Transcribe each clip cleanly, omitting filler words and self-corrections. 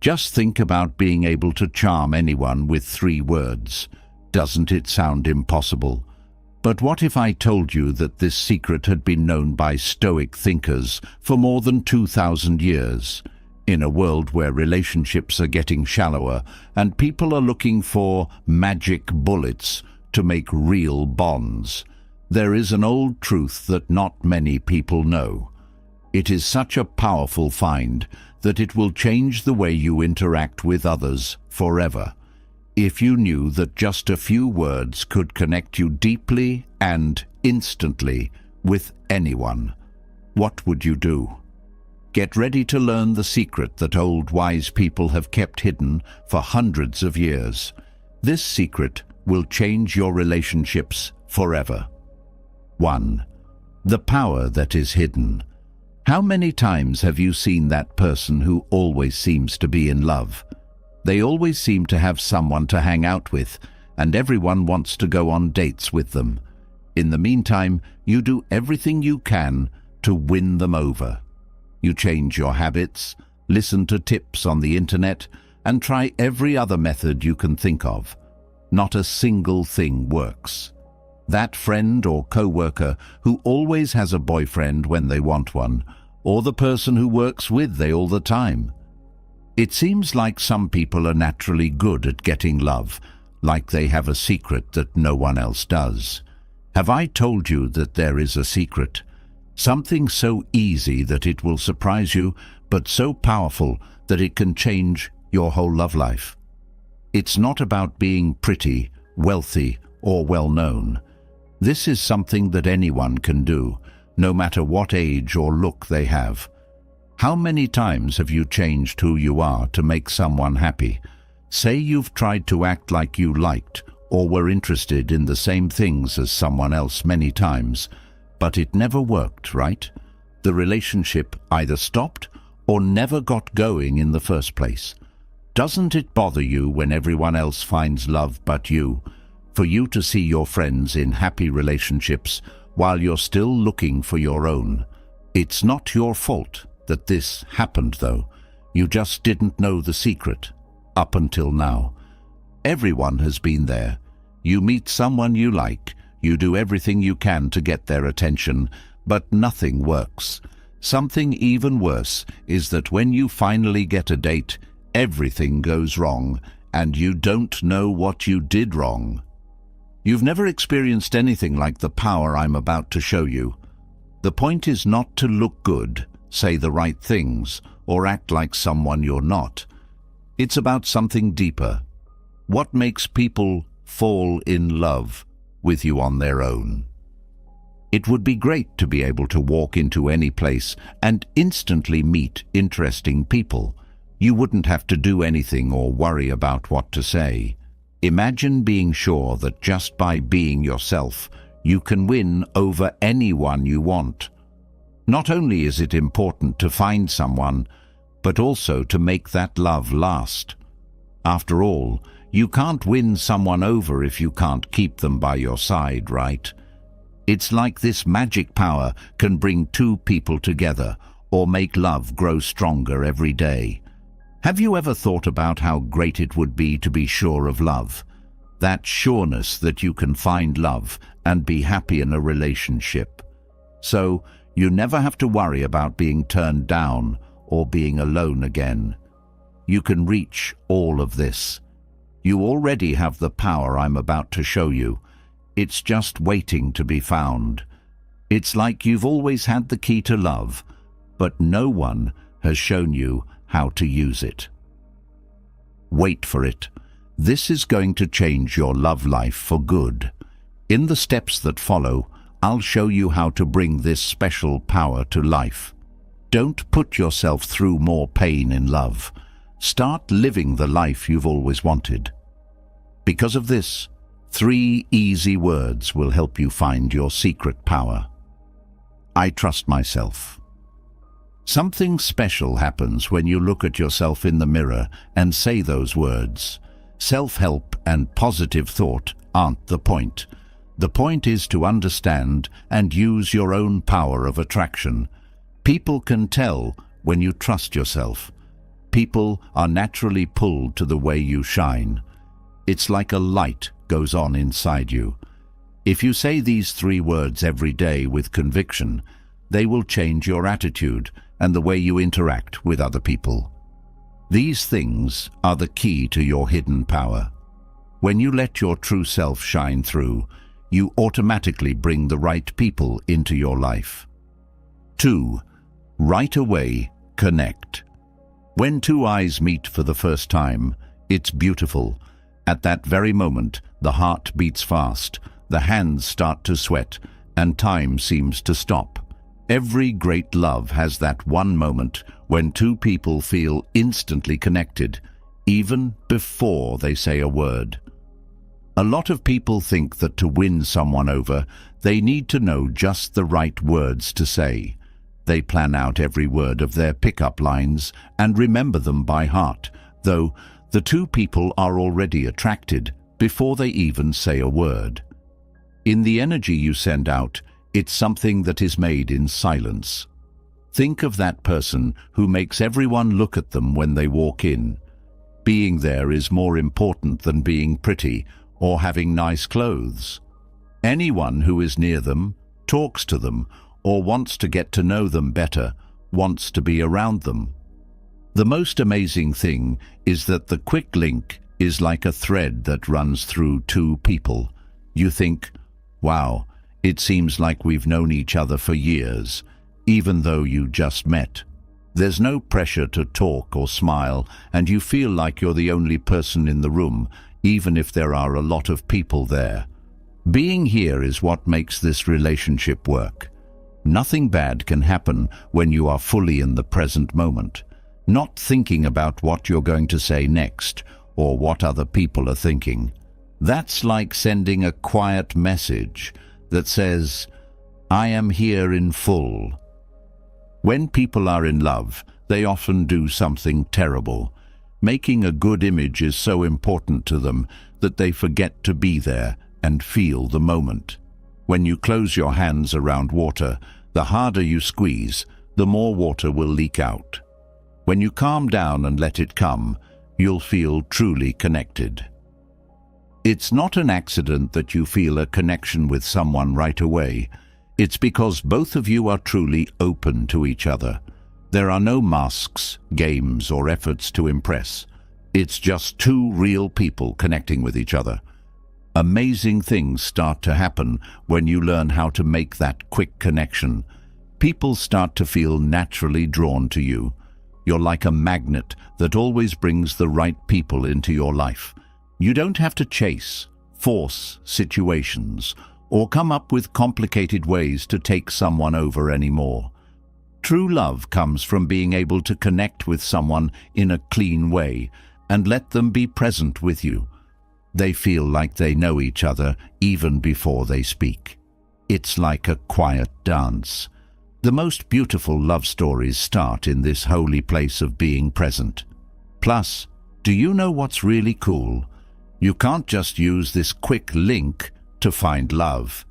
Just think about being able to charm anyone with 3 words. Doesn't it sound impossible? But what if I told you that this secret had been known by Stoic thinkers for more than 2,000 years? In a world where relationships are getting shallower and people are looking for magic bullets to make real bonds, there is an old truth that not many people know. It is such a powerful find that it will change the way you interact with others forever. If you knew that just a few words could connect you deeply and instantly with anyone, what would you do? Get ready to learn the secret that old wise people have kept hidden for hundreds of years. This secret will change your relationships forever. 1. The power that is hidden. How many times have you seen that person who always seems to be in love? They always seem to have someone to hang out with, and everyone wants to go on dates with them. In the meantime, you do everything you can to win them over. You change your habits, listen to tips on the internet, and try every other method you can think of. Not a single thing works. That friend or co-worker who always has a boyfriend when they want one, or the person who works with they all the time. It seems like some people are naturally good at getting love, like they have a secret that no one else does. Have I told you that there is a secret? Something so easy that it will surprise you, but so powerful that it can change your whole love life. It's not about being pretty, wealthy, or well-known. This is something that anyone can do, no matter what age or look they have. How many times have you changed who you are to make someone happy? Say you've tried to act like you liked or were interested in the same things as someone else many times, but it never worked, right? The relationship either stopped or never got going in the first place. Doesn't it bother you when everyone else finds love but you? For you to see your friends in happy relationships while you're still looking for your own. It's not your fault that this happened, though. You just didn't know the secret up until now. Everyone has been there. You meet someone you like, you do everything you can to get their attention, but nothing works. Something even worse is that when you finally get a date, everything goes wrong, and you don't know what you did wrong. You've never experienced anything like the power I'm about to show you. The point is not to look good, say the right things, or act like someone you're not. It's about something deeper. What makes people fall in love with you on their own? It would be great to be able to walk into any place and instantly meet interesting people. You wouldn't have to do anything or worry about what to say. Imagine being sure that just by being yourself, you can win over anyone you want. Not only is it important to find someone, but also to make that love last. After all, you can't win someone over if you can't keep them by your side, right? It's like this magic power can bring 2 people together or make love grow stronger every day. Have you ever thought about how great it would be to be sure of love? That sureness that you can find love and be happy in a relationship. So, you never have to worry about being turned down or being alone again. You can reach all of this. You already have the power I'm about to show you. It's just waiting to be found. It's like you've always had the key to love, but no one has shown you how to use it. Wait for it. This is going to change your love life for good. In the steps that follow, I'll show you how to bring this special power to life. Don't put yourself through more pain in love. Start living the life you've always wanted. Because of this, 3 easy words will help you find your secret power. I trust myself. Something special happens when you look at yourself in the mirror and say those words. Self-help and positive thought aren't the point. The point is to understand and use your own power of attraction. People can tell when you trust yourself. People are naturally pulled to the way you shine. It's like a light goes on inside you. If you say these 3 words every day with conviction, they will change your attitude and the way you interact with other people. These things are the key to your hidden power. When you let your true self shine through, you automatically bring the right people into your life. 2. Right away, connect. When 2 eyes meet for the first time, it's beautiful. At that very moment, the heart beats fast, the hands start to sweat, and time seems to stop. Every great love has that one moment when 2 people feel instantly connected, even before they say a word. A lot of people think that to win someone over, they need to know just the right words to say. They plan out every word of their pickup lines and remember them by heart, though the 2 people are already attracted before they even say a word. In the energy you send out, it's something that is made in silence. Think of that person who makes everyone look at them when they walk in. Being there is more important than being pretty or having nice clothes. Anyone who is near them, talks to them, or wants to get to know them better, wants to be around them. The most amazing thing is that the quick link is like a thread that runs through 2 people. You think, wow, it seems like we've known each other for years, even though you just met. There's no pressure to talk or smile, and you feel like you're the only person in the room, even if there are a lot of people there. Being here is what makes this relationship work. Nothing bad can happen when you are fully in the present moment, not thinking about what you're going to say next or what other people are thinking. That's like sending a quiet message that says, I am here in full. When people are in love, they often do something terrible. Making a good image is so important to them that they forget to be there and feel the moment. When you close your hands around water, the harder you squeeze, the more water will leak out. When you calm down and let it come, you'll feel truly connected. It's not an accident that you feel a connection with someone right away. It's because both of you are truly open to each other. There are no masks, games, or efforts to impress. It's just 2 real people connecting with each other. Amazing things start to happen when you learn how to make that quick connection. People start to feel naturally drawn to you. You're like a magnet that always brings the right people into your life. You don't have to chase, force situations, or come up with complicated ways to take someone over anymore. True love comes from being able to connect with someone in a clean way and let them be present with you. They feel like they know each other even before they speak. It's like a quiet dance. The most beautiful love stories start in this holy place of being present. Plus, do you know what's really cool? You can't just use this quick link to find love.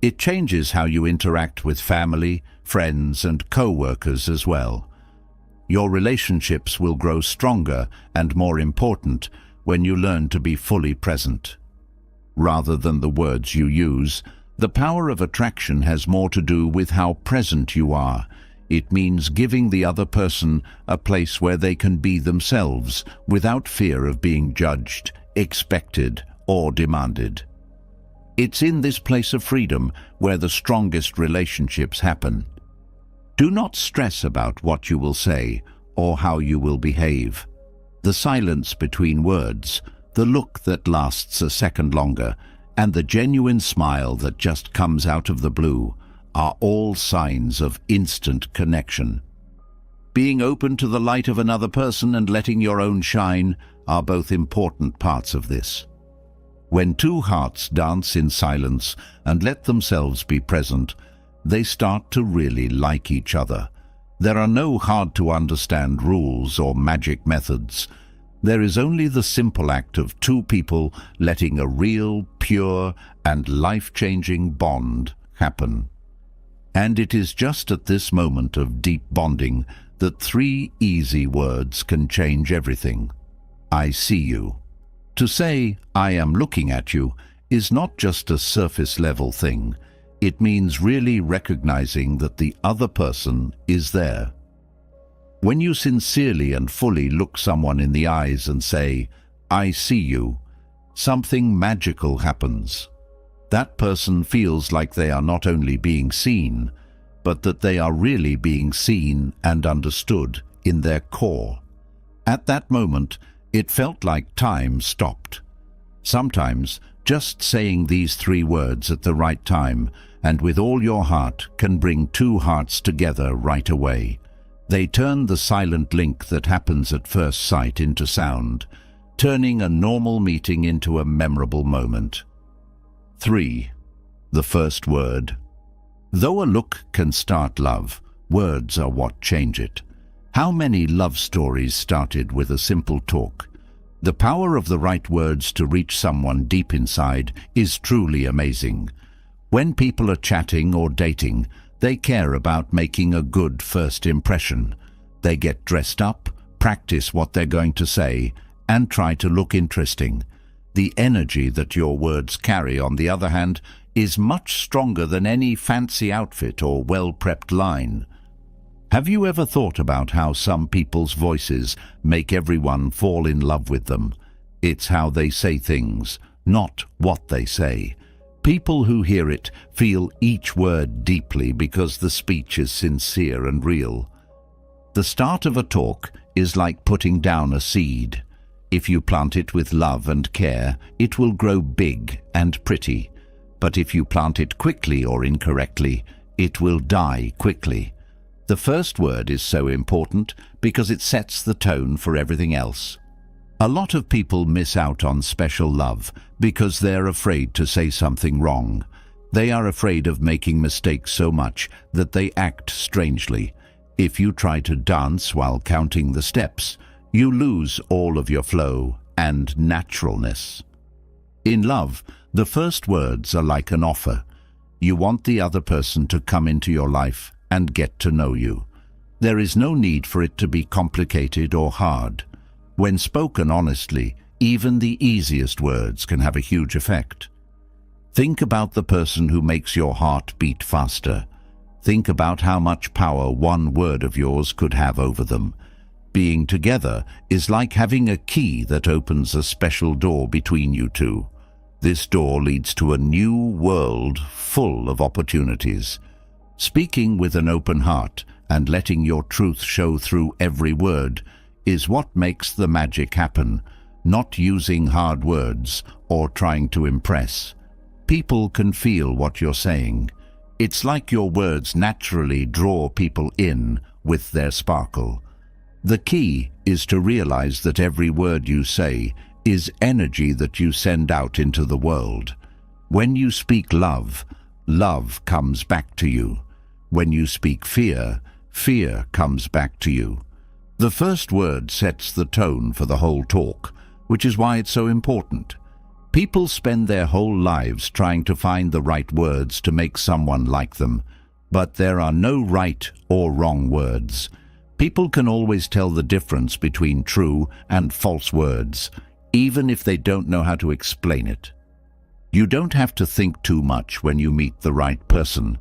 It changes how you interact with family, friends, and co-workers as well. Your relationships will grow stronger and more important when you learn to be fully present. Rather than the words you use, the power of attraction has more to do with how present you are. It means giving the other person a place where they can be themselves without fear of being judged, expected, or demanded. It's in this place of freedom where the strongest relationships happen. Do not stress about what you will say or how you will behave. The silence between words, the look that lasts a second longer, and the genuine smile that just comes out of the blue are all signs of instant connection. Being open to the light of another person and letting your own shine are both important parts of this. When 2 hearts dance in silence and let themselves be present, they start to really like each other. There are no hard-to-understand rules or magic methods. There is only the simple act of 2 people letting a real, pure, and life-changing bond happen. And it is just at this moment of deep bonding that 3 easy words can change everything. I see you. To say, I am looking at you, is not just a surface-level thing. It means really recognizing that the other person is there. When you sincerely and fully look someone in the eyes and say, I see you, something magical happens. That person feels like they are not only being seen, but that they are really being seen and understood in their core. At that moment, it felt like time stopped. Sometimes, just saying these 3 words at the right time and with all your heart can bring 2 hearts together right away. They turn the silent link that happens at first sight into sound, turning a normal meeting into a memorable moment. 3. The first word. Though a look can start love, words are what change it. How many love stories started with a simple talk? The power of the right words to reach someone deep inside is truly amazing. When people are chatting or dating, they care about making a good first impression. They get dressed up, practice what they're going to say, and try to look interesting. The energy that your words carry, on the other hand, is much stronger than any fancy outfit or well-prepped line. Have you ever thought about how some people's voices make everyone fall in love with them? It's how they say things, not what they say. People who hear it feel each word deeply because the speech is sincere and real. The start of a talk is like putting down a seed. If you plant it with love and care, it will grow big and pretty. But if you plant it quickly or incorrectly, it will die quickly. The first word is so important because it sets the tone for everything else. A lot of people miss out on special love because they're afraid to say something wrong. They are afraid of making mistakes so much that they act strangely. If you try to dance while counting the steps, you lose all of your flow and naturalness. In love, the first words are like an offer. You want the other person to come into your life and get to know you. There is no need for it to be complicated or hard. When spoken honestly, even the easiest words can have a huge effect. Think about the person who makes your heart beat faster. Think about how much power one word of yours could have over them. Being together is like having a key that opens a special door between you two. This door leads to a new world full of opportunities. Speaking with an open heart and letting your truth show through every word is what makes the magic happen, not using hard words or trying to impress. People can feel what you're saying. It's like your words naturally draw people in with their sparkle. The key is to realize that every word you say is energy that you send out into the world. When you speak love, love comes back to you. When you speak fear, fear comes back to you. The first word sets the tone for the whole talk, which is why it's so important. People spend their whole lives trying to find the right words to make someone like them, but there are no right or wrong words. People can always tell the difference between true and false words, even if they don't know how to explain it. You don't have to think too much when you meet the right person.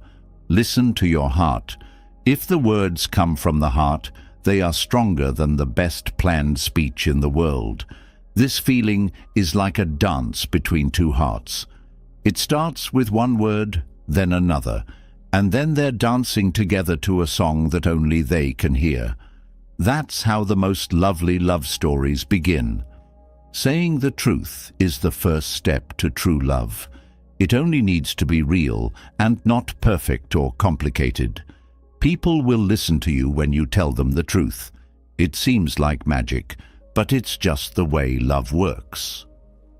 Listen to your heart. If the words come from the heart, they are stronger than the best planned speech in the world. This feeling is like a dance between two hearts. It starts with one word, then another, and then they're dancing together to a song that only they can hear. That's how the most lovely love stories begin. Saying the truth is the first step to true love. It only needs to be real and not perfect or complicated. People will listen to you when you tell them the truth. It seems like magic, but it's just the way love works.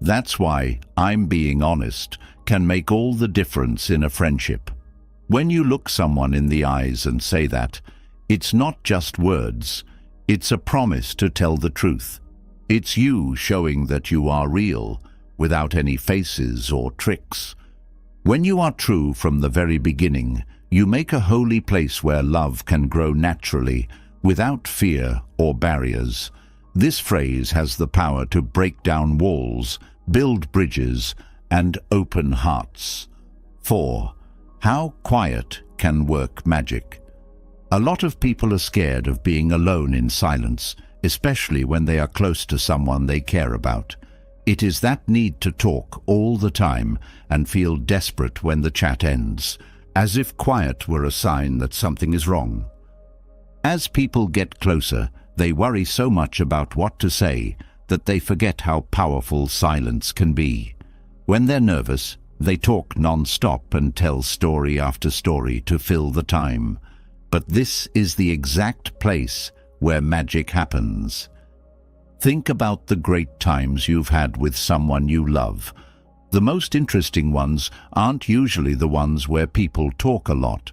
That's why I'm being honest can make all the difference in a friendship. When you look someone in the eyes and say that, it's not just words, it's a promise to tell the truth. It's you showing that you are real, without any faces or tricks. When you are true from the very beginning, you make a holy place where love can grow naturally, without fear or barriers. This phrase has the power to break down walls, build bridges, and open hearts. 4. How quiet can work magic? A lot of people are scared of being alone in silence, especially when they are close to someone they care about. It is that need to talk all the time and feel desperate when the chat ends, as if quiet were a sign that something is wrong. As people get closer, they worry so much about what to say that they forget how powerful silence can be. When they're nervous, they talk non-stop and tell story after story to fill the time. But this is the exact place where magic happens. Think about the great times you've had with someone you love. The most interesting ones aren't usually the ones where people talk a lot.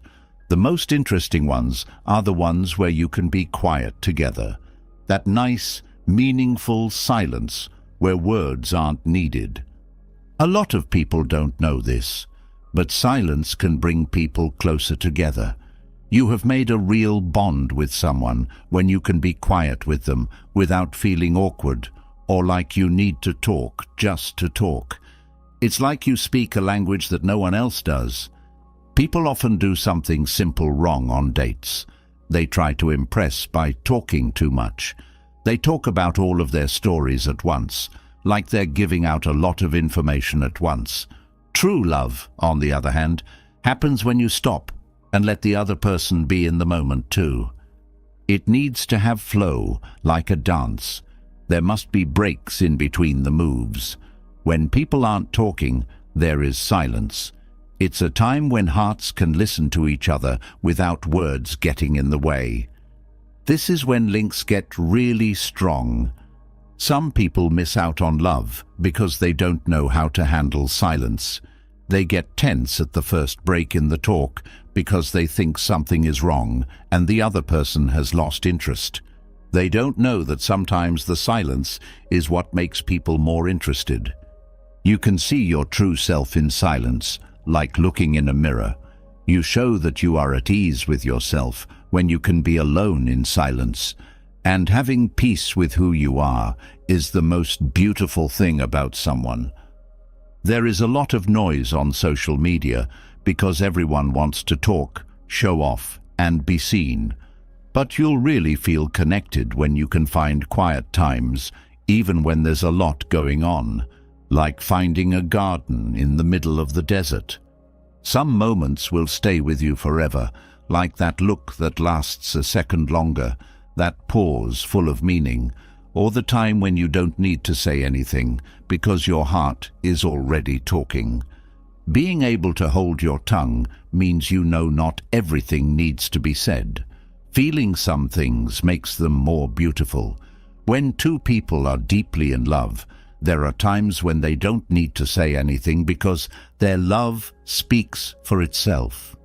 The most interesting ones are the ones where you can be quiet together. That nice, meaningful silence where words aren't needed. A lot of people don't know this, but silence can bring people closer together. You have made a real bond with someone when you can be quiet with them without feeling awkward or like you need to talk just to talk. It's like you speak a language that no one else does. People often do something simple wrong on dates. They try to impress by talking too much. They talk about all of their stories at once, like they're giving out a lot of information at once. True love, on the other hand, happens when you stop and let the other person be in the moment too. It needs to have flow, like a dance. There must be breaks in between the moves. When people aren't talking, there is silence. It's a time when hearts can listen to each other without words getting in the way. This is when links get really strong. Some people miss out on love because they don't know how to handle silence. They get tense at the first break in the talk because they think something is wrong and the other person has lost interest. They don't know that sometimes the silence is what makes people more interested. You can see your true self in silence, like looking in a mirror. You show that you are at ease with yourself when you can be alone in silence. And having peace with who you are is the most beautiful thing about someone. There is a lot of noise on social media because everyone wants to talk, show off, and be seen. But you'll really feel connected when you can find quiet times, even when there's a lot going on, like finding a garden in the middle of the desert. Some moments will stay with you forever, like that look that lasts a second longer, that pause full of meaning, or the time when you don't need to say anything because your heart is already talking. Being able to hold your tongue means you know not everything needs to be said. Feeling some things makes them more beautiful. When two people are deeply in love, there are times when they don't need to say anything because their love speaks for itself.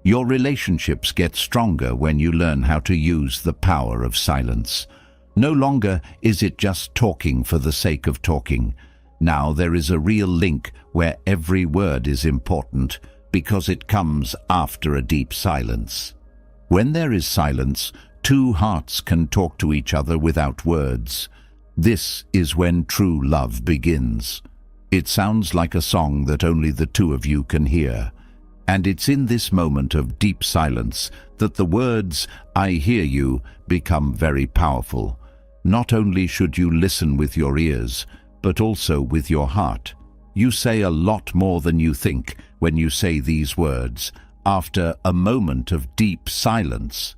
Your relationships get stronger when you learn how to use the power of silence. No longer is it just talking for the sake of talking. Now there is a real link where every word is important because it comes after a deep silence. When there is silence, two hearts can talk to each other without words. This is when true love begins. It sounds like a song that only the two of you can hear. And it's in this moment of deep silence that the words, "I hear you," become very powerful. Not only should you listen with your ears, but also with your heart. You say a lot more than you think when you say these words, after a moment of deep silence.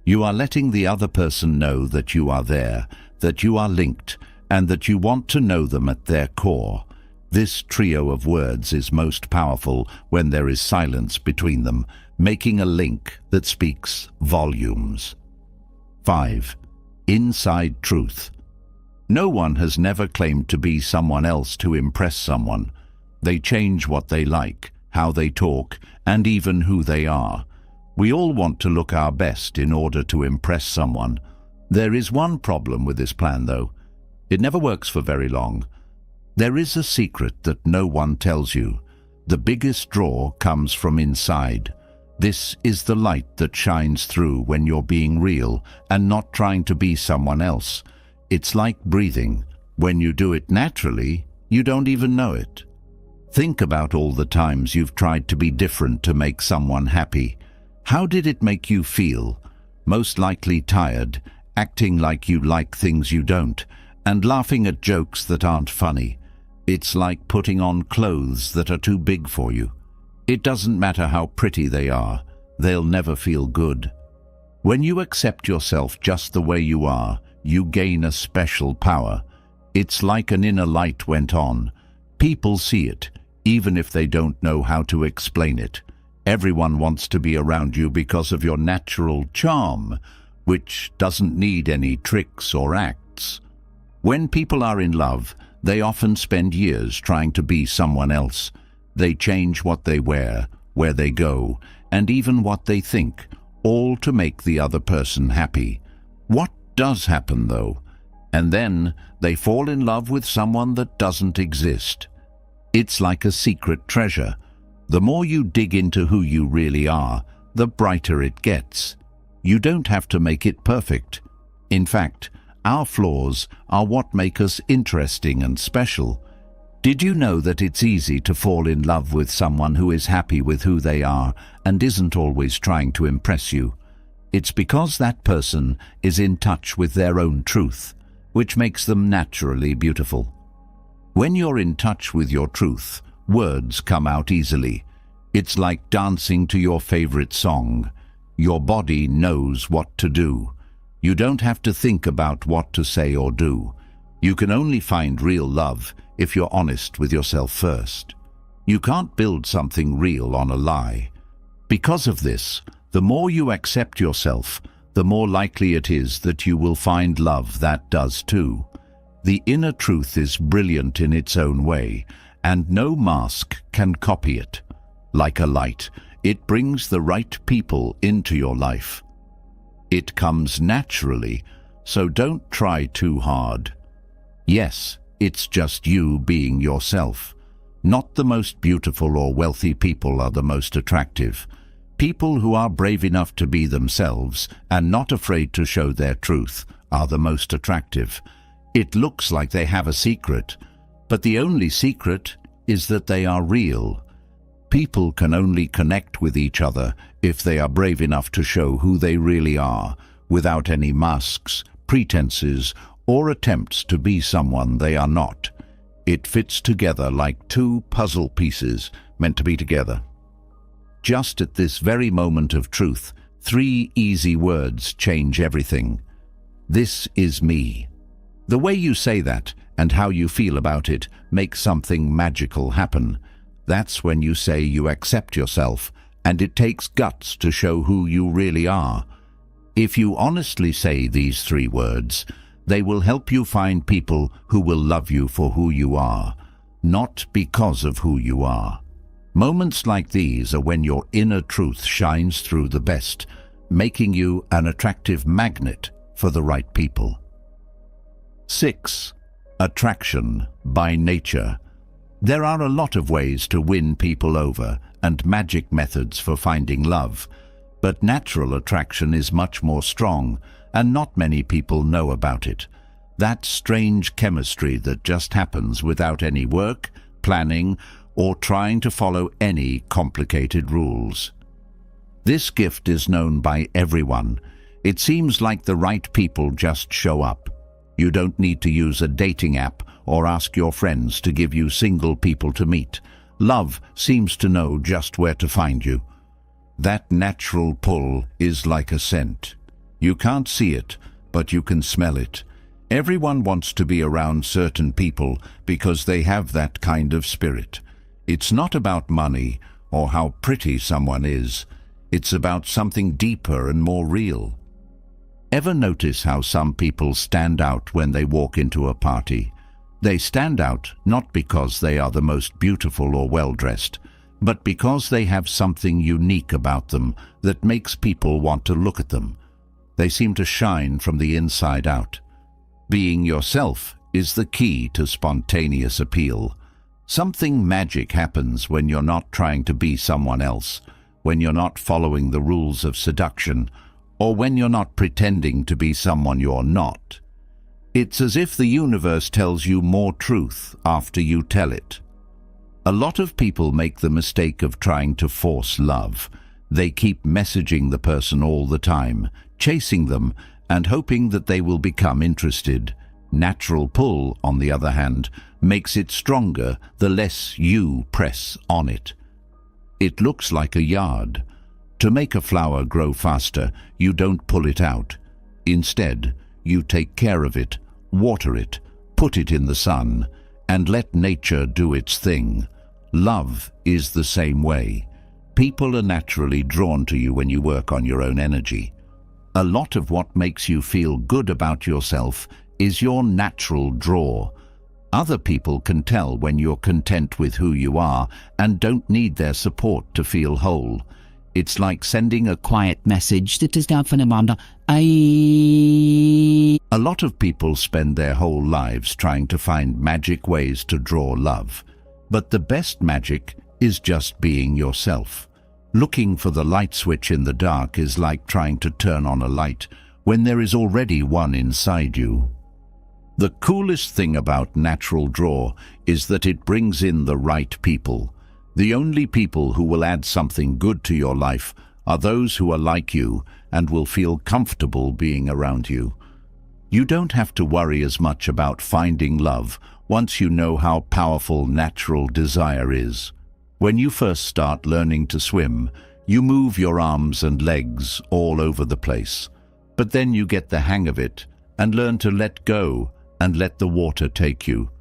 You are letting the other person know that you are there, that you are linked, and that you want to know them at their core. This trio of words is most powerful when there is silence between them, making a link that speaks volumes. 5. Inside truth. No one has never claimed to be someone else to impress someone. They change what they like, how they talk, and even who they are. We all want to look our best in order to impress someone. There is one problem with this plan, though. It never works for very long. There is a secret that no one tells you. The biggest draw comes from inside. This is the light that shines through when you're being real and not trying to be someone else. It's like breathing. When you do it naturally, you don't even know it. Think about all the times you've tried to be different to make someone happy. How did it make you feel? Most likely tired, acting like you like things you don't, and laughing at jokes that aren't funny. It's like putting on clothes that are too big for you. It doesn't matter how pretty they are, they'll never feel good. When you accept yourself just the way you are, you gain a special power. It's like an inner light went on. People see it, even if they don't know how to explain it. Everyone wants to be around you because of your natural charm, which doesn't need any tricks or acts. When people are in love, they often spend years trying to be someone else. They change what they wear, where they go, and even what they think, all to make the other person happy. What does happen, though? And then they fall in love with someone that doesn't exist. It's like a secret treasure. The more you dig into who you really are, the brighter it gets. You don't have to make it perfect. In fact, our flaws are what make us interesting and special. Did you know that it's easy to fall in love with someone who is happy with who they are and isn't always trying to impress you? It's because that person is in touch with their own truth, which makes them naturally beautiful. When you're in touch with your truth, words come out easily. It's like dancing to your favorite song. Your body knows what to do. You don't have to think about what to say or do. You can only find real love if you're honest with yourself first. You can't build something real on a lie. Because of this, the more you accept yourself, the more likely it is that you will find love that does too. The inner truth is brilliant in its own way, and no mask can copy it. Like a light, it brings the right people into your life. It comes naturally, so don't try too hard. Yes, it's just you being yourself. Not the most beautiful or wealthy people are the most attractive. People who are brave enough to be themselves and not afraid to show their truth are the most attractive. It looks like they have a secret, but the only secret is that they are real. People can only connect with each other if they are brave enough to show who they really are, without any masks, pretenses, or attempts to be someone they are not. It fits together like two puzzle pieces meant to be together. Just at this very moment of truth, 3 easy words change everything. This is me. The way you say that and how you feel about it makes something magical happen. That's when you say you accept yourself, and it takes guts to show who you really are. If you honestly say these 3 words, they will help you find people who will love you for who you are, not because of who you are. Moments like these are when your inner truth shines through the best, making you an attractive magnet for the right people. 6. Attraction by nature. There are a lot of ways to win people over and magic methods for finding love, but natural attraction is much more strong, and not many people know about it. That strange chemistry that just happens without any work, planning, or trying to follow any complicated rules. This gift is known by everyone. It seems like the right people just show up. You don't need to use a dating app or ask your friends to give you single people to meet. Love seems to know just where to find you. That natural pull is like a scent. You can't see it, but you can smell it. Everyone wants to be around certain people because they have that kind of spirit. It's not about money or how pretty someone is. It's about something deeper and more real. Ever notice how some people stand out when they walk into a party? They stand out not because they are the most beautiful or well-dressed, but because they have something unique about them that makes people want to look at them. They seem to shine from the inside out. Being yourself is the key to spontaneous appeal. Something magic happens when you're not trying to be someone else, when you're not following the rules of seduction, or when you're not pretending to be someone you're not. It's as if the universe tells you more truth after you tell it. A lot of people make the mistake of trying to force love. They keep messaging the person all the time, chasing them, and hoping that they will become interested. Natural pull, on the other hand, makes it stronger the less you press on it. It looks like a yard. To make a flower grow faster, you don't pull it out. Instead, you take care of it, water it, put it in the sun, and let nature do its thing. Love is the same way. People are naturally drawn to you when you work on your own energy. A lot of what makes you feel good about yourself is your natural draw. Other people can tell when you're content with who you are and don't need their support to feel whole. It's like sending a quiet message that is down for a lot of people spend their whole lives trying to find magic ways to draw love. But the best magic is just being yourself. Looking for the light switch in the dark is like trying to turn on a light when there is already one inside you. The coolest thing about natural draw is that it brings in the right people. The only people who will add something good to your life are those who are like you and will feel comfortable being around you. You don't have to worry as much about finding love once you know how powerful natural desire is. When you first start learning to swim, you move your arms and legs all over the place. But then you get the hang of it and learn to let go and let the water take you.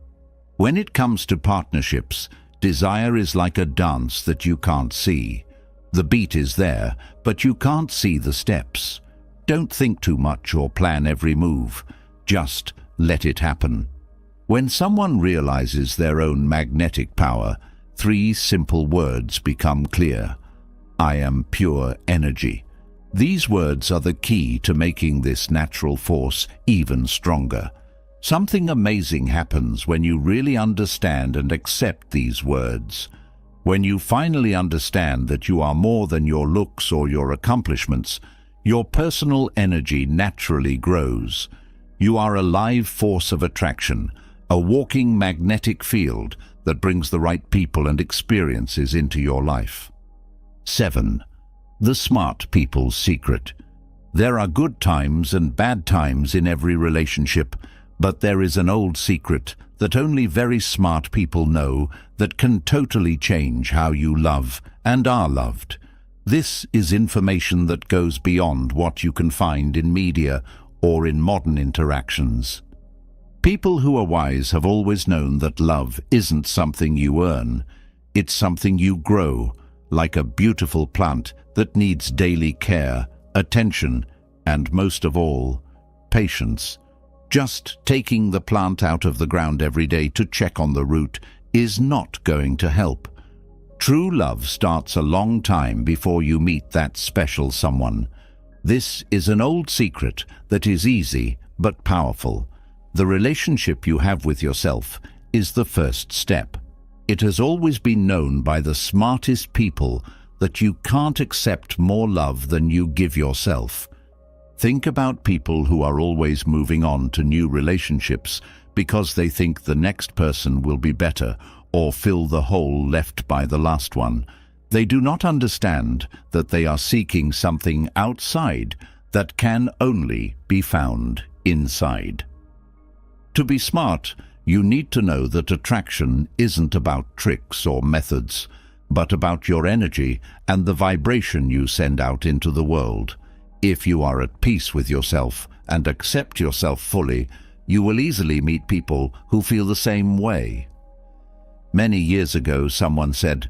When it comes to partnerships, desire is like a dance that you can't see. The beat is there, but you can't see the steps. Don't think too much or plan every move. Just let it happen. When someone realizes their own magnetic power, 3 simple words become clear. I am pure energy. These words are the key to making this natural force even stronger. Something amazing happens when you really understand and accept these words. When you finally understand that you are more than your looks or your accomplishments, your personal energy naturally grows. You are a live force of attraction, a walking magnetic field that brings the right people and experiences into your life. 7. The smart people's secret. There are good times and bad times in every relationship, but there is an old secret that only very smart people know that can totally change how you love and are loved. This is information that goes beyond what you can find in media or in modern interactions. People who are wise have always known that love isn't something you earn. It's something you grow, like a beautiful plant that needs daily care, attention, and most of all, patience. Just taking the plant out of the ground every day to check on the root is not going to help. True love starts a long time before you meet that special someone. This is an old secret that is easy but powerful. The relationship you have with yourself is the first step. It has always been known by the smartest people that you can't accept more love than you give yourself. Think about people who are always moving on to new relationships because they think the next person will be better or fill the hole left by the last one. They do not understand that they are seeking something outside that can only be found inside. To be smart, you need to know that attraction isn't about tricks or methods, but about your energy and the vibration you send out into the world. If you are at peace with yourself and accept yourself fully, you will easily meet people who feel the same way. Many years ago, someone said,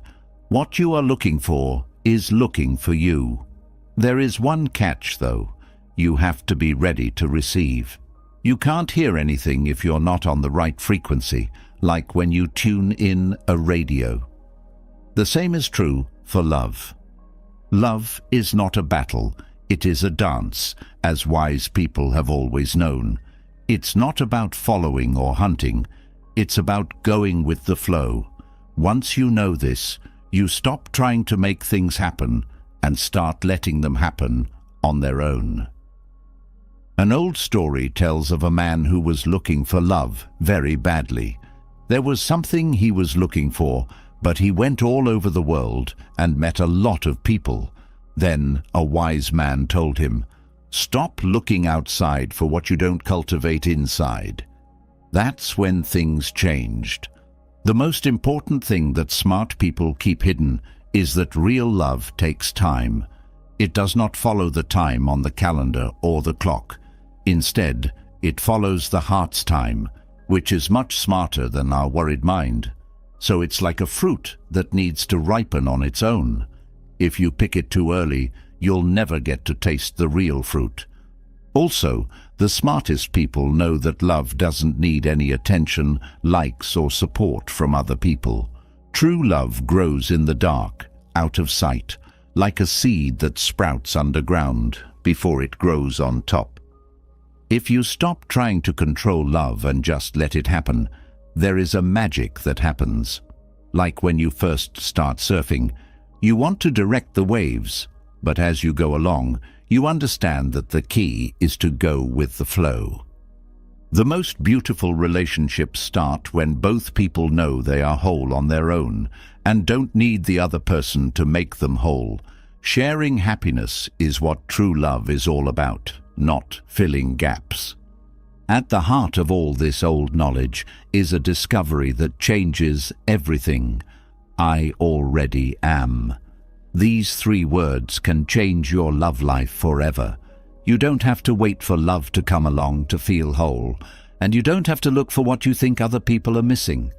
"What you are looking for is looking for you." There is one catch, though. You have to be ready to receive. You can't hear anything if you're not on the right frequency, like when you tune in a radio. The same is true for love. Love is not a battle. It is a dance, as wise people have always known. It's not about following or hunting. It's about going with the flow. Once you know this, you stop trying to make things happen and start letting them happen on their own. An old story tells of a man who was looking for love very badly. There was something he was looking for, but he went all over the world and met a lot of people. Then a wise man told him, "Stop looking outside for what you don't cultivate inside." That's when things changed. The most important thing that smart people keep hidden is that real love takes time. It does not follow the time on the calendar or the clock. Instead, it follows the heart's time, which is much smarter than our worried mind. So it's like a fruit that needs to ripen on its own. If you pick it too early, you'll never get to taste the real fruit. Also, the smartest people know that love doesn't need any attention, likes, or support from other people. True love grows in the dark, out of sight, like a seed that sprouts underground before it grows on top. If you stop trying to control love and just let it happen, there is a magic that happens. Like when you first start surfing, you want to direct the waves, but as you go along, you understand that the key is to go with the flow. The most beautiful relationships start when both people know they are whole on their own and don't need the other person to make them whole. Sharing happiness is what true love is all about, not filling gaps. At the heart of all this old knowledge is a discovery that changes everything. I already am. These 3 words can change your love life forever. You don't have to wait for love to come along to feel whole, and you don't have to look for what you think other people are missing.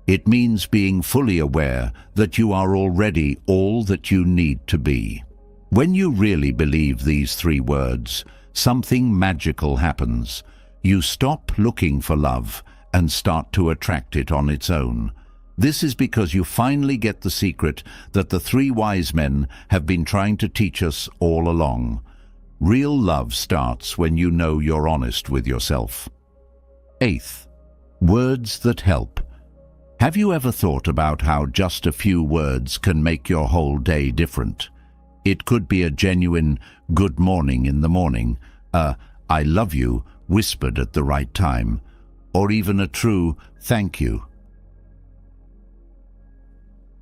It means being fully aware that you are already all that you need to be. When you really believe these 3 words, something magical happens. You stop looking for love and start to attract it on its own. This is because you finally get the secret that the 3 wise men have been trying to teach us all along. Real love starts when you know you're honest with yourself. 8th, words that help. Have you ever thought about how just a few words can make your whole day different? It could be a genuine good morning in the morning, a I love you whispered at the right time, or even a true thank you.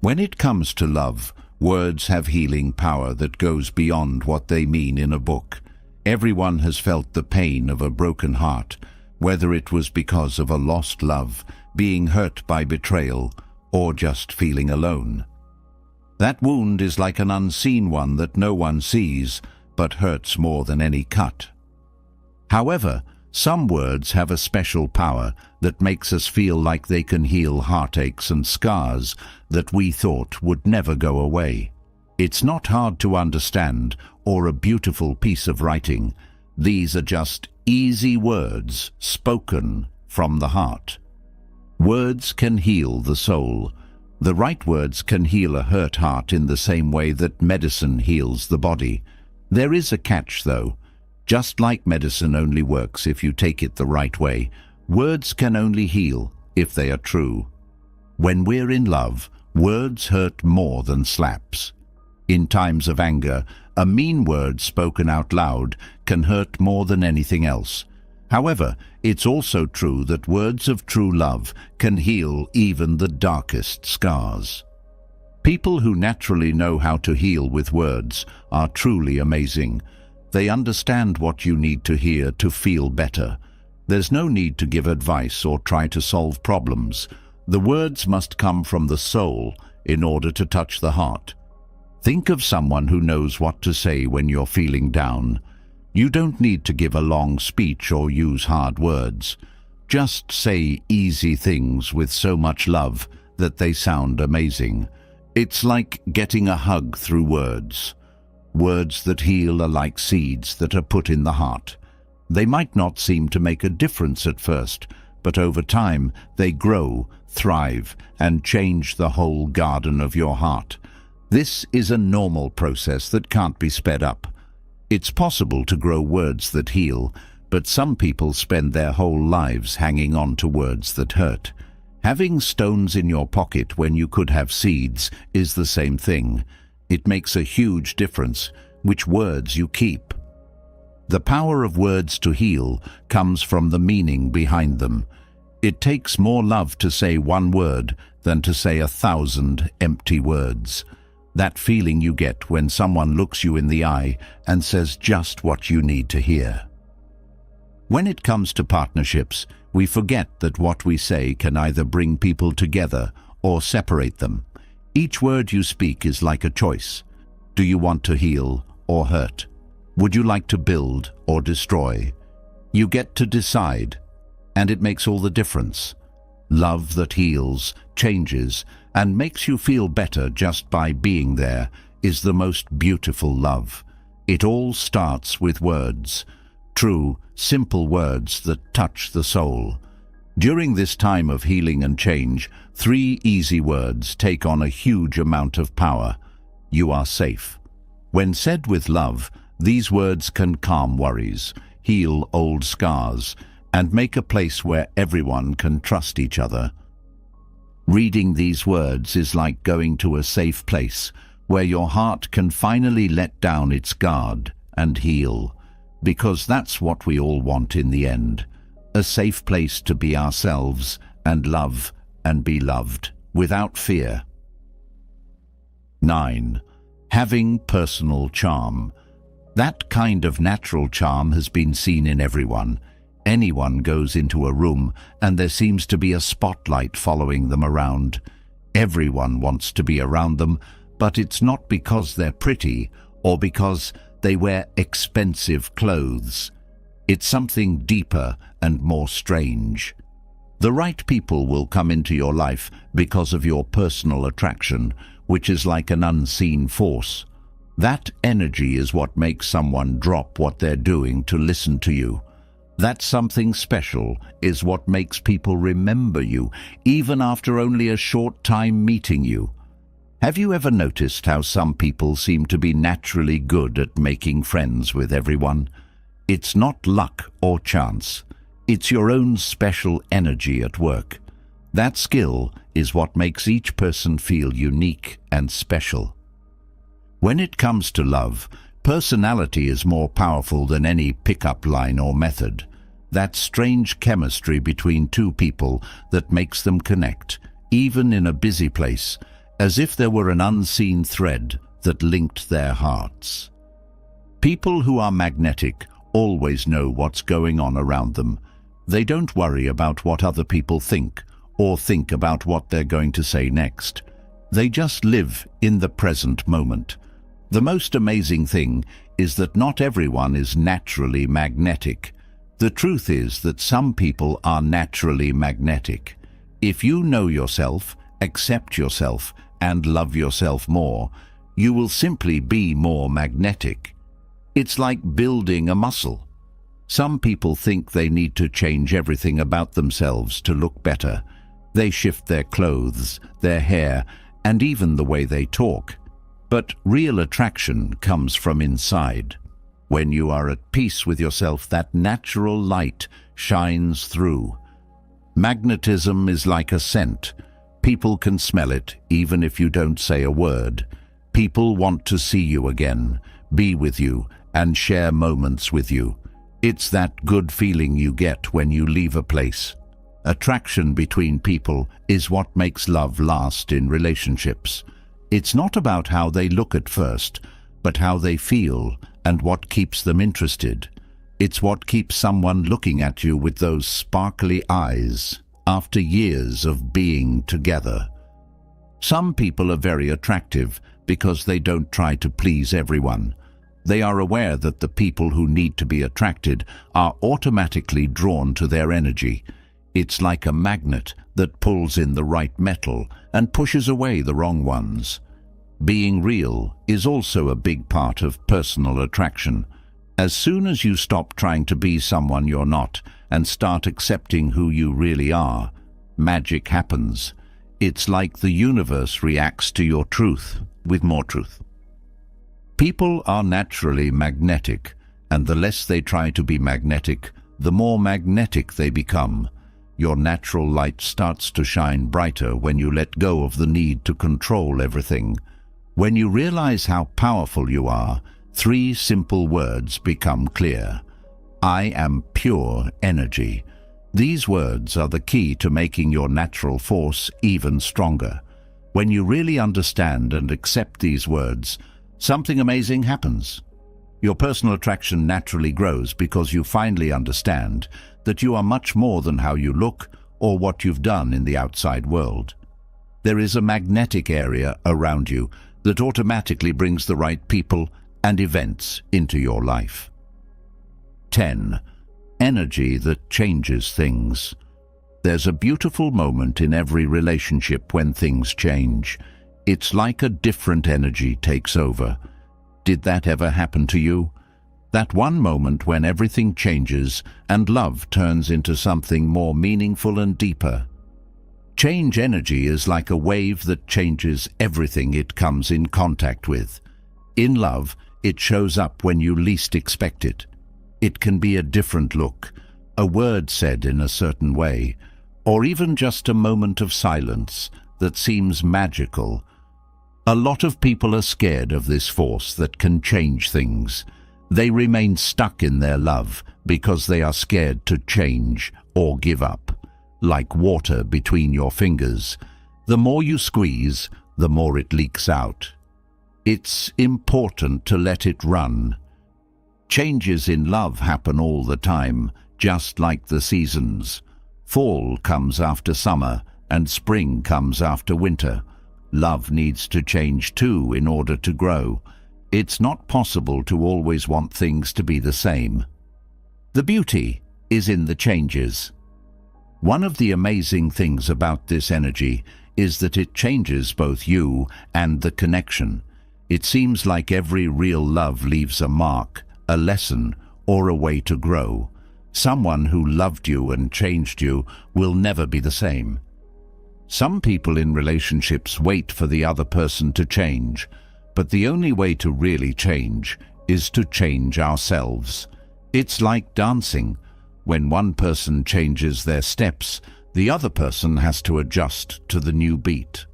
When it comes to love, words have healing power that goes beyond what they mean in a book. Everyone has felt the pain of a broken heart, whether it was because of a lost love, being hurt by betrayal, or just feeling alone. That wound is like an unseen one that no one sees, but hurts more than any cut. However, some words have a special power that makes us feel like they can heal heartaches and scars that we thought would never go away. It's not hard to understand or a beautiful piece of writing. These are just easy words spoken from the heart. Words can heal the soul. The right words can heal a hurt heart in the same way that medicine heals the body. There is a catch, though. Just like medicine only works if you take it the right way, words can only heal if they are true. When we're in love, words hurt more than slaps. In times of anger, a mean word spoken out loud can hurt more than anything else. However, it's also true that words of true love can heal even the darkest scars. People who naturally know how to heal with words are truly amazing. They understand what you need to hear to feel better. There's no need to give advice or try to solve problems. The words must come from the soul in order to touch the heart. Think of someone who knows what to say when you're feeling down. You don't need to give a long speech or use hard words. Just say easy things with so much love that they sound amazing. It's like getting a hug through words. Words that heal are like seeds that are put in the heart. They might not seem to make a difference at first, but over time they grow, thrive, and change the whole garden of your heart. This is a normal process that can't be sped up. It's possible to grow words that heal, but some people spend their whole lives hanging on to words that hurt. Having stones in your pocket when you could have seeds is the same thing. It makes a huge difference which words you keep. The power of words to heal comes from the meaning behind them. It takes more love to say one word than to say 1,000 empty words. That feeling you get when someone looks you in the eye and says just what you need to hear. When it comes to partnerships, we forget that what we say can either bring people together or separate them. Each word you speak is like a choice. Do you want to heal or hurt? Would you like to build or destroy? You get to decide, and it makes all the difference. Love that heals, changes, and makes you feel better just by being there is the most beautiful love. It all starts with words. True, simple words that touch the soul. During this time of healing and change, 3 easy words take on a huge amount of power. You are safe. When said with love, these words can calm worries, heal old scars, and make a place where everyone can trust each other. Reading these words is like going to a safe place where your heart can finally let down its guard and heal. Because that's what we all want in the end. A safe place to be ourselves and love and be loved without fear. 9. Having personal charm. That kind of natural charm has been seen in everyone. Anyone goes into a room and there seems to be a spotlight following them around. Everyone wants to be around them, but it's not because they're pretty or because they wear expensive clothes. It's something deeper and more strange. The right people will come into your life because of your personal attraction, which is like an unseen force. That energy is what makes someone drop what they're doing to listen to you. That something special is what makes people remember you, even after only a short time meeting you. Have you ever noticed how some people seem to be naturally good at making friends with everyone? It's not luck or chance. It's your own special energy at work. That skill is what makes each person feel unique and special. When it comes to love, personality is more powerful than any pickup line or method. That strange chemistry between two people that makes them connect, even in a busy place, as if there were an unseen thread that linked their hearts. People who are magnetic always know what's going on around them. They don't worry about what other people think or think about what they're going to say next. They just live in the present moment. The most amazing thing is that not everyone is naturally magnetic. The truth is that some people are naturally magnetic. If you know yourself, accept yourself, and love yourself more, you will simply be more magnetic. It's like building a muscle. Some people think they need to change everything about themselves to look better. They shift their clothes, their hair, and even the way they talk. But real attraction comes from inside. When you are at peace with yourself, that natural light shines through. Magnetism is like a scent. People can smell it even if you don't say a word. People want to see you again, be with you, and share moments with you. It's that good feeling you get when you leave a place. Attraction between people is what makes love last in relationships. It's not about how they look at first, but how they feel and what keeps them interested. It's what keeps someone looking at you with those sparkly eyes after years of being together. Some people are very attractive because they don't try to please everyone. They are aware that the people who need to be attracted are automatically drawn to their energy. It's like a magnet that pulls in the right metal and pushes away the wrong ones. Being real is also a big part of personal attraction. As soon as you stop trying to be someone you're not and start accepting who you really are, magic happens. It's like the universe reacts to your truth with more truth. People are naturally magnetic, and the less they try to be magnetic, the more magnetic they become. Your natural light starts to shine brighter when you let go of the need to control everything. When you realize how powerful you are, three simple words become clear. I am pure energy. These words are the key to making your natural force even stronger. When you really understand and accept these words, something amazing happens. Your personal attraction naturally grows because you finally understand that you are much more than how you look or what you've done in the outside world. There is a magnetic area around you that automatically brings the right people and events into your life. 10. Energy that changes things. There's a beautiful moment in every relationship when things change. It's like a different energy takes over. Did that ever happen to you? That one moment when everything changes and love turns into something more meaningful and deeper. Change energy is like a wave that changes everything it comes in contact with. In love, it shows up when you least expect it. It can be a different look, a word said in a certain way, or even just a moment of silence that seems magical. A lot of people are scared of this force that can change things. They remain stuck in their love because they are scared to change or give up. Like water between your fingers, the more you squeeze, the more it leaks out. It's important to let it run. Changes in love happen all the time, just like the seasons. Fall comes after summer, and spring comes after winter. Love needs to change too in order to grow. It's not possible to always want things to be the same. The beauty is in the changes. One of the amazing things about this energy is that it changes both you and the connection. It seems like every real love leaves a mark, a lesson, or a way to grow. Someone who loved you and changed you will never be the same. Some people in relationships wait for the other person to change, but the only way to really change is to change ourselves. It's like dancing. When one person changes their steps, the other person has to adjust to the new beat.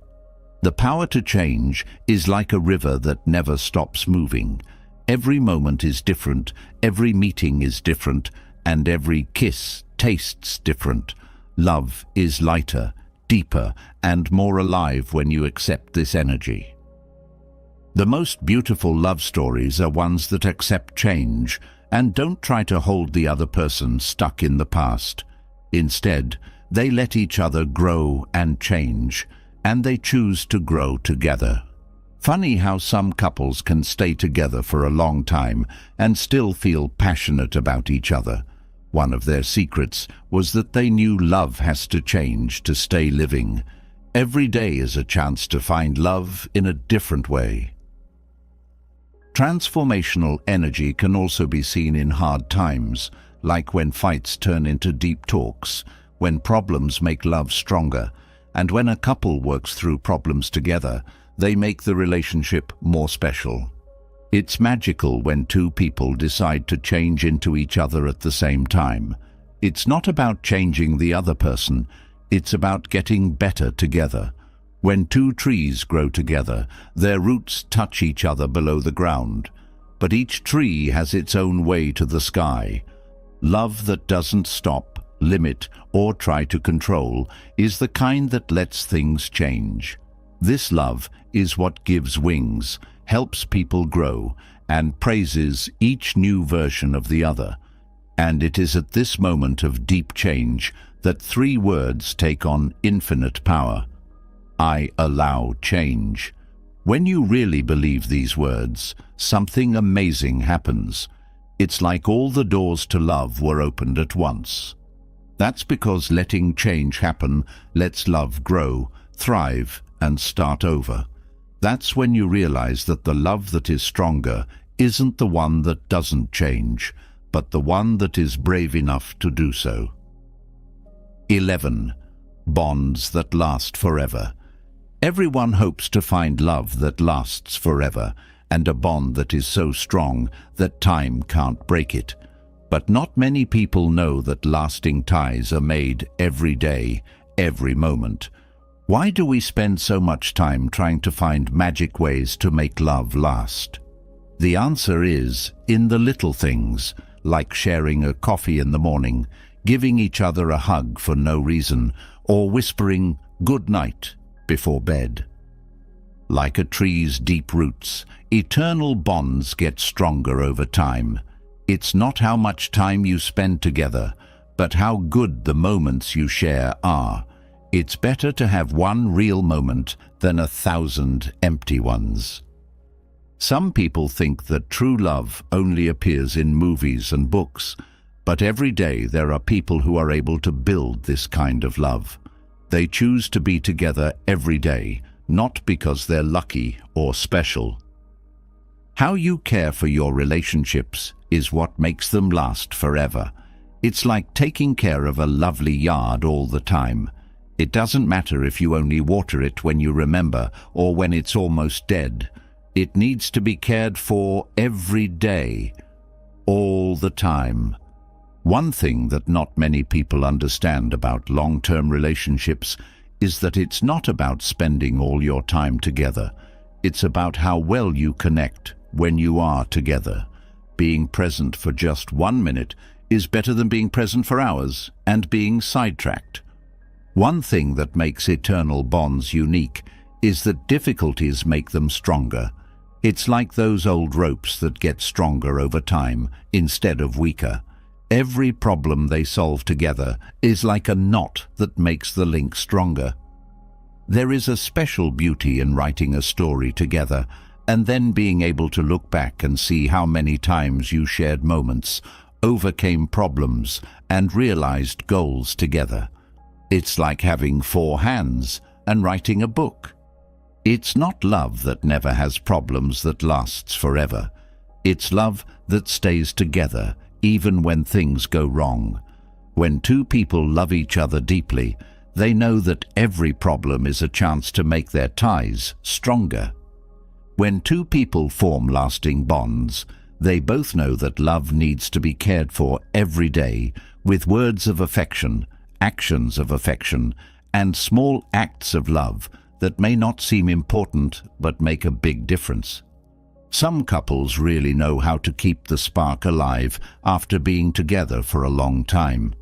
The power to change is like a river that never stops moving. Every moment is different, every meeting is different, and every kiss tastes different. Love is lighter, deeper, and more alive when you accept this energy. The most beautiful love stories are ones that accept change and don't try to hold the other person stuck in the past. Instead, they let each other grow and change, and they choose to grow together. Funny how some couples can stay together for a long time and still feel passionate about each other. One of their secrets was that they knew love has to change to stay living. Every day is a chance to find love in a different way. Transformational energy can also be seen in hard times, like when fights turn into deep talks, when problems make love stronger, and when a couple works through problems together, they make the relationship more special. It's magical when two people decide to change into each other at the same time. It's not about changing the other person, it's about getting better together. When two trees grow together, their roots touch each other below the ground, but each tree has its own way to the sky. Love that doesn't stop, limit, or try to control is the kind that lets things change. This love is what gives wings, helps people grow, and praises each new version of the other. And it is at this moment of deep change that three words take on infinite power. I allow change. When you really believe these words, something amazing happens. It's like all the doors to love were opened at once. That's because letting change happen lets love grow, thrive, and start over. That's when you realize that the love that is stronger isn't the one that doesn't change, but the one that is brave enough to do so. 11. Bonds that last forever. Everyone hopes to find love that lasts forever, and a bond that is so strong that time can't break it. But not many people know that lasting ties are made every day, every moment. Why do we spend so much time trying to find magic ways to make love last? The answer is in the little things, like sharing a coffee in the morning, giving each other a hug for no reason, or whispering "good night" before bed. Like a tree's deep roots, eternal bonds get stronger over time. It's not how much time you spend together, but how good the moments you share are. It's better to have one real moment than 1,000 empty ones. Some people think that true love only appears in movies and books, but every day there are people who are able to build this kind of love. They choose to be together every day, not because they're lucky or special. How you care for your relationships is what makes them last forever. It's like taking care of a lovely yard all the time. It doesn't matter if you only water it when you remember or when it's almost dead. It needs to be cared for every day, all the time. One thing that not many people understand about long-term relationships is that it's not about spending all your time together. It's about how well you connect when you are together. Being present for just 1 minute is better than being present for hours and being sidetracked. One thing that makes eternal bonds unique is that difficulties make them stronger. It's like those old ropes that get stronger over time instead of weaker. Every problem they solve together is like a knot that makes the link stronger. There is a special beauty in writing a story together and then being able to look back and see how many times you shared moments, overcame problems, and realized goals together. It's like having 4 hands and writing a book. It's not love that never has problems that lasts forever. It's love that stays together even when things go wrong. When 2 people love each other deeply, they know that every problem is a chance to make their ties stronger. When 2 people form lasting bonds, they both know that love needs to be cared for every day with words of affection, actions of affection, and small acts of love that may not seem important but make a big difference. Some couples really know how to keep the spark alive after being together for a long time.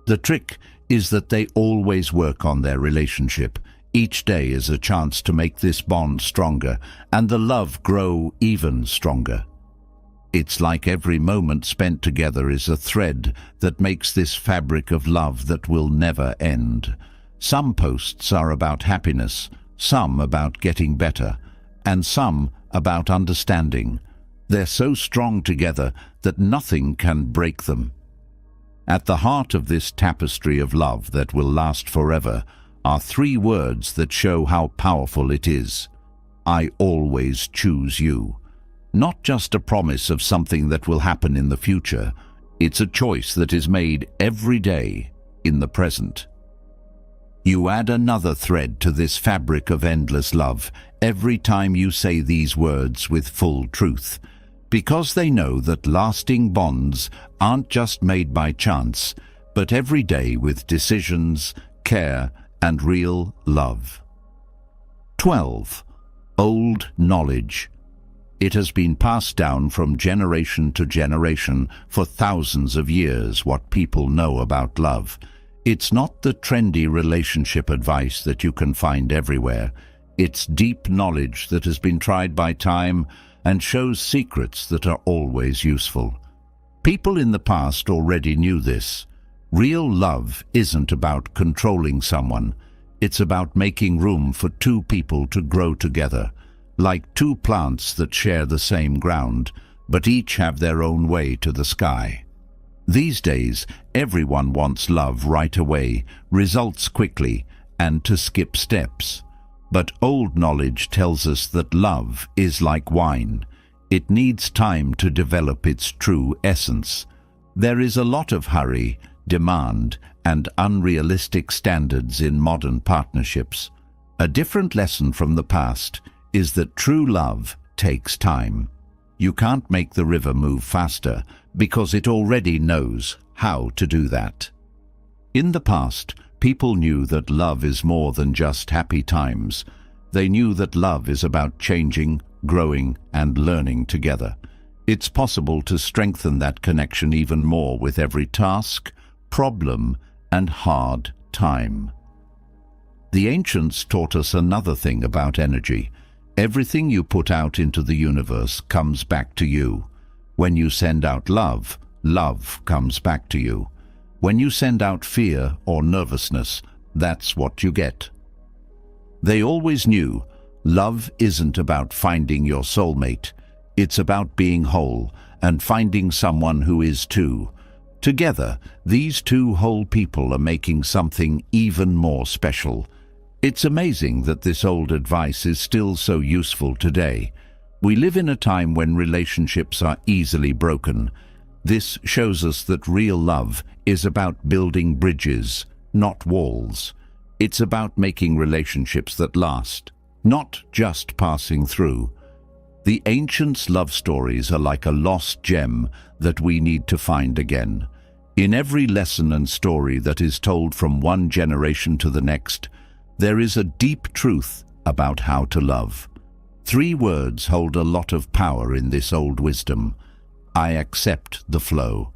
The trick is that they always work on their relationship. Each day is a chance to make this bond stronger and the love grow even stronger. It's like every moment spent together is a thread that makes this fabric of love that will never end. Some posts are about happiness, some about getting better, and some about understanding. They're so strong together that nothing can break them. At the heart of this tapestry of love that will last forever are 3 words that show how powerful it is. I always choose you. Not just a promise of something that will happen in the future. It's a choice that is made every day in the present. You add another thread to this fabric of endless love every time you say these words with full truth, because they know that lasting bonds aren't just made by chance, but every day with decisions, care, and real love. 12. Old knowledge. It has been passed down from generation to generation for thousands of years what people know about love. It's not the trendy relationship advice that you can find everywhere. It's deep knowledge that has been tried by time and shows secrets that are always useful. People in the past already knew this. Real love isn't about controlling someone. It's about making room for 2 people to grow together, like 2 plants that share the same ground, but each have their own way to the sky. These days, everyone wants love right away, results quickly, and to skip steps. But old knowledge tells us that love is like wine. It needs time to develop its true essence. There is a lot of hurry, demand, and unrealistic standards in modern partnerships. A different lesson from the past is that true love takes time. You can't make the river move faster because it already knows how to do that. In the past, people knew that love is more than just happy times. They knew that love is about changing, growing, and learning together. It's possible to strengthen that connection even more with every task, problem, and hard time. The ancients taught us another thing about energy. Everything you put out into the universe comes back to you. When you send out love, love comes back to you. When you send out fear or nervousness, that's what you get. They always knew love isn't about finding your soulmate. It's about being whole and finding someone who is too. Together, these two whole people are making something even more special. It's amazing that this old advice is still so useful today. We live in a time when relationships are easily broken. This shows us that real love is about building bridges, not walls. It's about making relationships that last, not just passing through. The ancients' love stories are like a lost gem that we need to find again. In every lesson and story that is told from one generation to the next, there is a deep truth about how to love. 3 words hold a lot of power in this old wisdom. I accept the flow.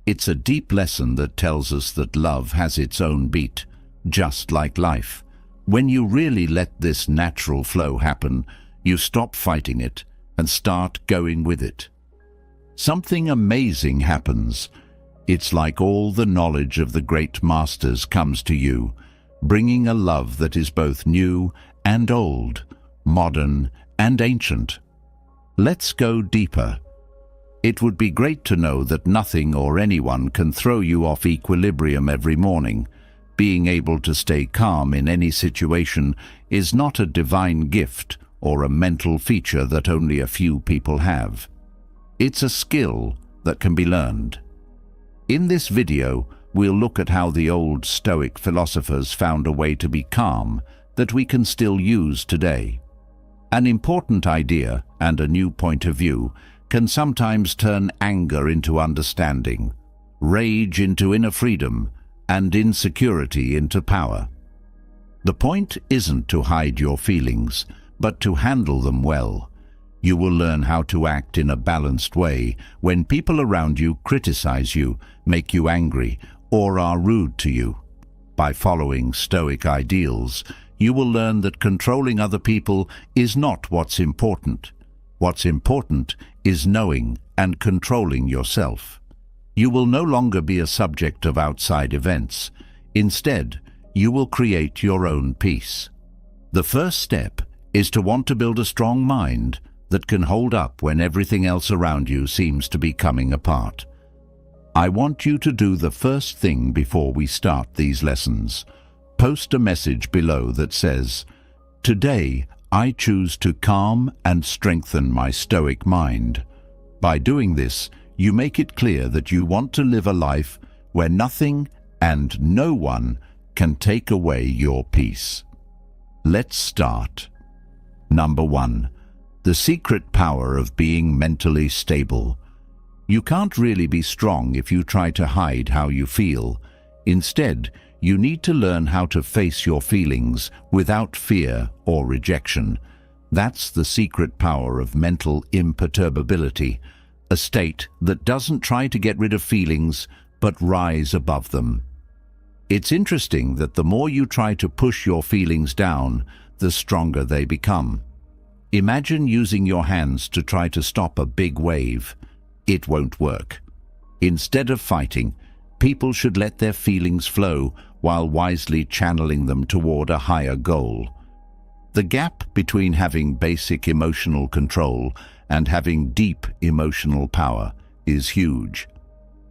It's a deep lesson that tells us that love has its own beat, just like life. When you really let this natural flow happen, you stop fighting it and start going with it. Something amazing happens. It's like all the knowledge of the great masters comes to you, bringing a love that is both new and old, modern and ancient. Let's go deeper. It would be great to know that nothing or anyone can throw you off equilibrium every morning. Being able to stay calm in any situation is not a divine gift or a mental feature that only a few people have. It's a skill that can be learned. In this video, we'll look at how the old Stoic philosophers found a way to be calm that we can still use today. An important idea and a new point of view can sometimes turn anger into understanding, rage into inner freedom, and insecurity into power. The point isn't to hide your feelings, but to handle them well. You will learn how to act in a balanced way when people around you criticize you, make you angry, or are rude to you. By following Stoic ideals, you will learn that controlling other people is not what's important. What's important is knowing and controlling yourself. You will no longer be a subject of outside events. Instead, you will create your own peace. The first step is to want to build a strong mind that can hold up when everything else around you seems to be coming apart. I want you to do the first thing before we start these lessons. Post a message below that says, "Today, I choose to calm and strengthen my Stoic mind." By doing this, you make it clear that you want to live a life where nothing and no one can take away your peace. Let's start. Number 1. The secret power of being mentally stable. You can't really be strong if you try to hide how you feel. Instead, you need to learn how to face your feelings without fear or rejection. That's the secret power of mental imperturbability, a state that doesn't try to get rid of feelings but rise above them. It's interesting that the more you try to push your feelings down, the stronger they become. Imagine using your hands to try to stop a big wave. It won't work. Instead of fighting, people should let their feelings flow while wisely channeling them toward a higher goal. The gap between having basic emotional control and having deep emotional power is huge.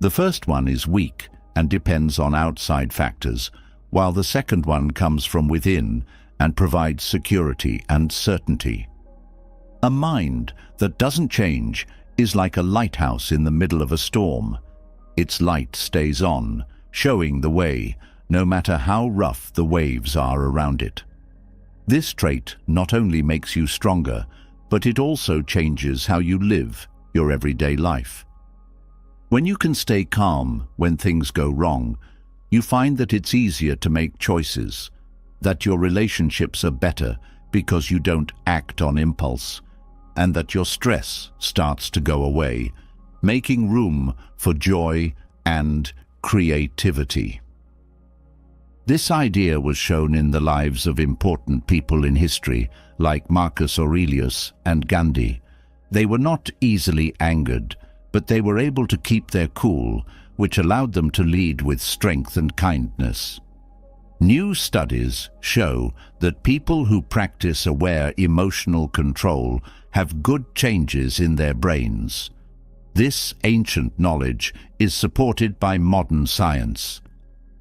The first one is weak and depends on outside factors, while the second one comes from within and provides security and certainty. A mind that doesn't change is like a lighthouse in the middle of a storm. Its light stays on, showing the way, no matter how rough the waves are around it. This trait not only makes you stronger, but it also changes how you live your everyday life. When you can stay calm when things go wrong, You find that it's easier to make choices, that your relationships are better because you don't act on impulse, and that your stress starts to go away, making room for joy and creativity. This idea was shown in the lives of important people in history, like Marcus Aurelius and Gandhi. They were not easily angered, but they were able to keep their cool, which allowed them to lead with strength and kindness. New studies show that people who practice aware emotional control have good changes in their brains. This ancient knowledge is supported by modern science.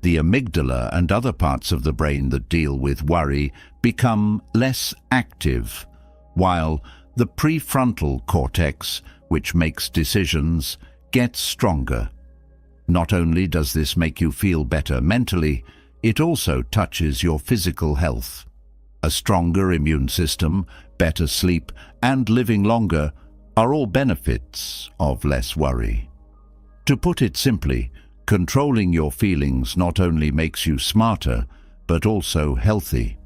The amygdala and other parts of the brain that deal with worry become less active, while the prefrontal cortex, which makes decisions, gets stronger. Not only does this make you feel better mentally, it also touches your physical health. A stronger immune system, better sleep, and living longer are all benefits of less worry. To put it simply, controlling your feelings not only makes you smarter, but also healthy.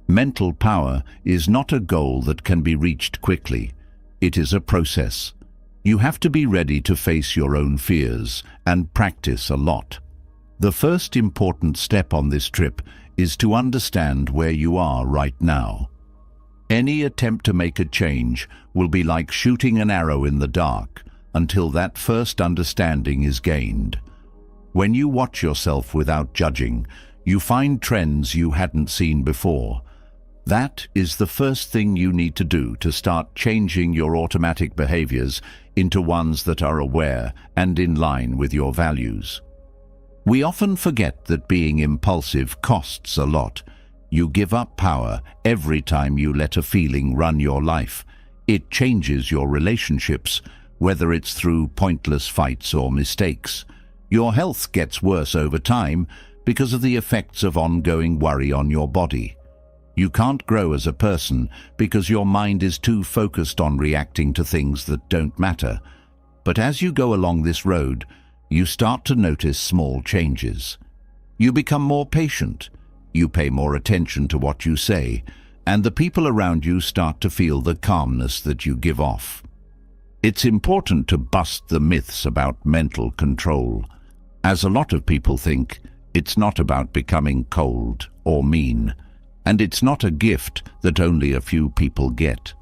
Mental power is not a goal that can be reached quickly. It is a process. You have to be ready to face your own fears and practice a lot. The first important step on this trip is to understand where you are right now. Any attempt to make a change will be like shooting an arrow in the dark until that first understanding is gained. When you watch yourself without judging, you find trends you hadn't seen before. That is the first thing you need to do to start changing your automatic behaviors into ones that are aware and in line with your values. We often forget that being impulsive costs a lot. You give up power every time you let a feeling run your life. It changes your relationships, whether it's through pointless fights or mistakes. Your health gets worse over time because of the effects of ongoing worry on your body. You can't grow as a person because your mind is too focused on reacting to things that don't matter. But as you go along this road, you start to notice small changes. You become more patient, you pay more attention to what you say, and the people around you start to feel the calmness that you give off. It's important to bust the myths about mental control. As a lot of people think, it's not about becoming cold or mean, and it's not a gift that only a few people get.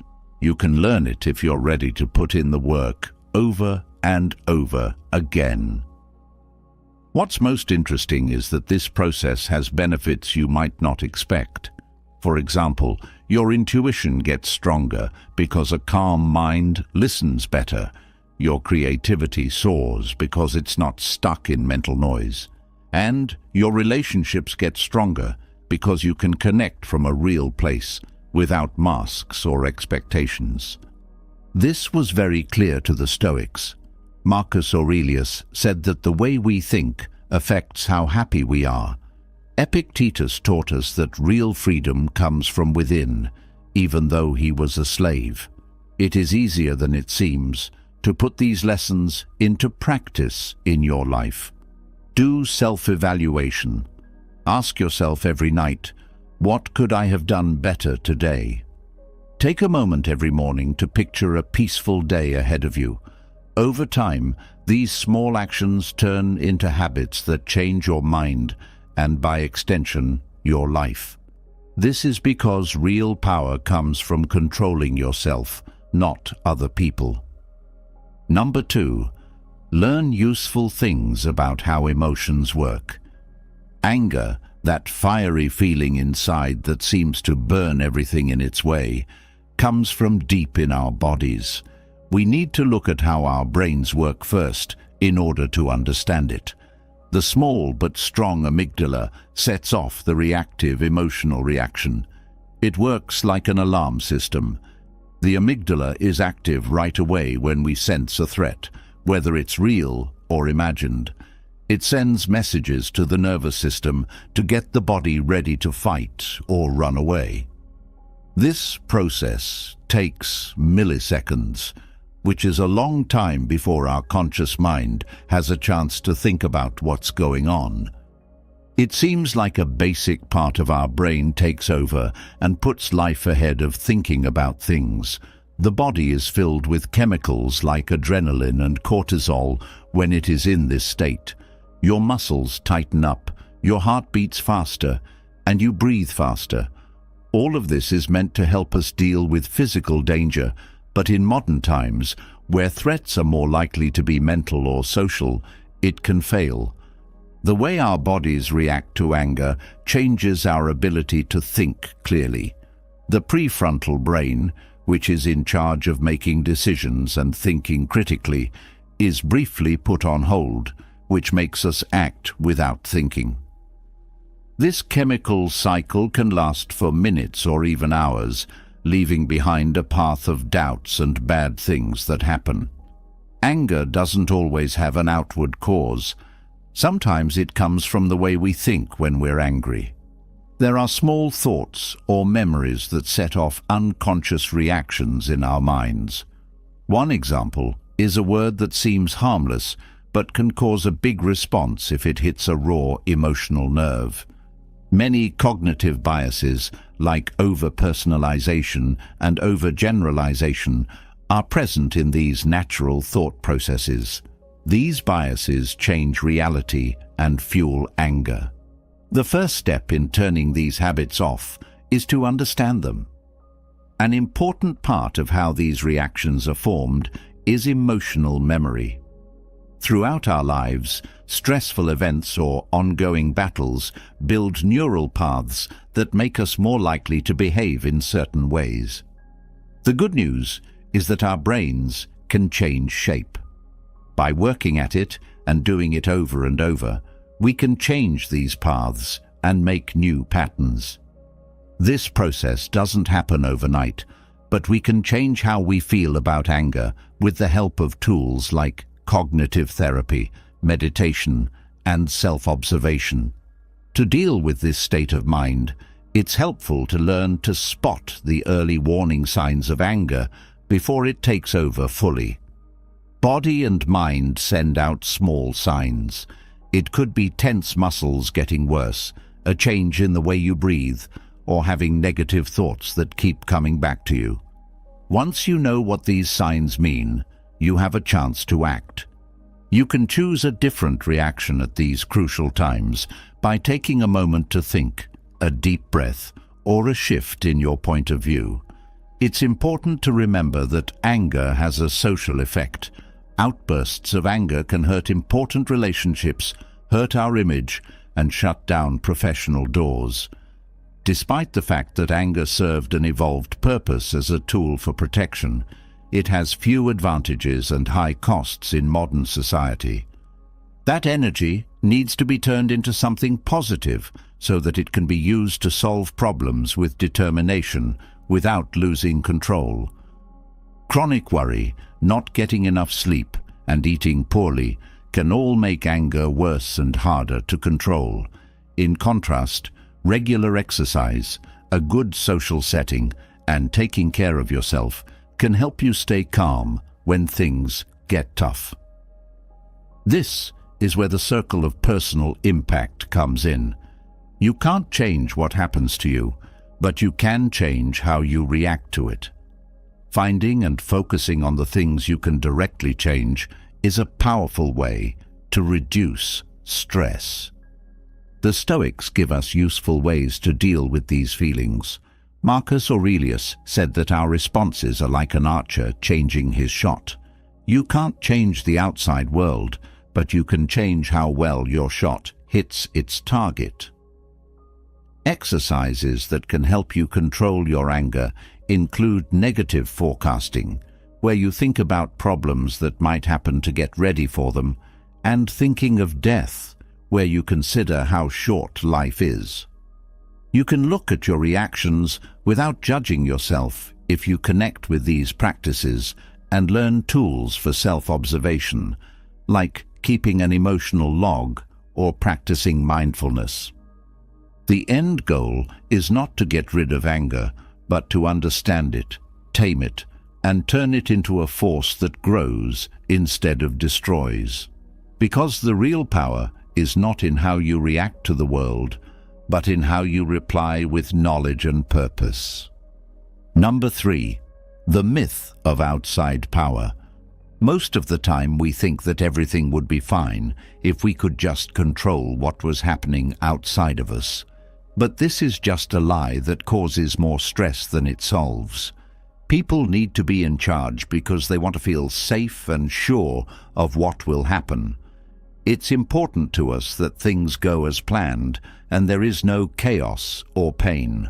You can learn it if you're ready to put in the work over and over again. What's most interesting is that this process has benefits you might not expect. For example, your intuition gets stronger because a calm mind listens better. Your creativity soars because it's not stuck in mental noise. And your relationships get stronger because you can connect from a real place without masks or expectations. This was very clear to the Stoics. Marcus Aurelius said that the way we think affects how happy we are. Epictetus taught us that real freedom comes from within, even though he was a slave. It is easier than it seems to put these lessons into practice in your life. Do self-evaluation. Ask yourself every night, what could I have done better today? Take a moment every morning to picture a peaceful day ahead of you. Over time, these small actions turn into habits that change your mind and, by extension, your life. This is because real power comes from controlling yourself, not other people. Number 2, learn useful things about how emotions work. Anger, that fiery feeling inside that seems to burn everything in its way, comes from deep in our bodies. We need to look at how our brains work first in order to understand it. The small but strong amygdala sets off the reactive emotional reaction. It works like an alarm system. The amygdala is active right away when we sense a threat, whether it's real or imagined. It sends messages to the nervous system to get the body ready to fight or run away. This process takes milliseconds, which is a long time before our conscious mind has a chance to think about what's going on. It seems like a basic part of our brain takes over and puts life ahead of thinking about things. The body is filled with chemicals like adrenaline and cortisol when it is in this state. Your muscles tighten up, your heart beats faster, and you breathe faster. All of this is meant to help us deal with physical danger, but in modern times, where threats are more likely to be mental or social, it can fail. The way our bodies react to anger changes our ability to think clearly. The prefrontal brain, which is in charge of making decisions and thinking critically, is briefly put on hold, which makes us act without thinking. This chemical cycle can last for minutes or even hours, leaving behind a path of doubts and bad things that happen. Anger doesn't always have an outward cause. Sometimes it comes from the way we think when we're angry. There are small thoughts or memories that set off unconscious reactions in our minds. One example is a word that seems harmless but can cause a big response if it hits a raw emotional nerve. Many cognitive biases, like over-personalization and over-generalization, are present in these natural thought processes. These biases change reality and fuel anger. The first step in turning these habits off is to understand them. An important part of how these reactions are formed is emotional memory. Throughout our lives, stressful events or ongoing battles build neural paths that make us more likely to behave in certain ways. The good news is that our brains can change shape. By working at it and doing it over and over, we can change these paths and make new patterns. This process doesn't happen overnight, but we can change how we feel about anger with the help of tools like cognitive therapy, meditation, and self-observation. To deal with this state of mind, it's helpful to learn to spot the early warning signs of anger before it takes over fully. Body and mind send out small signs. It could be tense muscles getting worse, a change in the way you breathe, or having negative thoughts that keep coming back to you. Once you know what these signs mean, you have a chance to act. You can choose a different reaction at these crucial times by taking a moment to think, a deep breath, or a shift in your point of view. It's important to remember that anger has a social effect. Outbursts of anger can hurt important relationships, hurt our image, and shut down professional doors. Despite the fact that anger served an evolved purpose as a tool for protection, it has few advantages and high costs in modern society. That energy needs to be turned into something positive so that it can be used to solve problems with determination without losing control. Chronic worry, not getting enough sleep, and eating poorly can all make anger worse and harder to control. In contrast, regular exercise, a good social setting, and taking care of yourself can help you stay calm when things get tough. This is where the circle of personal impact comes in. You can't change what happens to you, but you can change how you react to it. Finding and focusing on the things you can directly change is a powerful way to reduce stress. The Stoics give us useful ways to deal with these feelings. Marcus Aurelius said that our responses are like an archer changing his shot. You can't change the outside world, but you can change how well your shot hits its target. Exercises that can help you control your anger include negative forecasting, where you think about problems that might happen to get ready for them, and thinking of death, where you consider how short life is. You can look at your reactions without judging yourself if you connect with these practices and learn tools for self-observation, like keeping an emotional log or practicing mindfulness. The end goal is not to get rid of anger, but to understand it, tame it, and turn it into a force that grows instead of destroys. Because the real power is not in how you react to the world, but in how you reply with knowledge and purpose. Number 3. The myth of outside power. Most of the time we think that everything would be fine if we could just control what was happening outside of us. But this is just a lie that causes more stress than it solves. People need to be in charge because they want to feel safe and sure of what will happen. It's important to us that things go as planned and there is no chaos or pain.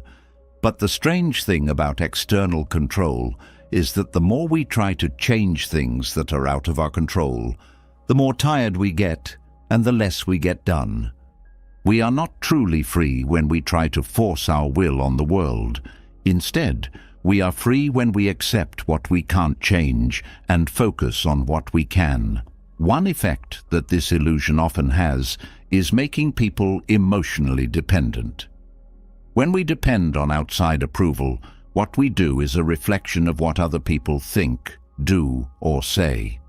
But the strange thing about external control is that the more we try to change things that are out of our control, the more tired we get and the less we get done. We are not truly free when we try to force our will on the world. Instead, we are free when we accept what we can't change and focus on what we can. One effect that this illusion often has is making people emotionally dependent. When we depend on outside approval, what we do is a reflection of what other people think, do, or say.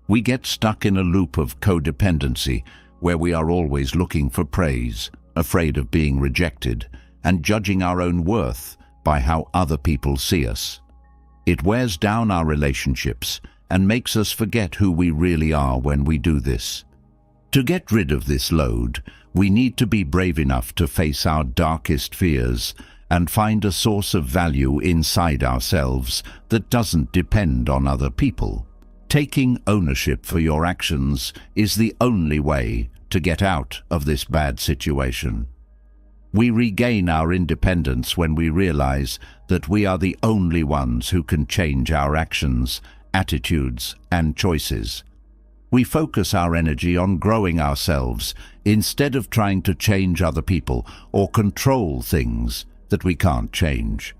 We get stuck in a loop of codependency where we are always looking for praise, afraid of being rejected, and judging our own worth by how other people see us. It wears down our relationships and makes us forget who we really are when we do this. To get rid of this load, we need to be brave enough to face our darkest fears and find a source of value inside ourselves that doesn't depend on other people. Taking ownership for your actions is the only way to get out of this bad situation. We regain our independence when we realize that we are the only ones who can change our actions, attitudes, and choices. We focus our energy on growing ourselves instead of trying to change other people or control things that we can't change.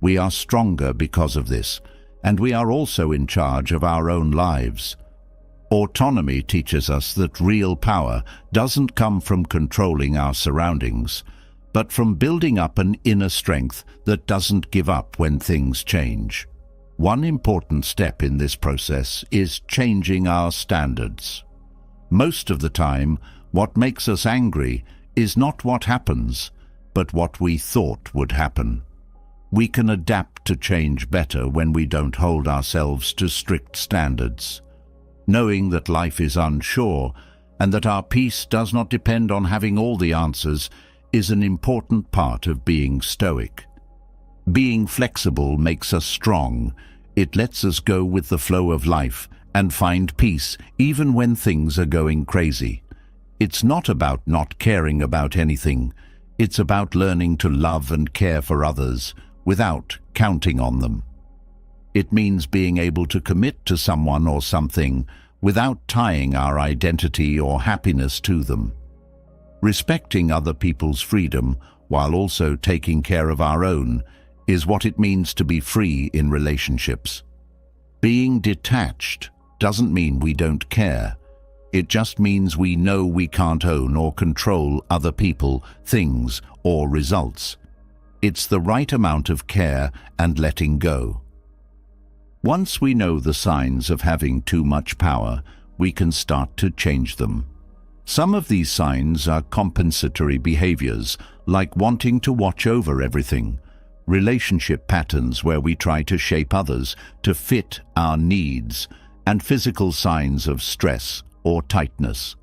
We are stronger because of this, and we are also in charge of our own lives. Autonomy teaches us that real power doesn't come from controlling our surroundings, but from building up an inner strength that doesn't give up when things change. One important step in this process is changing our standards. Most of the time, what makes us angry is not what happens, but what we thought would happen. We can adapt to change better when we don't hold ourselves to strict standards. Knowing that life is unsure and that our peace does not depend on having all the answers is an important part of being stoic. Being flexible makes us strong. It lets us go with the flow of life and find peace even when things are going crazy. It's not about not caring about anything. It's about learning to love and care for others without counting on them. It means being able to commit to someone or something without tying our identity or happiness to them. Respecting other people's freedom while also taking care of our own is what it means to be free in relationships. Being detached doesn't mean we don't care. It just means we know we can't own or control other people, things, or results. It's the right amount of care and letting go. Once we know the signs of having too much power, we can start to change them. Some of these signs are compensatory behaviors, like wanting to watch over everything, relationship patterns where we try to shape others to fit our needs, and physical signs of stress or tightness.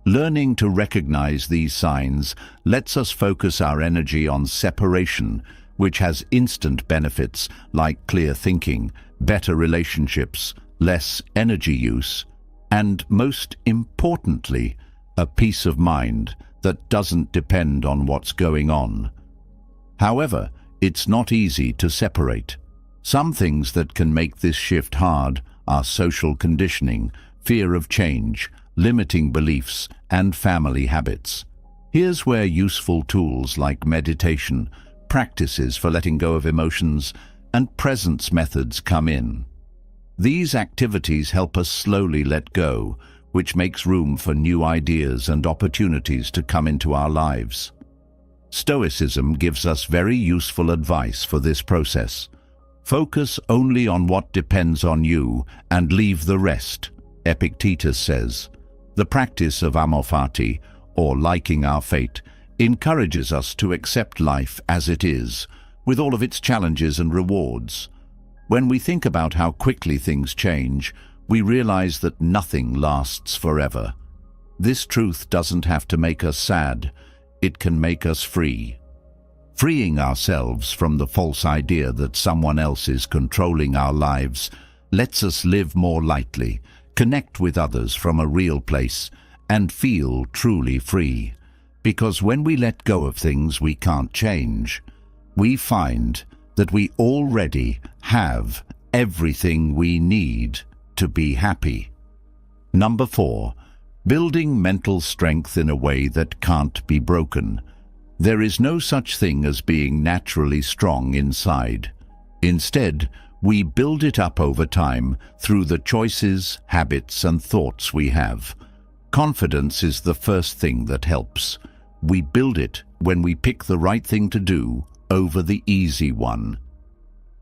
Learning to recognize these signs lets us focus our energy on separation, which has instant benefits like clear thinking, better relationships, less energy use, and most importantly, a peace of mind that doesn't depend on what's going on. However, it's not easy to separate. Some things that can make this shift hard are social conditioning, fear of change, limiting beliefs, and family habits. Here's where useful tools like meditation, practices for letting go of emotions, and presence methods come in. These activities help us slowly let go, which makes room for new ideas and opportunities to come into our lives. Stoicism gives us very useful advice for this process. Focus only on what depends on you and leave the rest, Epictetus says. The practice of amor fati, or liking our fate, encourages us to accept life as it is, with all of its challenges and rewards. When we think about how quickly things change, we realize that nothing lasts forever. This truth doesn't have to make us sad, it can make us free. Freeing ourselves from the false idea that someone else is controlling our lives lets us live more lightly, connect with others from a real place, and feel truly free. Because when we let go of things we can't change, we find that we already have everything we need to be happy. Number 4. Building mental strength in a way that can't be broken. There is no such thing as being naturally strong inside. Instead, we build it up over time through the choices, habits, and thoughts we have. Confidence is the first thing that helps. We build it when we pick the right thing to do over the easy one.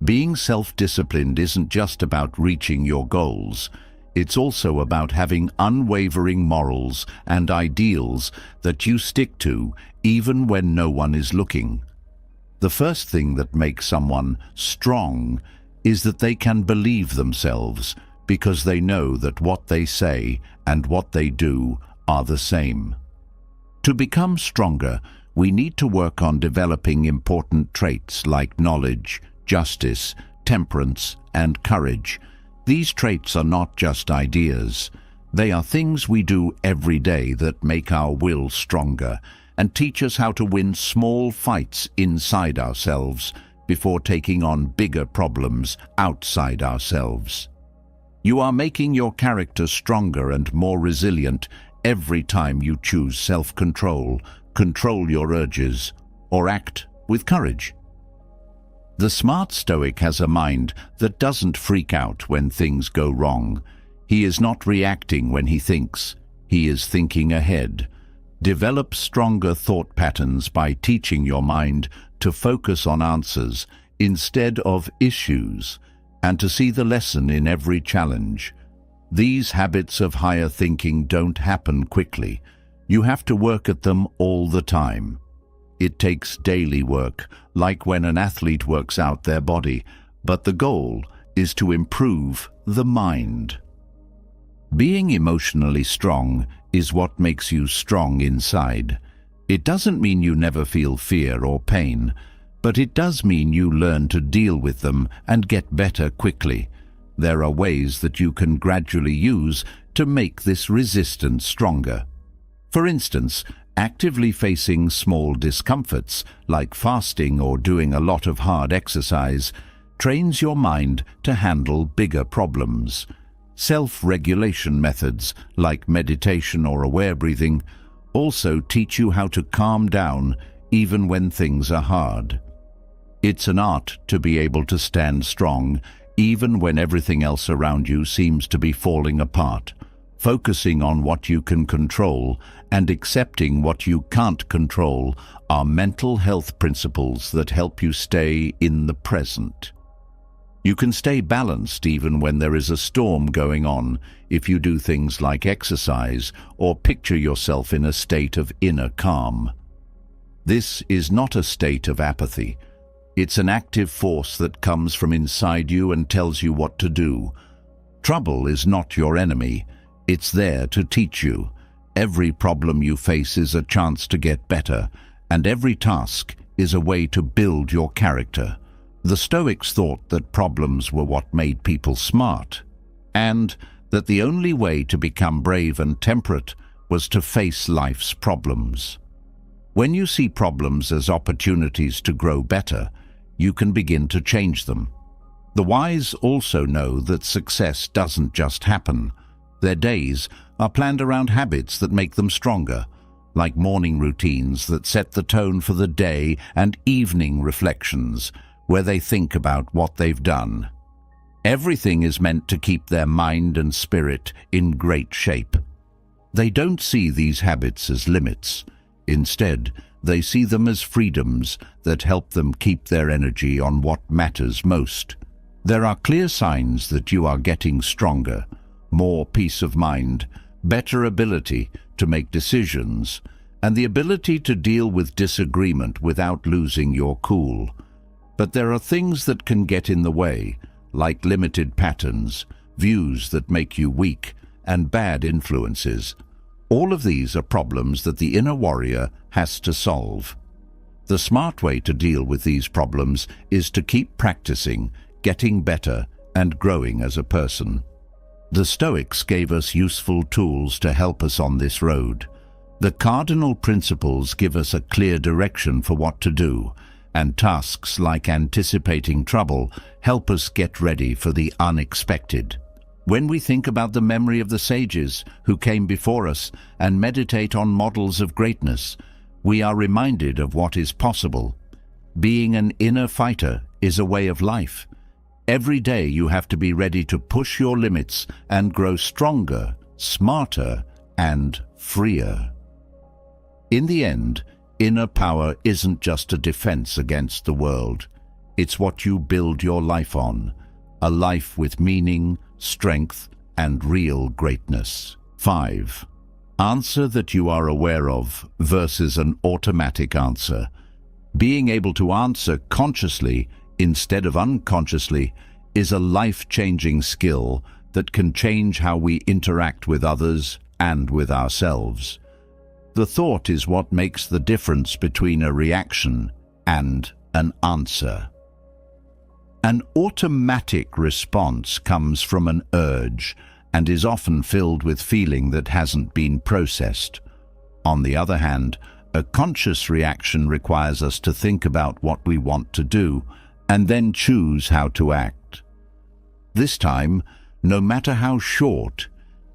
Being self-disciplined isn't just about reaching your goals. It's also about having unwavering morals and ideals that you stick to even when no one is looking. The first thing that makes someone strong is that they can believe themselves because they know that what they say and what they do are the same. To become stronger, we need to work on developing important traits like knowledge, justice, temperance, and courage. These traits are not just ideas. They are things we do every day that make our will stronger and teach us how to win small fights inside ourselves before taking on bigger problems outside ourselves. You are making your character stronger and more resilient every time you choose self-control, control your urges, or act with courage. The smart Stoic has a mind that doesn't freak out when things go wrong. He is not reacting when he thinks. He is thinking ahead. Develop stronger thought patterns by teaching your mind to focus on answers instead of issues, and to see the lesson in every challenge. These habits of higher thinking don't happen quickly. You have to work at them all the time. It takes daily work, like when an athlete works out their body, but the goal is to improve the mind. Being emotionally strong is what makes you strong inside. It doesn't mean you never feel fear or pain, but it does mean you learn to deal with them and get better quickly. There are ways that you can gradually use to make this resistance stronger. For instance, actively facing small discomforts, like fasting or doing a lot of hard exercise, trains your mind to handle bigger problems. Self-regulation methods, like meditation or aware breathing, also teach you how to calm down even when things are hard. It's an art to be able to stand strong even when everything else around you seems to be falling apart. Focusing on what you can control and accepting what you can't control are mental health principles that help you stay in the present. You can stay balanced even when there is a storm going on if you do things like exercise or picture yourself in a state of inner calm. This is not a state of apathy. It's an active force that comes from inside you and tells you what to do. Trouble is not your enemy. It's there to teach you. Every problem you face is a chance to get better, and every task is a way to build your character. The Stoics thought that problems were what made people smart, and that the only way to become brave and temperate was to face life's problems. When you see problems as opportunities to grow better, you can begin to change them. The wise also know that success doesn't just happen. Their days are planned around habits that make them stronger, like morning routines that set the tone for the day and evening reflections, where they think about what they've done. Everything is meant to keep their mind and spirit in great shape. They don't see these habits as limits. Instead, they see them as freedoms that help them keep their energy on what matters most. There are clear signs that you are getting stronger, more peace of mind, better ability to make decisions, and the ability to deal with disagreement without losing your cool. But there are things that can get in the way, like limited patterns, views that make you weak, and bad influences. All of these are problems that the inner warrior has to solve. The smart way to deal with these problems is to keep practicing, getting better, and growing as a person. The Stoics gave us useful tools to help us on this road. The cardinal principles give us a clear direction for what to do, and tasks like anticipating trouble help us get ready for the unexpected. When we think about the memory of the sages who came before us and meditate on models of greatness, we are reminded of what is possible. Being an inner fighter is a way of life. Every day you have to be ready to push your limits and grow stronger, smarter, and freer. In the end, inner power isn't just a defense against the world. It's what you build your life on, a life with meaning, strength, and real greatness. 5. Answer that you are aware of versus an automatic answer. Being able to answer consciously instead of unconsciously is a life-changing skill that can change how we interact with others and with ourselves. The thought is what makes the difference between a reaction and an answer. An automatic response comes from an urge and is often filled with feeling that hasn't been processed. On the other hand, a conscious reaction requires us to think about what we want to do and then choose how to act. This time, no matter how short,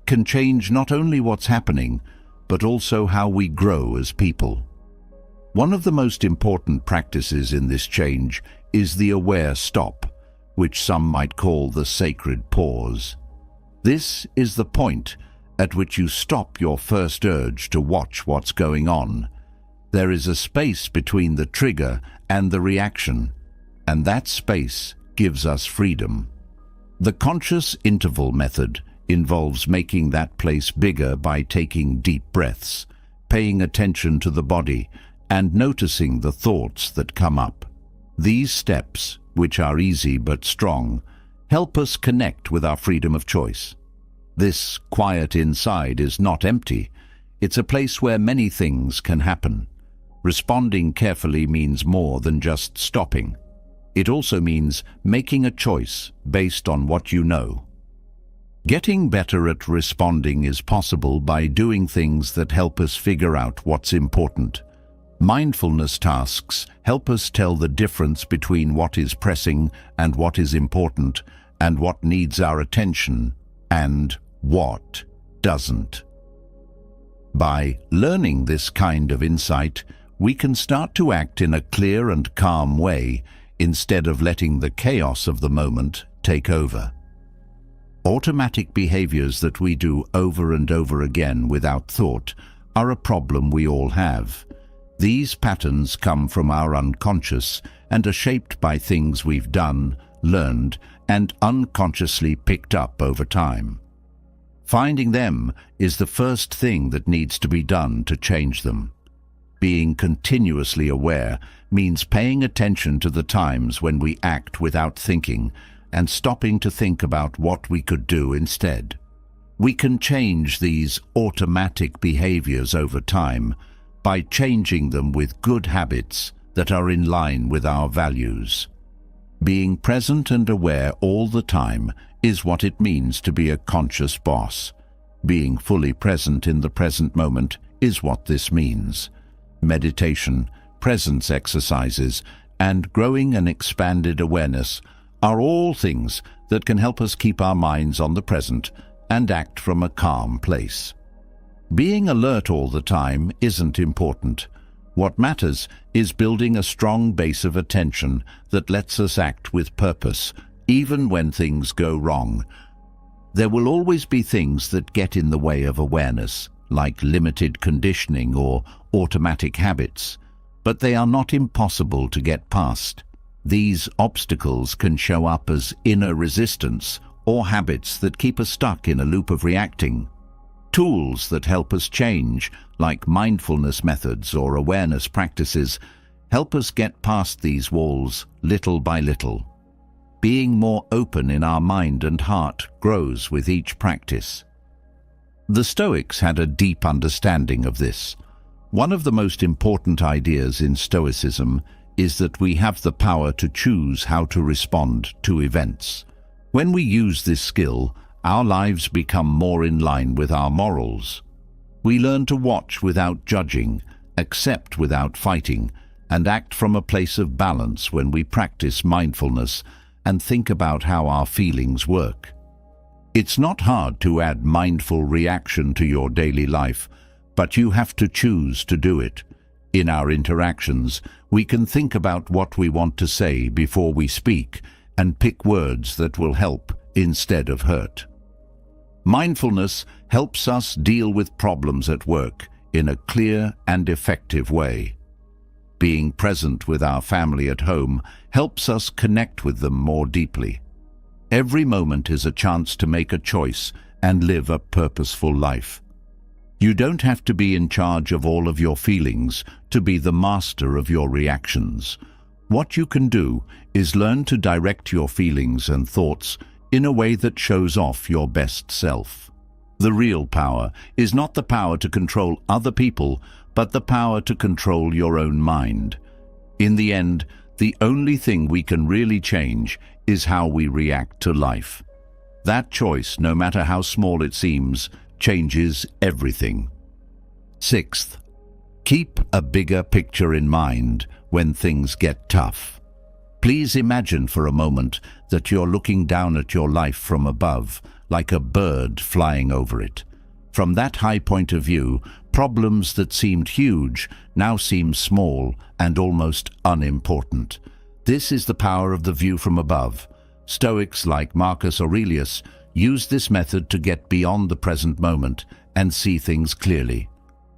can change not only what's happening, but also how we grow as people. One of the most important practices in this change is the aware stop, which some might call the sacred pause. This is the point at which you stop your first urge to watch what's going on. There is a space between the trigger and the reaction, and that space gives us freedom. The conscious interval method involves making that place bigger by taking deep breaths, paying attention to the body, and noticing the thoughts that come up. These steps, which are easy but strong, help us connect with our freedom of choice. This quiet inside is not empty. It's a place where many things can happen. Responding carefully means more than just stopping. It also means making a choice based on what you know. Getting better at responding is possible by doing things that help us figure out what's important. Mindfulness tasks help us tell the difference between what is pressing and what is important, and what needs our attention and what doesn't. By learning this kind of insight, we can start to act in a clear and calm way instead of letting the chaos of the moment take over. Automatic behaviors that we do over and over again without thought are a problem we all have. These patterns come from our unconscious and are shaped by things we've done, learned, and unconsciously picked up over time. Finding them is the first thing that needs to be done to change them. Being continuously aware means paying attention to the times when we act without thinking and stopping to think about what we could do instead. We can change these automatic behaviors over time by changing them with good habits that are in line with our values. Being present and aware all the time is what it means to be a conscious boss. Being fully present in the present moment is what this means. Meditation, presence exercises, and growing an expanded awareness are all things that can help us keep our minds on the present and act from a calm place. Being alert all the time isn't important. What matters is building a strong base of attention that lets us act with purpose, even when things go wrong. There will always be things that get in the way of awareness, like limited conditioning or automatic habits, but they are not impossible to get past. These obstacles can show up as inner resistance or habits that keep us stuck in a loop of reacting. Tools that help us change, like mindfulness methods or awareness practices, help us get past these walls little by little. Being more open in our mind and heart grows with each practice. The Stoics had a deep understanding of this. One of the most important ideas in Stoicism is that we have the power to choose how to respond to events. When we use this skill, our lives become more in line with our morals. We learn to watch without judging, accept without fighting, and act from a place of balance when we practice mindfulness and think about how our feelings work. It's not hard to add mindful reaction to your daily life, but you have to choose to do it. In our interactions, we can think about what we want to say before we speak and pick words that will help instead of hurt. Mindfulness helps us deal with problems at work in a clear and effective way. Being present with our family at home helps us connect with them more deeply. Every moment is a chance to make a choice and live a purposeful life. You don't have to be in charge of all of your feelings to be the master of your reactions. What you can do is learn to direct your feelings and thoughts in a way that shows off your best self. The real power is not the power to control other people, but the power to control your own mind. In the end, the only thing we can really change is how we react to life. That choice, no matter how small it seems, changes everything. Sixth, keep a bigger picture in mind when things get tough. Please imagine for a moment that you're looking down at your life from above, like a bird flying over it. From that high point of view, problems that seemed huge now seem small and almost unimportant. This is the power of the view from above. Stoics like Marcus Aurelius used this method to get beyond the present moment and see things clearly.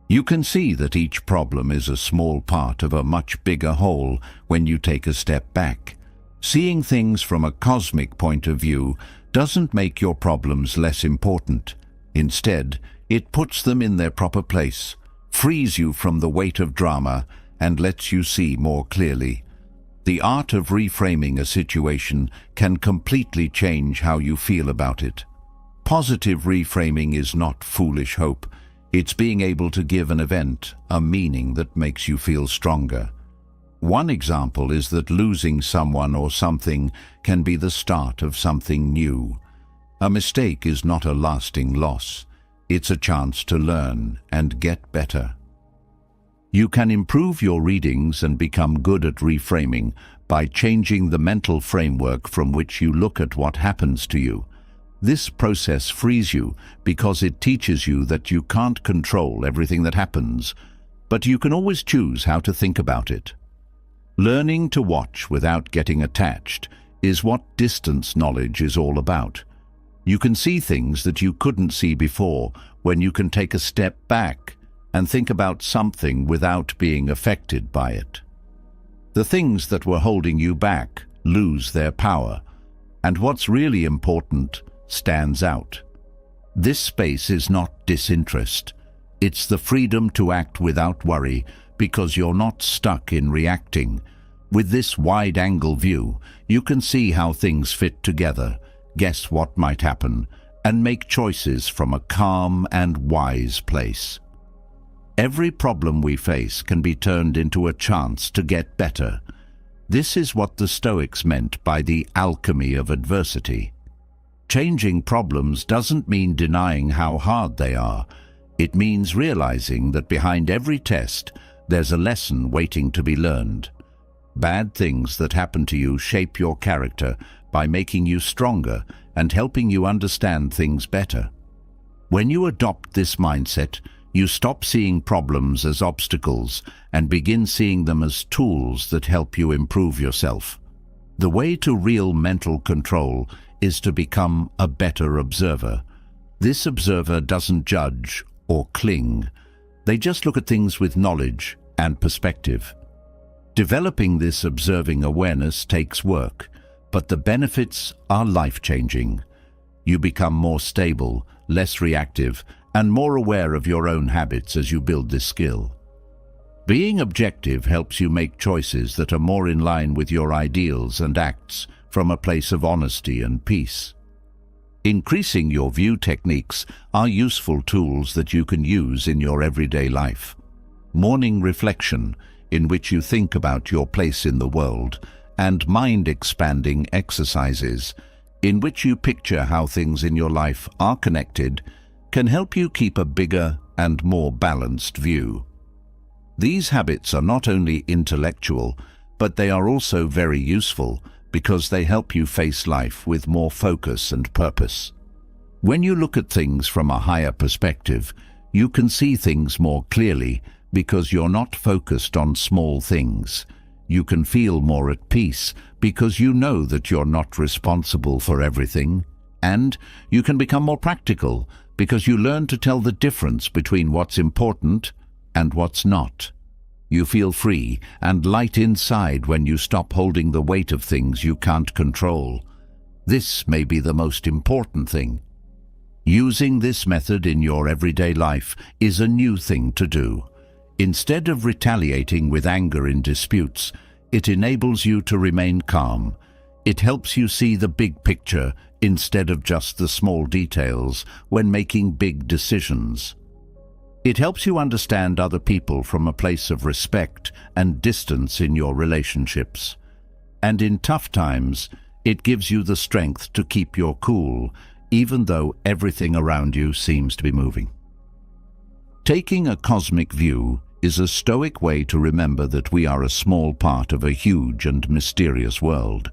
You can see that each problem is a small part of a much bigger whole when you take a step back. Seeing things from a cosmic point of view doesn't make your problems less important. Instead, it puts them in their proper place, frees you from the weight of drama, and lets you see more clearly. The art of reframing a situation can completely change how you feel about it. Positive reframing is not foolish hope. It's being able to give an event a meaning that makes you feel stronger. One example is that losing someone or something can be the start of something new. A mistake is not a lasting loss. It's a chance to learn and get better. You can improve your readings and become good at reframing by changing the mental framework from which you look at what happens to you. This process frees you because it teaches you that you can't control everything that happens, but you can always choose how to think about it. Learning to watch without getting attached is what distance knowledge is all about. You can see things that you couldn't see before when you can take a step back and think about something without being affected by it. The things that were holding you back lose their power, and what's really important stands out. This space is not disinterest. It's the freedom to act without worry because you're not stuck in reacting. With this wide-angle view, you can see how things fit together, guess what might happen, and make choices from a calm and wise place. Every problem we face can be turned into a chance to get better. This is what the Stoics meant by the alchemy of adversity. Changing problems doesn't mean denying how hard they are. It means realizing that behind every test, there's a lesson waiting to be learned. Bad things that happen to you shape your character by making you stronger and helping you understand things better. When you adopt this mindset, you stop seeing problems as obstacles and begin seeing them as tools that help you improve yourself. The way to real mental control is to become a better observer. This observer doesn't judge or cling. They just look at things with knowledge and perspective. Developing this observing awareness takes work, but the benefits are life-changing. You become more stable, less reactive, and more aware of your own habits as you build this skill. Being objective helps you make choices that are more in line with your ideals and acts from a place of honesty and peace. Increasing your view techniques are useful tools that you can use in your everyday life. Morning reflection, in which you think about your place in the world, and mind-expanding exercises, in which you picture how things in your life are connected, can help you keep a bigger and more balanced view. These habits are not only intellectual, but they are also very useful because they help you face life with more focus and purpose. When you look at things from a higher perspective, you can see things more clearly because you're not focused on small things. You can feel more at peace because you know that you're not responsible for everything. And you can become more practical because you learn to tell the difference between what's important and what's not. You feel free and light inside when you stop holding the weight of things you can't control. This may be the most important thing. Using this method in your everyday life is a new thing to do. Instead of retaliating with anger in disputes, it enables you to remain calm. It helps you see the big picture instead of just the small details when making big decisions. It helps you understand other people from a place of respect and distance in your relationships. And in tough times, it gives you the strength to keep your cool, even though everything around you seems to be moving. Taking a cosmic view is a Stoic way to remember that we are a small part of a huge and mysterious world.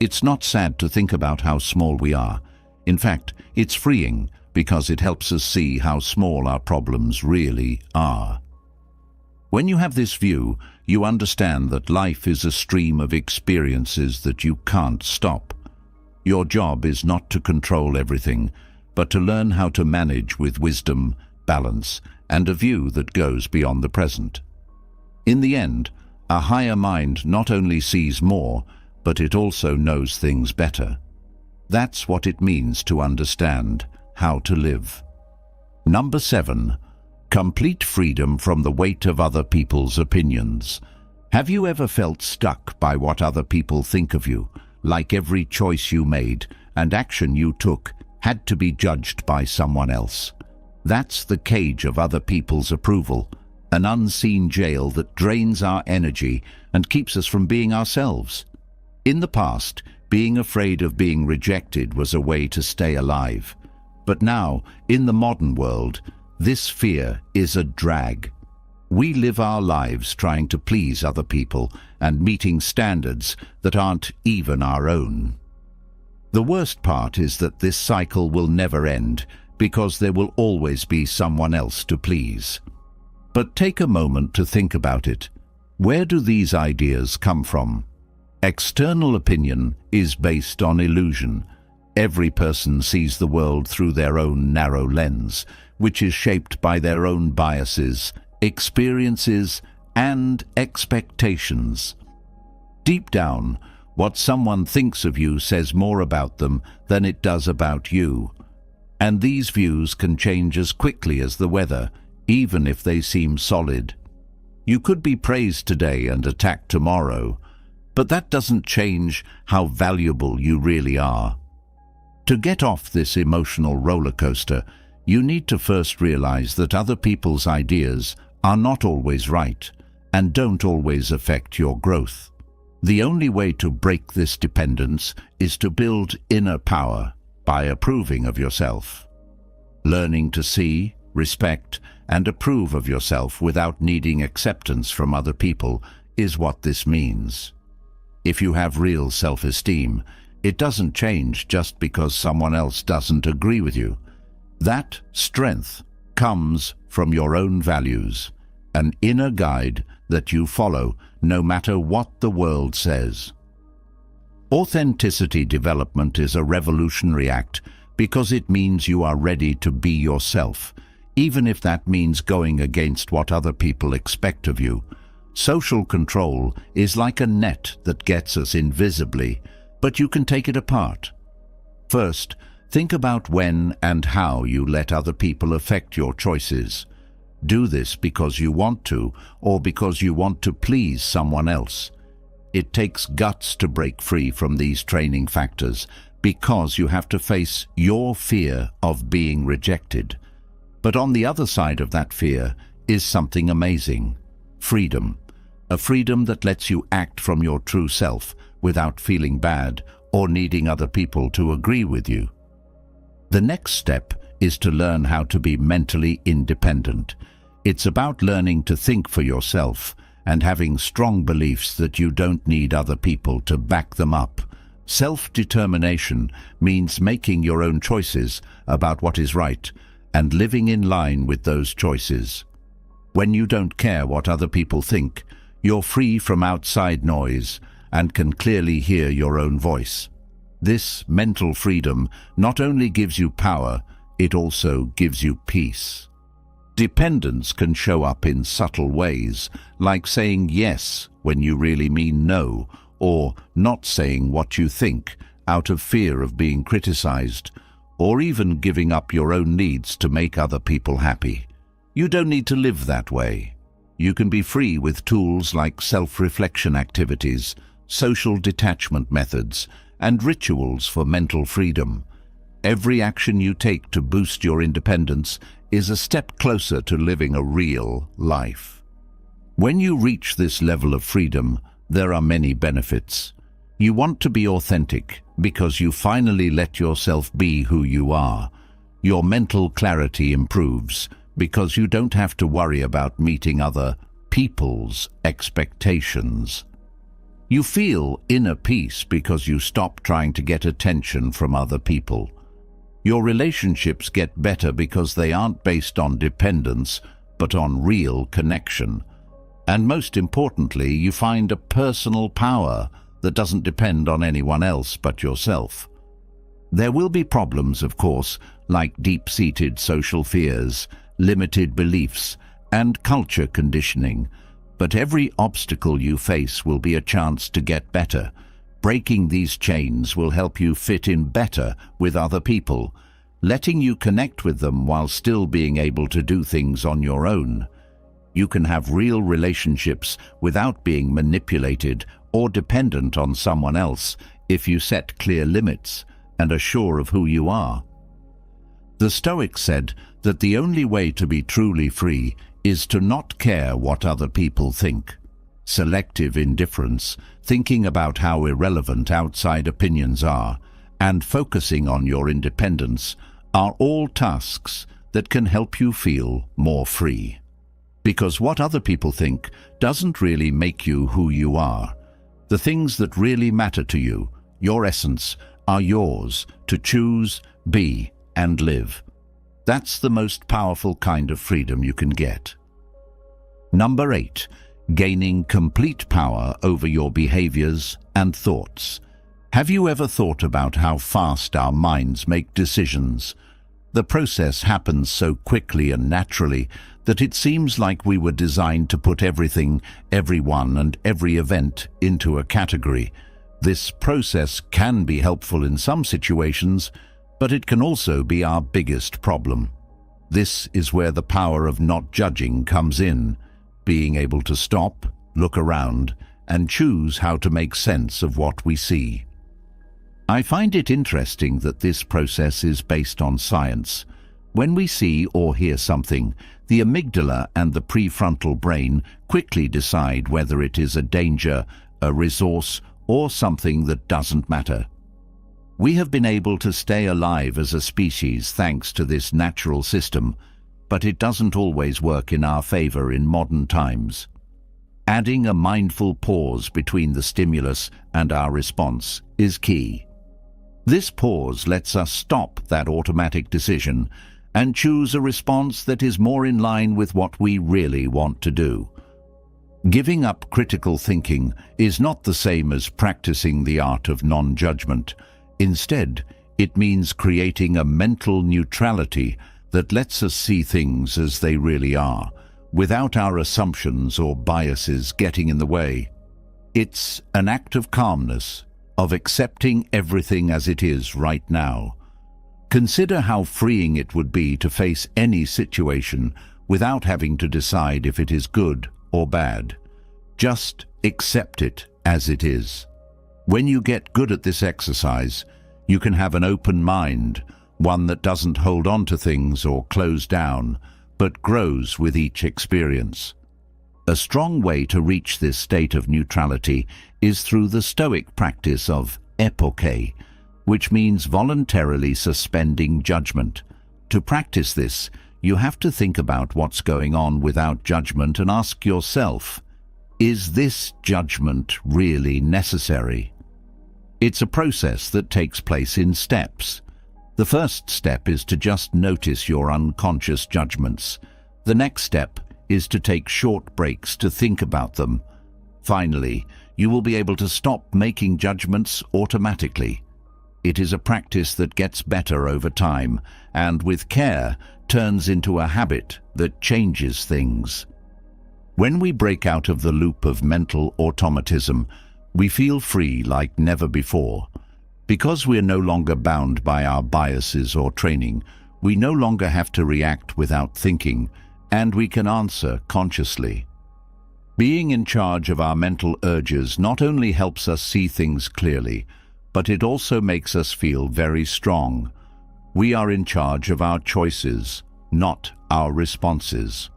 It's not sad to think about how small we are. In fact, it's freeing because it helps us see how small our problems really are. When you have this view, you understand that life is a stream of experiences that you can't stop. Your job is not to control everything, but to learn how to manage with wisdom, balance, and a view that goes beyond the present. In the end, a higher mind not only sees more, but it also knows things better. That's what it means to understand how to live. Number 7. Complete freedom from the weight of other people's opinions. Have you ever felt stuck by what other people think of you, like every choice you made and action you took had to be judged by someone else? That's the cage of other people's approval, an unseen jail that drains our energy and keeps us from being ourselves. In the past, being afraid of being rejected was a way to stay alive. But now, in the modern world, this fear is a drag. We live our lives trying to please other people and meeting standards that aren't even our own. The worst part is that this cycle will never end because there will always be someone else to please. But take a moment to think about it. Where do these ideas come from? External opinion is based on illusion. Every person sees the world through their own narrow lens, which is shaped by their own biases, experiences, and expectations. Deep down, what someone thinks of you says more about them than it does about you. And these views can change as quickly as the weather, even if they seem solid. You could be praised today and attacked tomorrow, but that doesn't change how valuable you really are. To get off this emotional roller coaster, you need to first realize that other people's ideas are not always right and don't always affect your growth. The only way to break this dependence is to build inner power by approving of yourself. Learning to see, respect, and approve of yourself without needing acceptance from other people is what this means. If you have real self-esteem, it doesn't change just because someone else doesn't agree with you. That strength comes from your own values, an inner guide that you follow no matter what the world says. Authenticity development is a revolutionary act because it means you are ready to be yourself, even if that means going against what other people expect of you. Social control is like a net that gets us invisibly, but you can take it apart. First, Think about when and how you let other people affect your choices. Do this because you want to, or because you want to please someone else. It takes guts to break free from these training factors, because you have to face your fear of being rejected. But on the other side of that fear is something amazing: freedom. A freedom that lets you act from your true self without feeling bad or needing other people to agree with you. The next step is to learn how to be mentally independent. It's about learning to think for yourself and having strong beliefs that you don't need other people to back them up. Self-determination means making your own choices about what is right and living in line with those choices. When you don't care what other people think, you're free from outside noise and can clearly hear your own voice. This mental freedom not only gives you power, it also gives you peace. Dependence can show up in subtle ways, like saying yes when you really mean no, or not saying what you think out of fear of being criticized, or even giving up your own needs to make other people happy. You don't need to live that way. You can be free with tools like self-reflection activities, social detachment methods, and rituals for mental freedom. Every action you take to boost your independence is a step closer to living a real life. When you reach this level of freedom, there are many benefits. You want to be authentic because you finally let yourself be who you are. Your mental clarity improves because you don't have to worry about meeting other people's expectations. You feel inner peace because you stop trying to get attention from other people. Your relationships get better because they aren't based on dependence, but on real connection. And most importantly, you find a personal power that doesn't depend on anyone else but yourself. There will be problems, of course, like deep-seated social fears, limited beliefs, and culture conditioning, but every obstacle you face will be a chance to get better. Breaking these chains will help you fit in better with other people, letting you connect with them while still being able to do things on your own. You can have real relationships without being manipulated or dependent on someone else if you set clear limits and are sure of who you are. The Stoics said that the only way to be truly free is to not care what other people think. Selective indifference, thinking about how irrelevant outside opinions are, and focusing on your independence are all tasks that can help you feel more free. Because what other people think doesn't really make you who you are. The things that really matter to you, your essence, are yours to choose, be, and live. That's the most powerful kind of freedom you can get. Number 8, gaining complete power over your behaviors and thoughts. Have you ever thought about how fast our minds make decisions? The process happens so quickly and naturally that it seems like we were designed to put everything, everyone, and every event into a category. This process can be helpful in some situations, but it can also be our biggest problem. This is where the power of not judging comes in, being able to stop, look around, and choose how to make sense of what we see. I find it interesting that this process is based on science. When we see or hear something, the amygdala and the prefrontal brain quickly decide whether it is a danger, a resource, or something that doesn't matter. We have been able to stay alive as a species thanks to this natural system, but it doesn't always work in our favor in modern times. Adding a mindful pause between the stimulus and our response is key. This pause lets us stop that automatic decision and choose a response that is more in line with what we really want to do. Giving up critical thinking is not the same as practicing the art of non-judgment. Instead, it means creating a mental neutrality that lets us see things as they really are, without our assumptions or biases getting in the way. It's an act of calmness, of accepting everything as it is right now. Consider how freeing it would be to face any situation without having to decide if it is good or bad. Just accept it as it is. When you get good at this exercise, you can have an open mind, one that doesn't hold on to things or close down, but grows with each experience. A strong way to reach this state of neutrality is through the Stoic practice of epoche, which means voluntarily suspending judgment. To practice this, you have to think about what's going on without judgment and ask yourself, is this judgment really necessary? It's a process that takes place in steps. The first step is to just notice your unconscious judgments. The next step is to take short breaks to think about them. Finally, you will be able to stop making judgments automatically. It is a practice that gets better over time and, with care, turns into a habit that changes things. When we break out of the loop of mental automatism, we feel free like never before. Because we're no longer bound by our biases or training, we no longer have to react without thinking, and we can answer consciously. Being in charge of our mental urges not only helps us see things clearly, but it also makes us feel very strong. We are in charge of our choices, not our responses.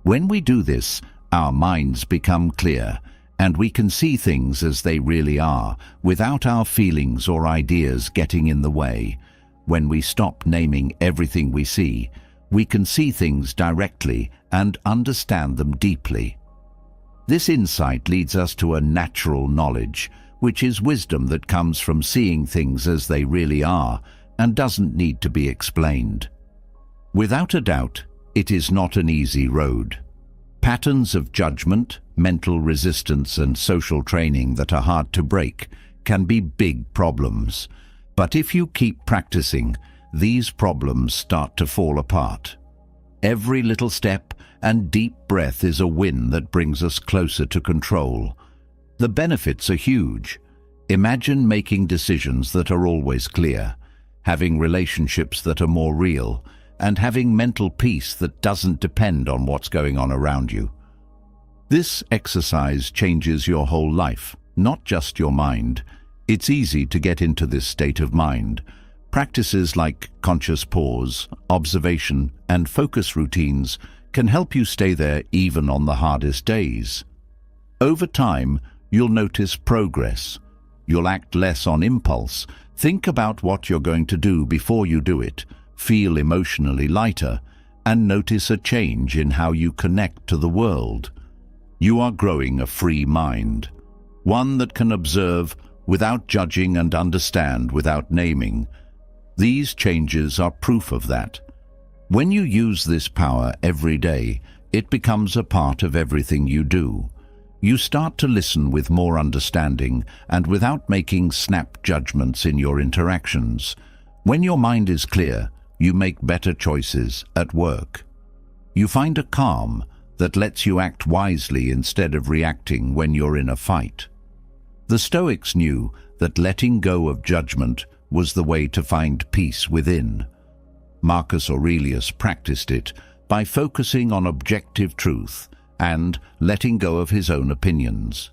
When we do this, our minds become clear, and we can see things as they really are, without our feelings or ideas getting in the way. When we stop naming everything we see, we can see things directly and understand them deeply. This insight leads us to a natural knowledge, which is wisdom that comes from seeing things as they really are and doesn't need to be explained. Without a doubt, it is not an easy road. Patterns of judgment, mental resistance, and social training that are hard to break can be big problems. But if you keep practicing, these problems start to fall apart. Every little step and deep breath is a win that brings us closer to control. The benefits are huge. Imagine making decisions that are always clear, having relationships that are more real, and having mental peace that doesn't depend on what's going on around you. This exercise changes your whole life, not just your mind. It's easy to get into this state of mind. Practices like conscious pause, observation, and focus routines can help you stay there even on the hardest days. Over time, you'll notice progress. You'll act less on impulse. Think about what you're going to do before you do it. Feel emotionally lighter, and notice a change in how you connect to the world. You are growing a free mind, one that can observe without judging and understand without naming. These changes are proof of that. When you use this power every day, it becomes a part of everything you do. You start to listen with more understanding and without making snap judgments in your interactions. When your mind is clear, you make better choices at work. You find a calm that lets you act wisely instead of reacting when you're in a fight. The Stoics knew that letting go of judgment was the way to find peace within. Marcus Aurelius practiced it by focusing on objective truth and letting go of his own opinions.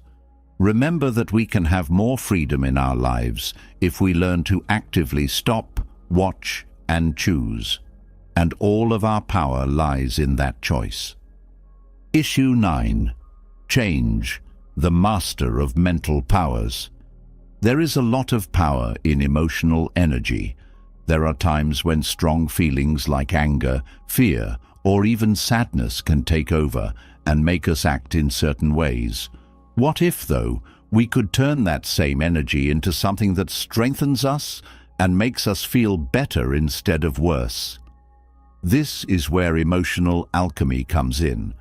Remember that we can have more freedom in our lives if we learn to actively stop, watch, and choose. And all of our power lies in that choice. Issue 9. Change, the master of mental powers. There is a lot of power in emotional energy. There are times when strong feelings like anger, fear, or even sadness can take over and make us act in certain ways. What if, though, we could turn that same energy into something that strengthens us and makes us feel better instead of worse? This is where emotional alchemy comes in.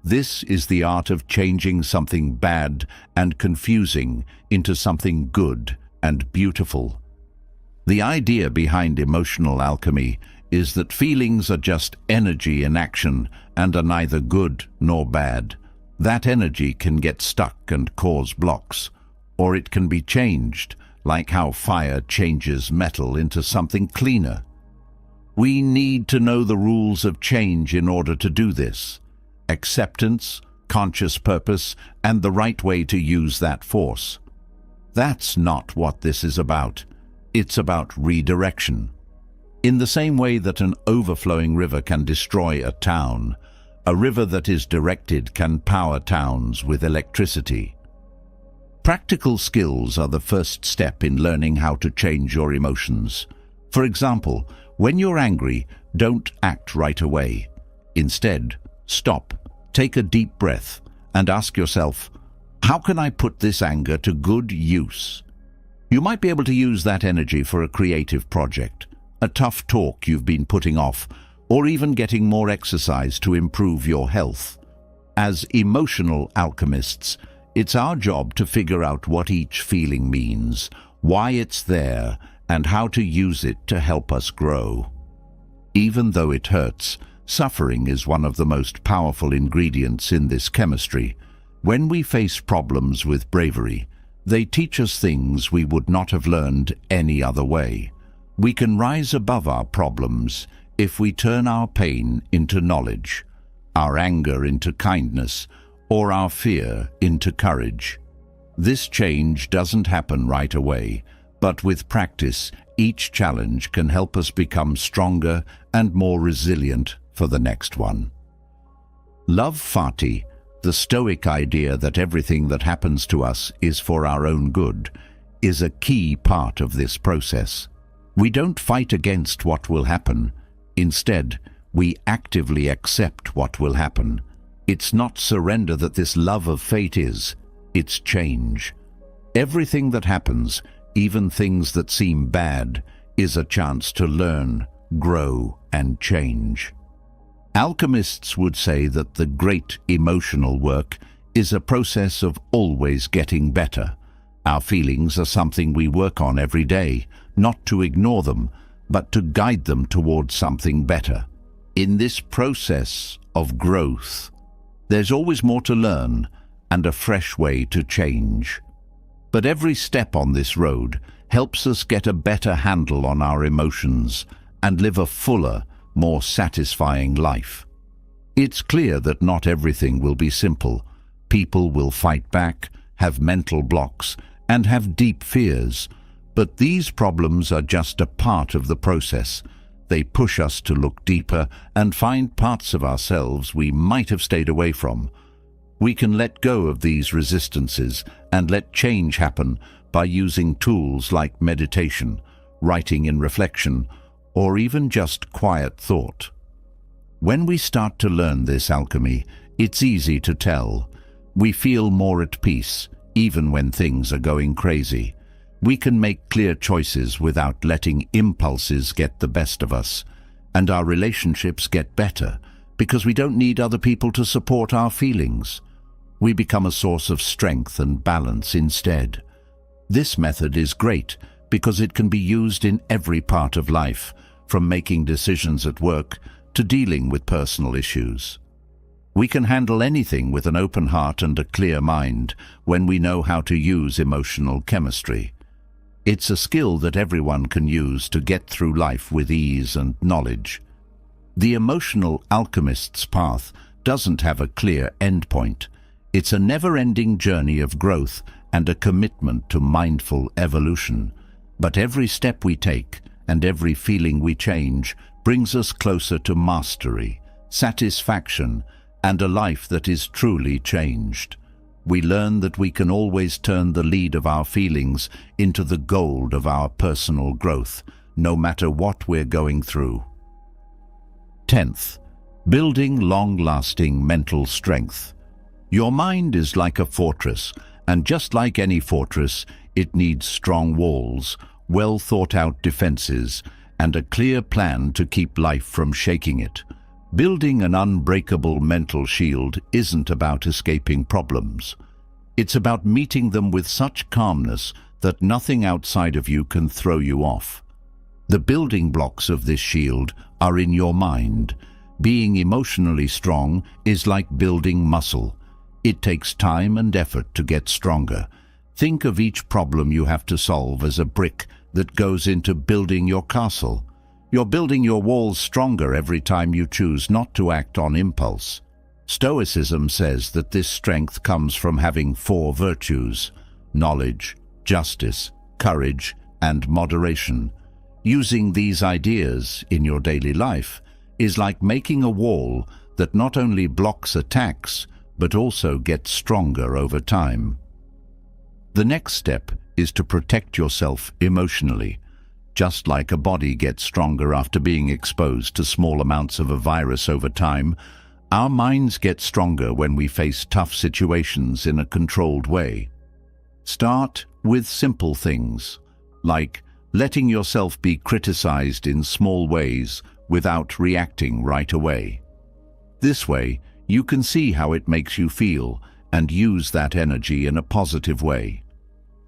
This is the art of changing something bad and confusing into something good and beautiful. The idea behind emotional alchemy is that feelings are just energy in action and are neither good nor bad. That energy can get stuck and cause blocks, or it can be changed, like how fire changes metal into something cleaner. We need to know the rules of change in order to do this. Acceptance, conscious purpose, and the right way to use that force. That's not what this is about. It's about redirection. In the same way that an overflowing river can destroy a town, a river that is directed can power towns with electricity. Practical skills are the first step in learning how to change your emotions. For example, when you're angry, don't act right away. Instead, stop, take a deep breath, and ask yourself, how can I put this anger to good use? You might be able to use that energy for a creative project, a tough talk you've been putting off, or even getting more exercise to improve your health. As emotional alchemists, it's our job to figure out what each feeling means, why it's there, and how to use it to help us grow. Even though it hurts, suffering is one of the most powerful ingredients in this chemistry. When we face problems with bravery, they teach us things we would not have learned any other way. We can rise above our problems if we turn our pain into knowledge, our anger into kindness, or our fear into courage. This change doesn't happen right away, but with practice, each challenge can help us become stronger and more resilient for the next one. Love fati, the Stoic idea that everything that happens to us is for our own good, is a key part of this process. We don't fight against what will happen. Instead, we actively accept what will happen. It's not surrender that this love of fate is, it's change. Everything that happens, even things that seem bad, is a chance to learn, grow, and change. Alchemists would say that the great emotional work is a process of always getting better. Our feelings are something we work on every day, not to ignore them, but to guide them towards something better. In this process of growth, there's always more to learn and a fresh way to change. But every step on this road helps us get a better handle on our emotions and live a fuller, more satisfying life. It's clear that not everything will be simple. People will fight back, have mental blocks, and have deep fears. But these problems are just a part of the process. They push us to look deeper and find parts of ourselves we might have stayed away from. We can let go of these resistances and let change happen by using tools like meditation, writing in reflection, or even just quiet thought. When we start to learn this alchemy, it's easy to tell. We feel more at peace, even when things are going crazy. We can make clear choices without letting impulses get the best of us, and our relationships get better because we don't need other people to support our feelings. We become a source of strength and balance instead. This method is great because it can be used in every part of life, from making decisions at work to dealing with personal issues. We can handle anything with an open heart and a clear mind when we know how to use emotional chemistry. It's a skill that everyone can use to get through life with ease and knowledge. The emotional alchemist's path doesn't have a clear endpoint. It's a never-ending journey of growth and a commitment to mindful evolution. But every step we take and every feeling we change brings us closer to mastery, satisfaction, and a life that is truly changed. We learn that we can always turn the lead of our feelings into the gold of our personal growth, no matter what we're going through. 10th, building long-lasting mental strength. Your mind is like a fortress, and just like any fortress, it needs strong walls, well-thought-out defenses, and a clear plan to keep life from shaking it. Building an unbreakable mental shield isn't about escaping problems. It's about meeting them with such calmness that nothing outside of you can throw you off. The building blocks of this shield are in your mind. Being emotionally strong is like building muscle. It takes time and effort to get stronger. Think of each problem you have to solve as a brick that goes into building your castle. You're building your walls stronger every time you choose not to act on impulse. Stoicism says that this strength comes from having 4 virtues: knowledge, justice, courage, and moderation. Using these ideas in your daily life is like making a wall that not only blocks attacks, but also gets stronger over time. The next step is to protect yourself emotionally. Just like a body gets stronger after being exposed to small amounts of a virus over time, our minds get stronger when we face tough situations in a controlled way. Start with simple things, like letting yourself be criticized in small ways without reacting right away. This way, you can see how it makes you feel and use that energy in a positive way.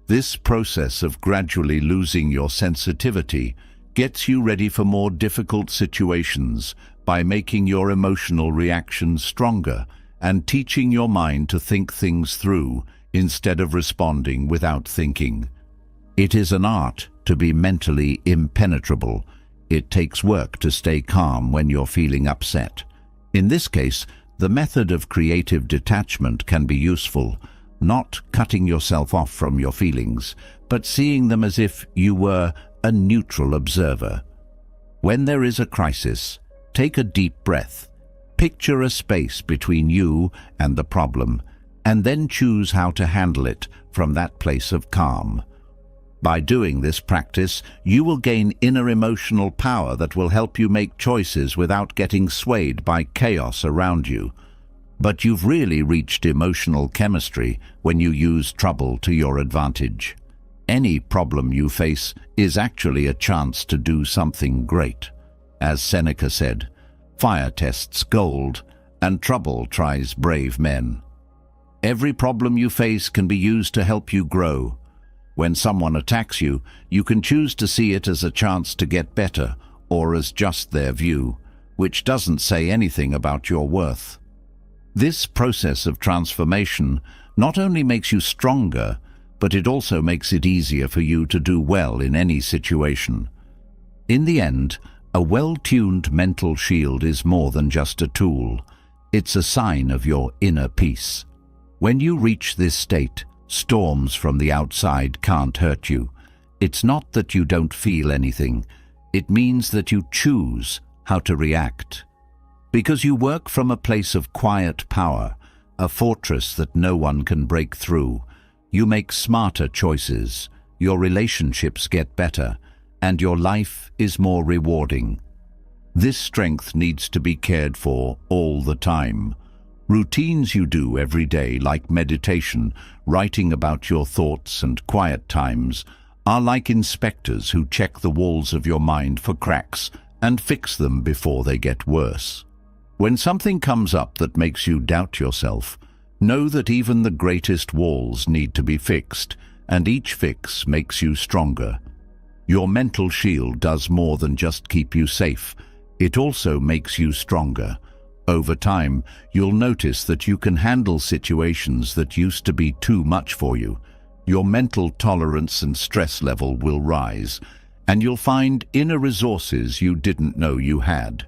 This process of gradually losing your sensitivity gets you ready for more difficult situations by making your emotional reactions stronger and teaching your mind to think things through instead of responding without thinking. It is an art to be mentally impenetrable. It takes work to stay calm when you're feeling upset. In this case, the method of creative detachment can be useful, not cutting yourself off from your feelings, but seeing them as if you were a neutral observer. When there is a crisis, take a deep breath. Picture a space between you and the problem, and then choose how to handle it from that place of calm. By doing this practice, you will gain inner emotional power that will help you make choices without getting swayed by chaos around you. But you've really reached emotional chemistry when you use trouble to your advantage. Any problem you face is actually a chance to do something great. As Seneca said, "Fire tests gold, and trouble tries brave men." Every problem you face can be used to help you grow. When someone attacks you, you can choose to see it as a chance to get better or as just their view, which doesn't say anything about your worth. This process of transformation not only makes you stronger, but it also makes it easier for you to do well in any situation. In the end, a well-tuned mental shield is more than just a tool. It's a sign of your inner peace. When you reach this state, storms from the outside can't hurt you. It's not that you don't feel anything. It means that you choose how to react. Because you work from a place of quiet power, a fortress that no one can break through, you make smarter choices, your relationships get better, and your life is more rewarding. This strength needs to be cared for all the time. Routines you do every day, like meditation, writing about your thoughts, and quiet times, are like inspectors who check the walls of your mind for cracks and fix them before they get worse. When something comes up that makes you doubt yourself, know that even the greatest walls need to be fixed, and each fix makes you stronger. Your mental shield does more than just keep you safe. It also makes you stronger. Over time, you'll notice that you can handle situations that used to be too much for you. Your mental tolerance and stress level will rise, and you'll find inner resources you didn't know you had.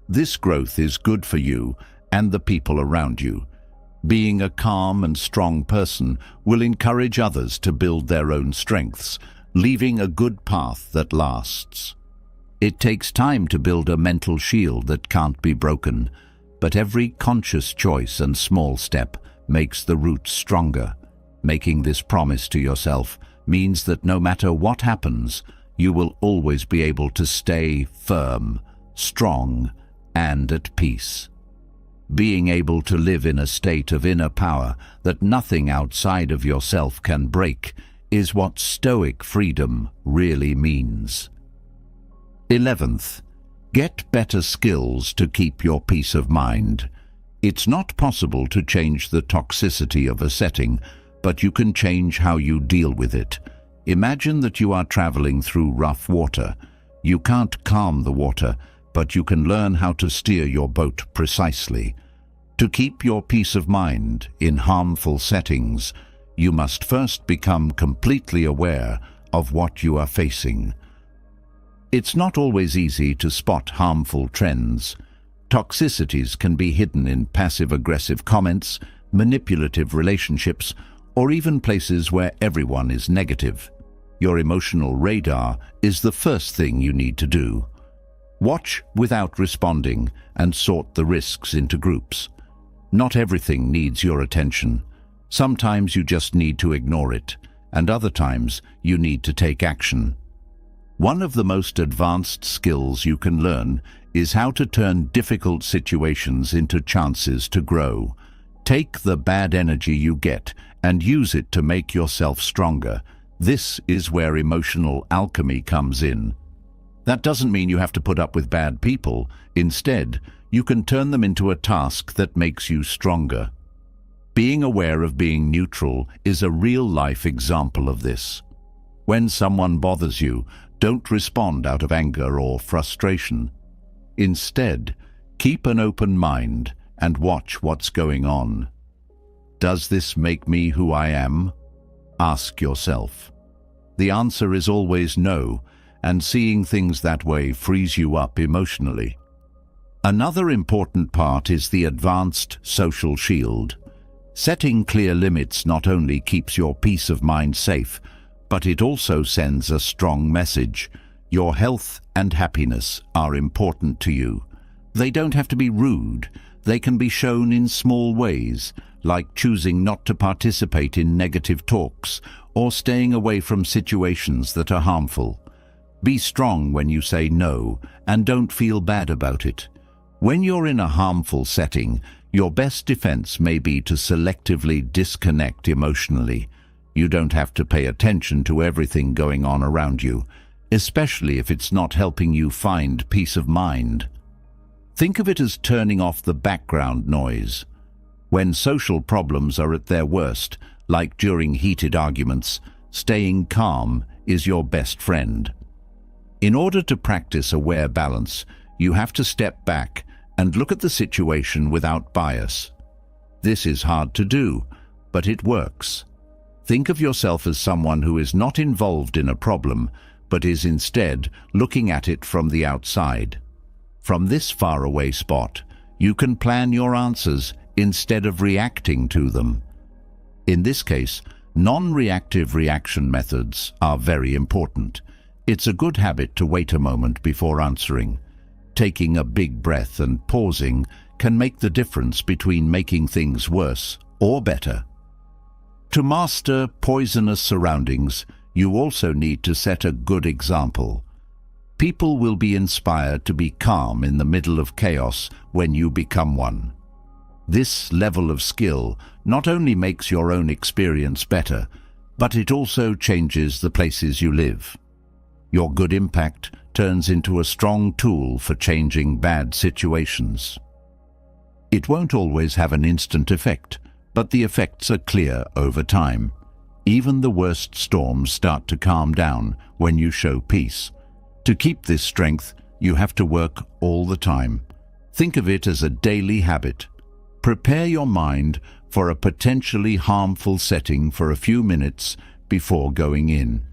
This growth is good for you and the people around you. Being a calm and strong person will encourage others to build their own strengths, leaving a good path that lasts. It takes time to build a mental shield that can't be broken, but every conscious choice and small step makes the roots stronger. Making this promise to yourself means that no matter what happens, you will always be able to stay firm, strong, and at peace. Being able to live in a state of inner power that nothing outside of yourself can break is what Stoic freedom really means. 11th, get better skills to keep your peace of mind. It's not possible to change the toxicity of a setting, but you can change how you deal with it. Imagine that you are traveling through rough water. You can't calm the water, but you can learn how to steer your boat precisely. To keep your peace of mind in harmful settings, you must first become completely aware of what you are facing. It's not always easy to spot harmful trends. Toxicities can be hidden in passive-aggressive comments, manipulative relationships, or even places where everyone is negative. Your emotional radar is the first thing you need to do. Watch without responding and sort the risks into groups. Not everything needs your attention. Sometimes you just need to ignore it, and other times you need to take action. One of the most advanced skills you can learn is how to turn difficult situations into chances to grow. Take the bad energy you get and use it to make yourself stronger. This is where emotional alchemy comes in. That doesn't mean you have to put up with bad people. Instead, you can turn them into a task that makes you stronger. Being aware of being neutral is a real-life example of this. When someone bothers you, don't respond out of anger or frustration. Instead, keep an open mind and watch what's going on. Does this make me who I am? Ask yourself. The answer is always no, and seeing things that way frees you up emotionally. Another important part is the advanced social shield. Setting clear limits not only keeps your peace of mind safe, but it also sends a strong message. Your health and happiness are important to you. They don't have to be rude. They can be shown in small ways, like choosing not to participate in negative talks or staying away from situations that are harmful. Be strong when you say no, and don't feel bad about it. When you're in a harmful setting, your best defense may be to selectively disconnect emotionally. You don't have to pay attention to everything going on around you, especially if it's not helping you find peace of mind. Think of it as turning off the background noise. When social problems are at their worst, like during heated arguments, staying calm is your best friend. In order to practice aware balance, you have to step back and look at the situation without bias. This is hard to do, but it works. Think of yourself as someone who is not involved in a problem, but is instead looking at it from the outside. From this faraway spot, you can plan your answers instead of reacting to them. In this case, non-reactive reaction methods are very important. It's a good habit to wait a moment before answering. Taking a big breath and pausing can make the difference between making things worse or better. To master poisonous surroundings, you also need to set a good example. People will be inspired to be calm in the middle of chaos when you become one. This level of skill not only makes your own experience better, but it also changes the places you live. Your good impact turns into a strong tool for changing bad situations. It won't always have an instant effect, but the effects are clear over time. Even the worst storms start to calm down when you show peace. To keep this strength, you have to work all the time. Think of it as a daily habit. Prepare your mind for a potentially harmful setting for a few minutes before going in.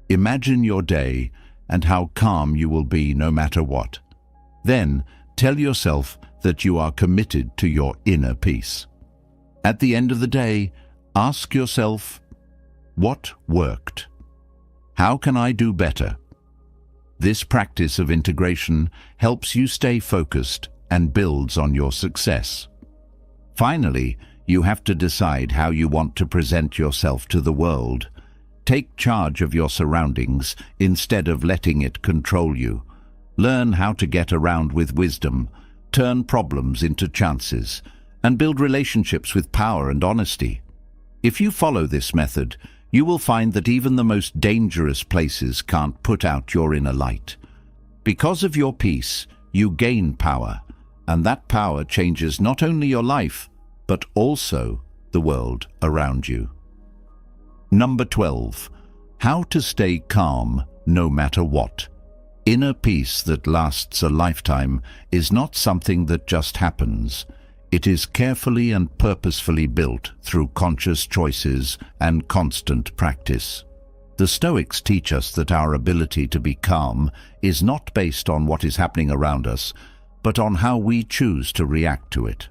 Imagine your day and how calm you will be no matter what. Then, tell yourself that you are committed to your inner peace. At the end of the day, ask yourself, what worked? How can I do better? This practice of integration helps you stay focused and builds on your success. Finally, you have to decide how you want to present yourself to the world. Take charge of your surroundings instead of letting it control you. Learn how to get around with wisdom, turn problems into chances, and build relationships with power and honesty. If you follow this method, you will find that even the most dangerous places can't put out your inner light. Because of your peace, you gain power, and that power changes not only your life, but also the world around you. Number 12. How to stay calm no matter what. Inner peace that lasts a lifetime is not something that just happens. It is carefully and purposefully built through conscious choices and constant practice. The Stoics teach us that our ability to be calm is not based on what is happening around us, but on how we choose to react to it.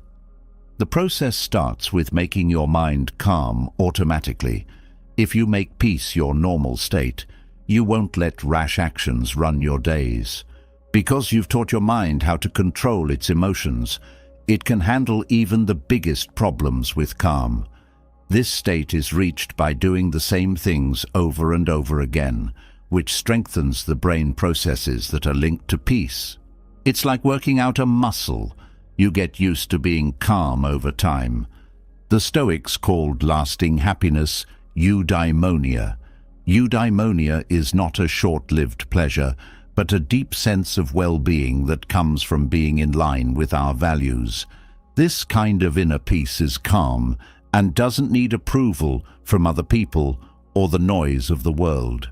The process starts with making your mind calm automatically. If you make peace your normal state, you won't let rash actions run your days. Because you've taught your mind how to control its emotions, it can handle even the biggest problems with calm. This state is reached by doing the same things over and over again, which strengthens the brain processes that are linked to peace. It's like working out a muscle. You get used to being calm over time. The Stoics called lasting happiness eudaimonia. Eudaimonia is not a short-lived pleasure, but a deep sense of well-being that comes from being in line with our values. This kind of inner peace is calm and doesn't need approval from other people or the noise of the world.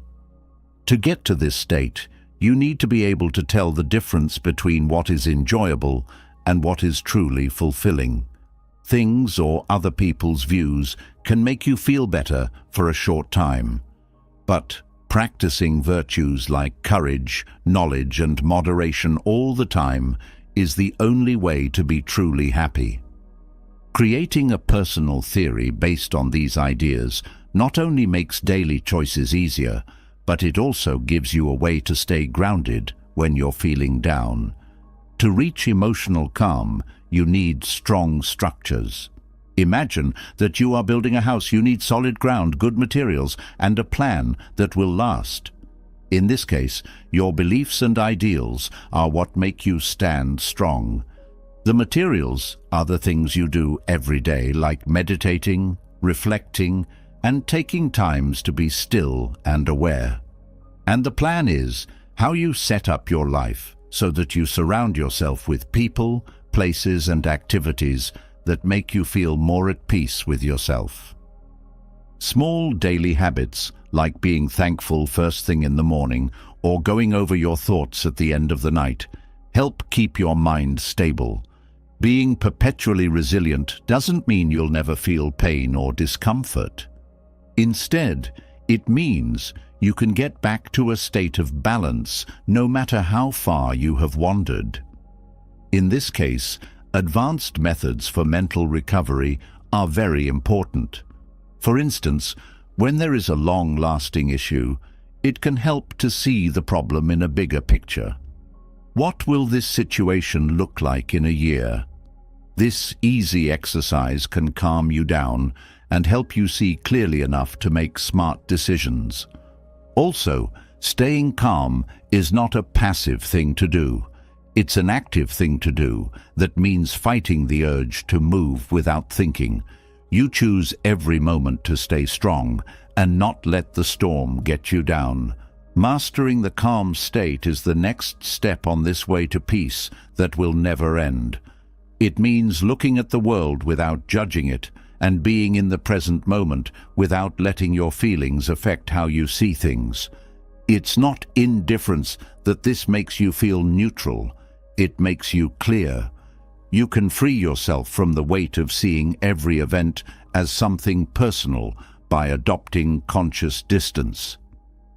To get to this state, you need to be able to tell the difference between what is enjoyable and what is truly fulfilling. Things or other people's views can make you feel better for a short time, but practicing virtues like courage, knowledge, and moderation all the time is the only way to be truly happy. Creating a personal theory based on these ideas not only makes daily choices easier, but it also gives you a way to stay grounded when you're feeling down. To reach emotional calm, you need strong structures. Imagine that you are building a house. You need solid ground, good materials, and a plan that will last. In this case, your beliefs and ideals are what make you stand strong. The materials are the things you do every day, like meditating, reflecting, and taking times to be still and aware. And the plan is how you set up your life so that you surround yourself with people, places, and activities that make you feel more at peace with yourself. Small daily habits, like being thankful first thing in the morning or going over your thoughts at the end of the night, help keep your mind stable. Being perpetually resilient doesn't mean you'll never feel pain or discomfort. Instead, it means you can get back to a state of balance no matter how far you have wandered. In this case, advanced methods for mental recovery are very important. For instance, when there is a long-lasting issue, it can help to see the problem in a bigger picture. What will this situation look like in a year? This easy exercise can calm you down and help you see clearly enough to make smart decisions. Also, staying calm is not a passive thing to do. It's an active thing to do that means fighting the urge to move without thinking. You choose every moment to stay strong and not let the storm get you down. Mastering the calm state is the next step on this way to peace that will never end. It means looking at the world without judging it and being in the present moment without letting your feelings affect how you see things. It's not indifference that this makes you feel neutral. It makes you clear. You can free yourself from the weight of seeing every event as something personal by adopting conscious distance.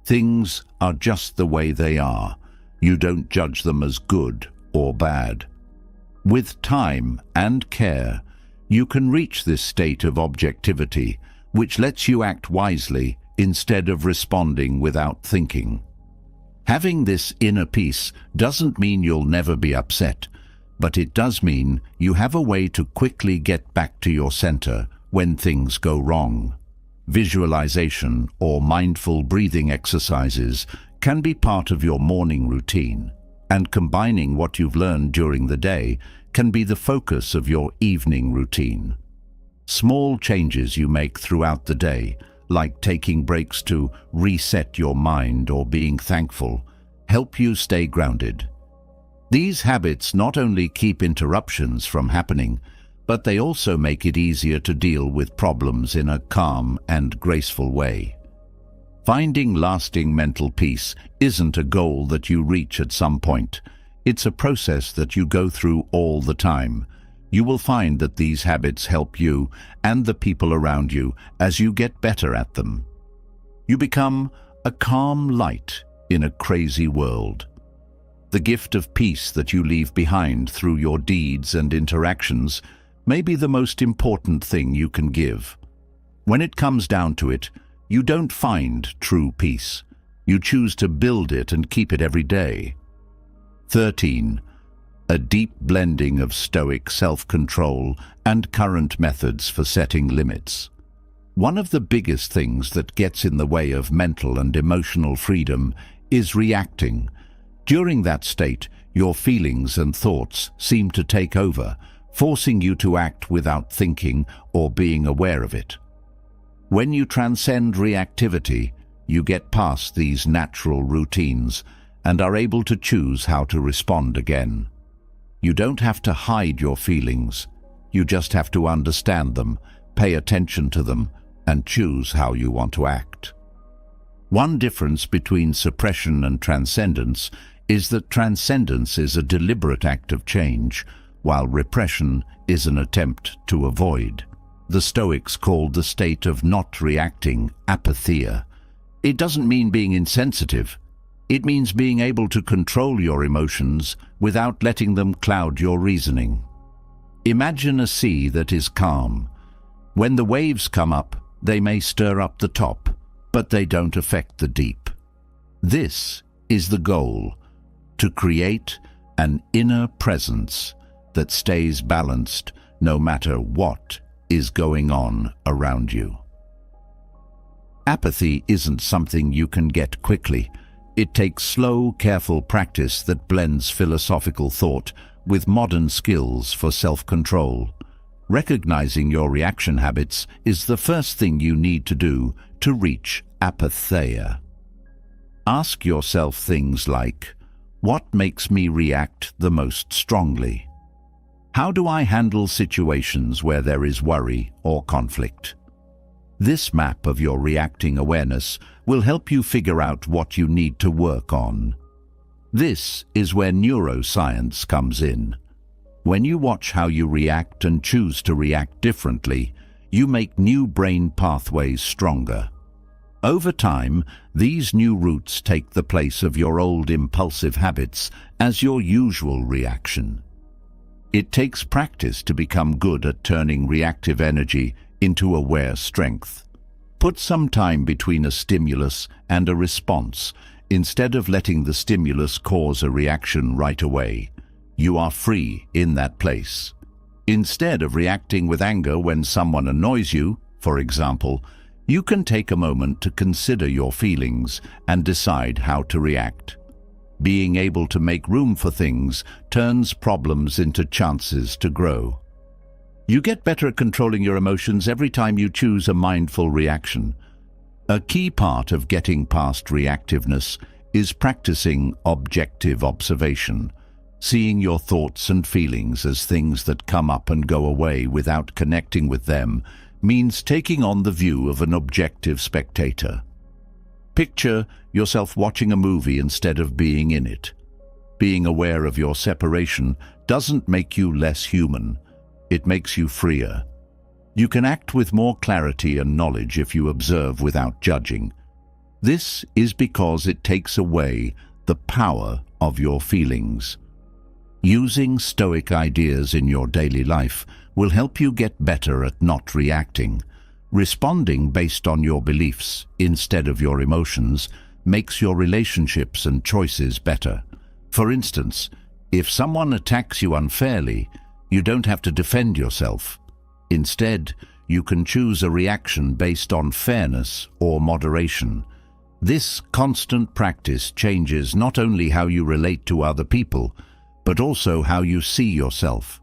Things are just the way they are. You don't judge them as good or bad. With time and care, you can reach this state of objectivity, which lets you act wisely instead of responding without thinking. Having this inner peace doesn't mean you'll never be upset, but it does mean you have a way to quickly get back to your center when things go wrong. Visualization or mindful breathing exercises can be part of your morning routine, and combining what you've learned during the day can be the focus of your evening routine. Small changes you make throughout the day, like taking breaks to reset your mind or being thankful, help you stay grounded. These habits not only keep interruptions from happening, but they also make it easier to deal with problems in a calm and graceful way. Finding lasting mental peace isn't a goal that you reach at some point. It's a process that you go through all the time. You will find that these habits help you and the people around you as you get better at them. You become a calm light in a crazy world. The gift of peace that you leave behind through your deeds and interactions may be the most important thing you can give. When it comes down to it, you don't find true peace. You choose to build it and keep it every day. 13. A deep blending of Stoic self-control and current methods for setting limits. One of the biggest things that gets in the way of mental and emotional freedom is reacting. During that state, your feelings and thoughts seem to take over, forcing you to act without thinking or being aware of it. When you transcend reactivity, you get past these natural routines and are able to choose how to respond again. You don't have to hide your feelings. You just have to understand them, pay attention to them, and choose how you want to act. One difference between suppression and transcendence is that transcendence is a deliberate act of change, while repression is an attempt to avoid. The Stoics called the state of not reacting apatheia. It doesn't mean being insensitive. It means being able to control your emotions without letting them cloud your reasoning. Imagine a sea that is calm. When the waves come up, they may stir up the top, but they don't affect the deep. This is the goal, to create an inner presence that stays balanced no matter what is going on around you. Apathy isn't something you can get quickly. It takes slow, careful practice that blends philosophical thought with modern skills for self-control. Recognizing your reaction habits is the first thing you need to do to reach apatheia. Ask yourself things like, what makes me react the most strongly? How do I handle situations where there is worry or conflict? This map of your reacting awareness will help you figure out what you need to work on. This is where neuroscience comes in. When you watch how you react and choose to react differently, you make new brain pathways stronger. Over time, these new routes take the place of your old impulsive habits as your usual reaction. It takes practice to become good at turning reactive energy into aware strength. Put some time between a stimulus and a response, instead of letting the stimulus cause a reaction right away. You are free in that place. Instead of reacting with anger when someone annoys you, for example, you can take a moment to consider your feelings and decide how to react. Being able to make room for things turns problems into chances to grow. You get better at controlling your emotions every time you choose a mindful reaction. A key part of getting past reactiveness is practicing objective observation. Seeing your thoughts and feelings as things that come up and go away without connecting with them means taking on the view of an objective spectator. Picture yourself watching a movie instead of being in it. Being aware of your separation doesn't make you less human. It makes you freer. You can act with more clarity and knowledge if you observe without judging. This is because it takes away the power of your feelings. Using Stoic ideas in your daily life will help you get better at not reacting. Responding based on your beliefs instead of your emotions makes your relationships and choices better. For instance, if someone attacks you unfairly, you don't have to defend yourself. Instead, you can choose a reaction based on fairness or moderation. This constant practice changes not only how you relate to other people, but also how you see yourself.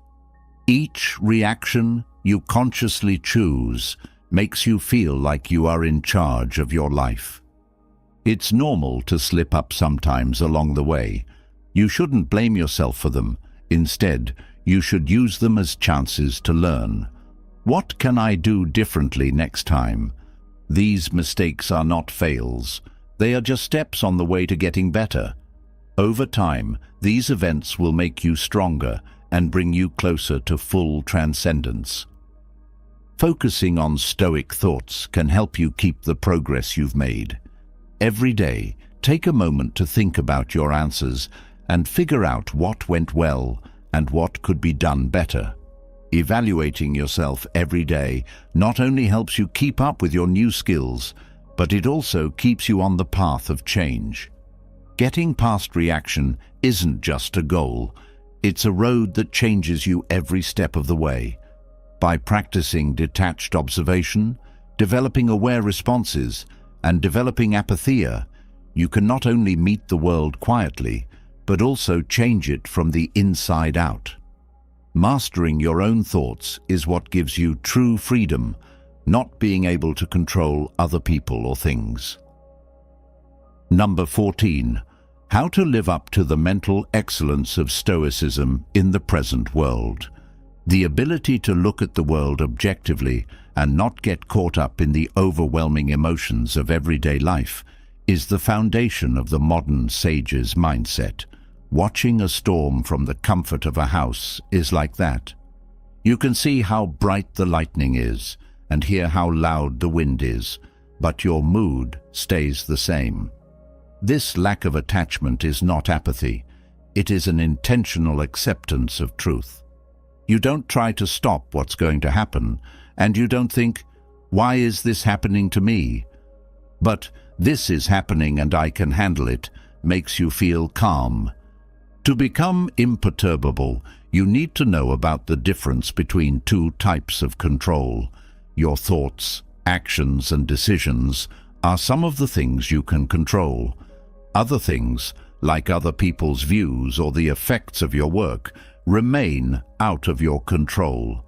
Each reaction you consciously choose makes you feel like you are in charge of your life. It's normal to slip up sometimes along the way. You shouldn't blame yourself for them. Instead, you should use them as chances to learn. What can I do differently next time? These mistakes are not fails. They are just steps on the way to getting better. Over time, these events will make you stronger and bring you closer to full transcendence. Focusing on Stoic thoughts can help you keep the progress you've made. Every day, take a moment to think about your answers and figure out what went well and what could be done better. Evaluating yourself every day not only helps you keep up with your new skills, but it also keeps you on the path of change. Getting past reaction isn't just a goal, it's a road that changes you every step of the way. By practicing detached observation, developing aware responses, and developing apatheia, you can not only meet the world quietly, but also change it from the inside out. Mastering your own thoughts is what gives you true freedom, not being able to control other people or things. Number 14. How to live up to the mental excellence of Stoicism in the present world. The ability to look at the world objectively and not get caught up in the overwhelming emotions of everyday life is the foundation of the modern sage's mindset. Watching a storm from the comfort of a house is like that. You can see how bright the lightning is and hear how loud the wind is, but your mood stays the same. This lack of attachment is not apathy. It is an intentional acceptance of truth. You don't try to stop what's going to happen, and you don't think, "Why is this happening to me?" But "This is happening and I can handle it" makes you feel calm. To become imperturbable, you need to know about the difference between two types of control. Your thoughts, actions, and decisions are some of the things you can control. Other things, like other people's views or the effects of your work, remain out of your control.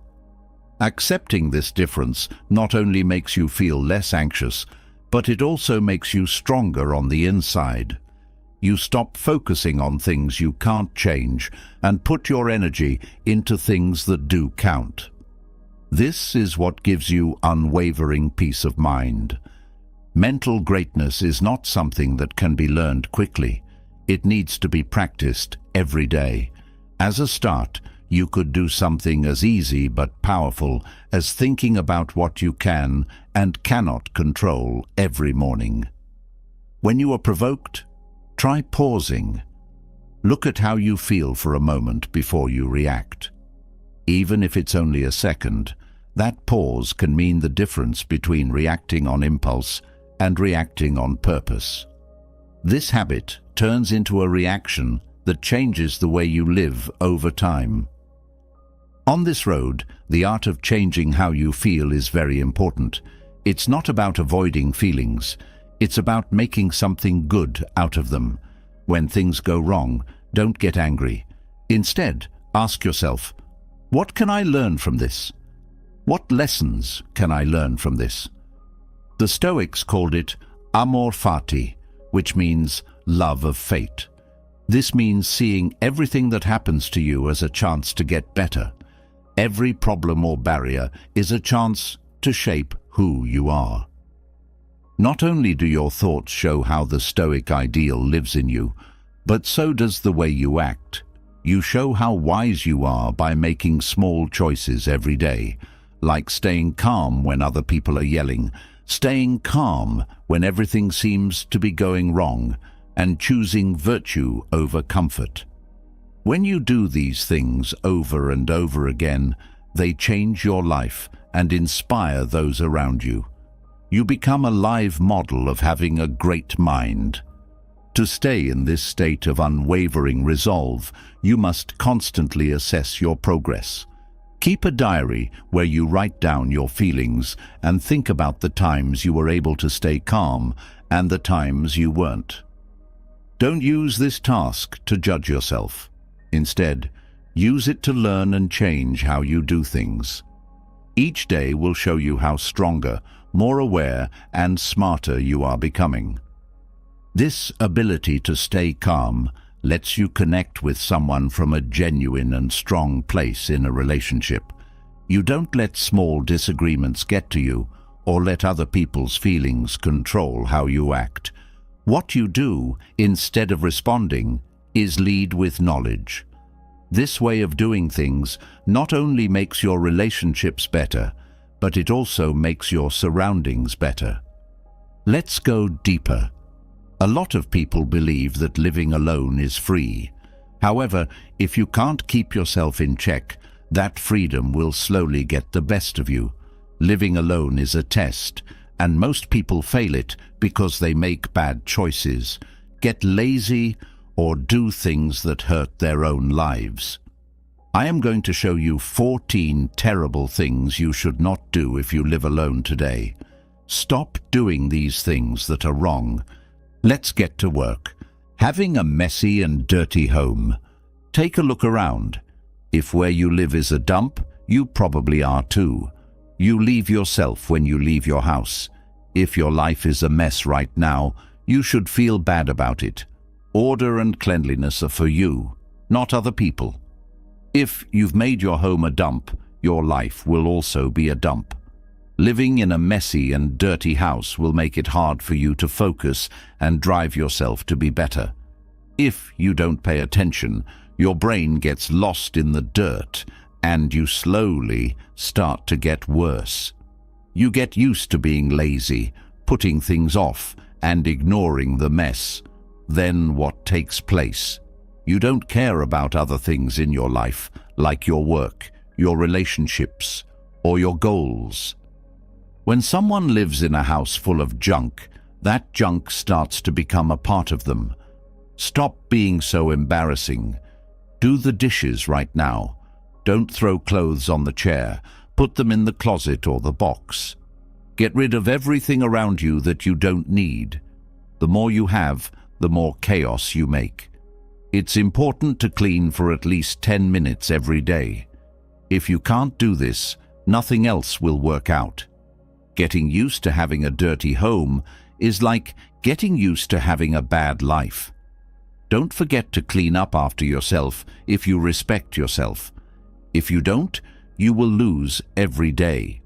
Accepting this difference not only makes you feel less anxious, but it also makes you stronger on the inside. You stop focusing on things you can't change and put your energy into things that do count. This is what gives you unwavering peace of mind. Mental greatness is not something that can be learned quickly. It needs to be practiced every day. As a start, you could do something as easy but powerful as thinking about what you can and cannot control every morning. When you are provoked, try pausing. Look at how you feel for a moment before you react. Even if it's only a second, that pause can mean the difference between reacting on impulse and reacting on purpose. This habit turns into a reaction that changes the way you live over time. On this road, the art of changing how you feel is very important. It's not about avoiding feelings. It's about making something good out of them. When things go wrong, don't get angry. Instead, ask yourself, what can I learn from this? What lessons can I learn from this? The Stoics called it amor fati, which means love of fate. This means seeing everything that happens to you as a chance to get better. Every problem or barrier is a chance to shape who you are. Not only do your thoughts show how the Stoic ideal lives in you, but so does the way you act. You show how wise you are by making small choices every day, like staying calm when other people are yelling, staying calm when everything seems to be going wrong, and choosing virtue over comfort. When you do these things over and over again, they change your life and inspire those around you. You become a live model of having a great mind. To stay in this state of unwavering resolve, you must constantly assess your progress. Keep a diary where you write down your feelings and think about the times you were able to stay calm and the times you weren't. Don't use this task to judge yourself. Instead, use it to learn and change how you do things. Each day will show you how stronger, more aware, and smarter you are becoming. This ability to stay calm lets you connect with someone from a genuine and strong place in a relationship. You don't let small disagreements get to you or let other people's feelings control how you act. What you do, instead of responding, is lead with knowledge. This way of doing things not only makes your relationships better, but it also makes your surroundings better. Let's go deeper. A lot of people believe that living alone is free. However, if you can't keep yourself in check, that freedom will slowly get the best of you. Living alone is a test, and most people fail it because they make bad choices, get lazy, or do things that hurt their own lives. I am going to show you 14 terrible things you should not do if you live alone today. Stop doing these things that are wrong. Let's get to work. Having a messy and dirty home. Take a look around. If where you live is a dump, you probably are too. You leave yourself when you leave your house. If your life is a mess right now, you should feel bad about it. Order and cleanliness are for you, not other people. If you've made your home a dump, your life will also be a dump. Living in a messy and dirty house will make it hard for you to focus and drive yourself to be better. If you don't pay attention, your brain gets lost in the dirt and you slowly start to get worse. You get used to being lazy, putting things off, and ignoring the mess. Then what takes place? You don't care about other things in your life, like your work, your relationships, or your goals. When someone lives in a house full of junk, that junk starts to become a part of them. Stop being so embarrassing. Do the dishes right now. Don't throw clothes on the chair. Put them in the closet or the box. Get rid of everything around you that you don't need. The more you have, the more chaos you make. It's important to clean for at least 10 minutes every day. If you can't do this, nothing else will work out. Getting used to having a dirty home is like getting used to having a bad life. Don't forget to clean up after yourself if you respect yourself. If you don't, you will lose every day.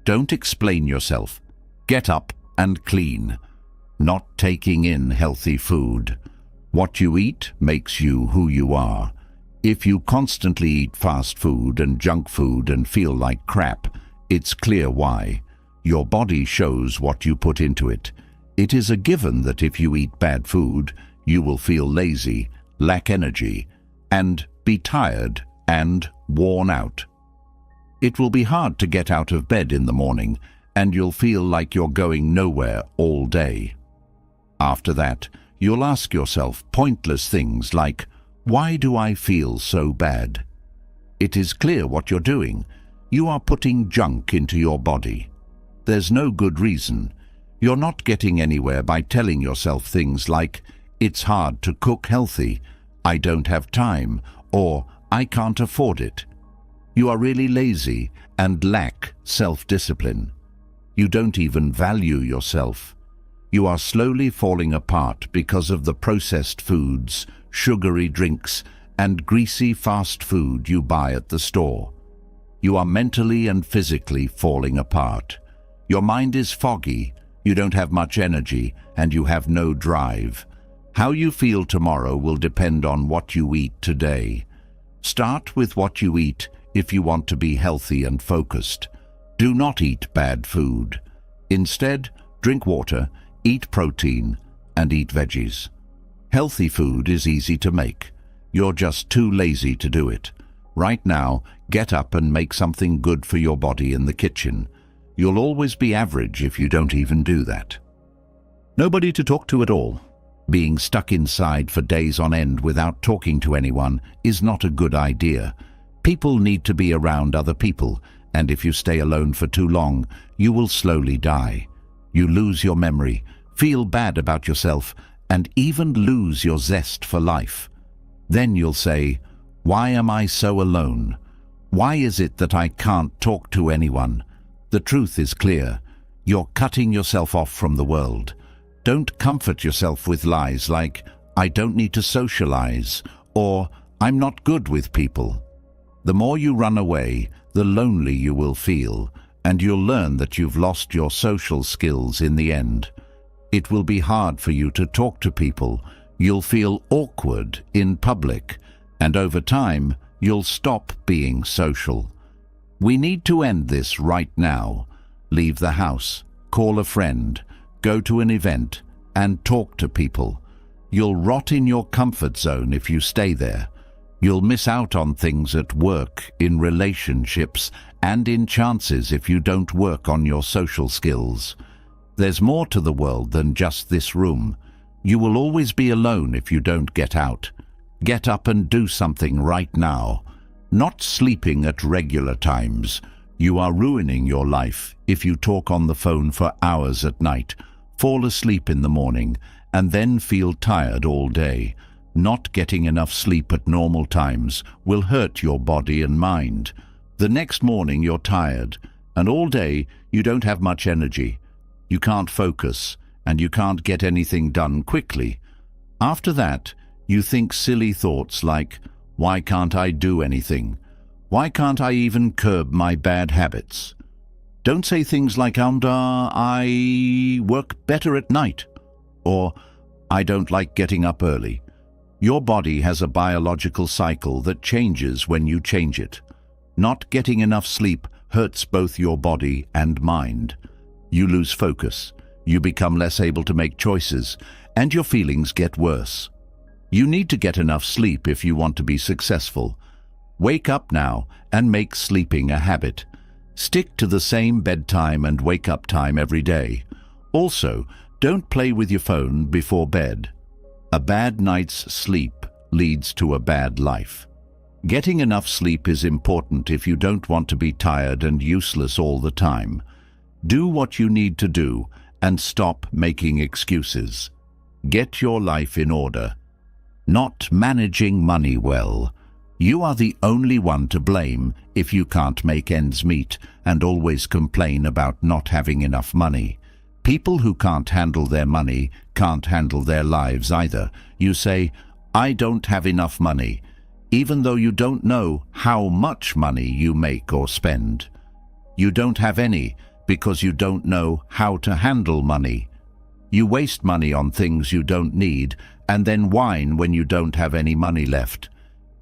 Don't explain yourself. Get up and clean. Not taking in healthy food. What you eat makes you who you are. If you constantly eat fast food and junk food and feel like crap, it's clear why. Your body shows what you put into it. It is a given that if you eat bad food, you will feel lazy, lack energy, and be tired and worn out. It will be hard to get out of bed in the morning, and you'll feel like you're going nowhere all day. After that, you'll ask yourself pointless things like, why do I feel so bad? It is clear what you're doing. You are putting junk into your body. There's no good reason. You're not getting anywhere by telling yourself things like, it's hard to cook healthy, I don't have time, or I can't afford it. You are really lazy and lack self-discipline. You don't even value yourself. You are slowly falling apart because of the processed foods, sugary drinks, and greasy fast food you buy at the store. You are mentally and physically falling apart. Your mind is foggy, you don't have much energy, and you have no drive. How you feel tomorrow will depend on what you eat today. Start with what you eat if you want to be healthy and focused. Do not eat bad food. Instead, drink water, eat protein, and eat veggies. Healthy food is easy to make. You're just too lazy to do it. Right now, get up and make something good for your body in the kitchen. You'll always be average if you don't even do that. Nobody to talk to at all. Being stuck inside for days on end without talking to anyone is not a good idea. People need to be around other people, and if you stay alone for too long, you will slowly die. You lose your memory, feel bad about yourself, and even lose your zest for life. Then you'll say, why am I so alone? Why is it that I can't talk to anyone? The truth is clear. You're cutting yourself off from the world. Don't comfort yourself with lies like, I don't need to socialize, or I'm not good with people. The more you run away, the lonely you will feel, and you'll learn that you've lost your social skills in the end. It will be hard for you to talk to people. You'll feel awkward in public, and over time, you'll stop being social. We need to end this right now. Leave the house, call a friend, go to an event, and talk to people. You'll rot in your comfort zone if you stay there. You'll miss out on things at work, in relationships, and in chances if you don't work on your social skills. There's more to the world than just this room. You will always be alone if you don't get out. Get up and do something right now. Not sleeping at regular times. You are ruining your life if you talk on the phone for hours at night, fall asleep in the morning, and then feel tired all day. Not getting enough sleep at normal times will hurt your body and mind. The next morning you're tired, and all day you don't have much energy. You can't focus, and you can't get anything done quickly. After that, you think silly thoughts like, why can't I do anything? Why can't I even curb my bad habits? Don't say things like, I work better at night, or I don't like getting up early. Your body has a biological cycle that changes when you change it. Not getting enough sleep hurts both your body and mind. You lose focus, you become less able to make choices, and your feelings get worse. You need to get enough sleep if you want to be successful. Wake up now and make sleeping a habit. Stick to the same bedtime and wake-up time every day. Also, don't play with your phone before bed. A bad night's sleep leads to a bad life. Getting enough sleep is important if you don't want to be tired and useless all the time. Do what you need to do and stop making excuses. Get your life in order. Not managing money well. You are the only one to blame if you can't make ends meet and always complain about not having enough money. People who can't handle their money can't handle their lives either. You say, I don't have enough money, even though you don't know how much money you make or spend. You don't have any because you don't know how to handle money. You waste money on things you don't need and then whine when you don't have any money left.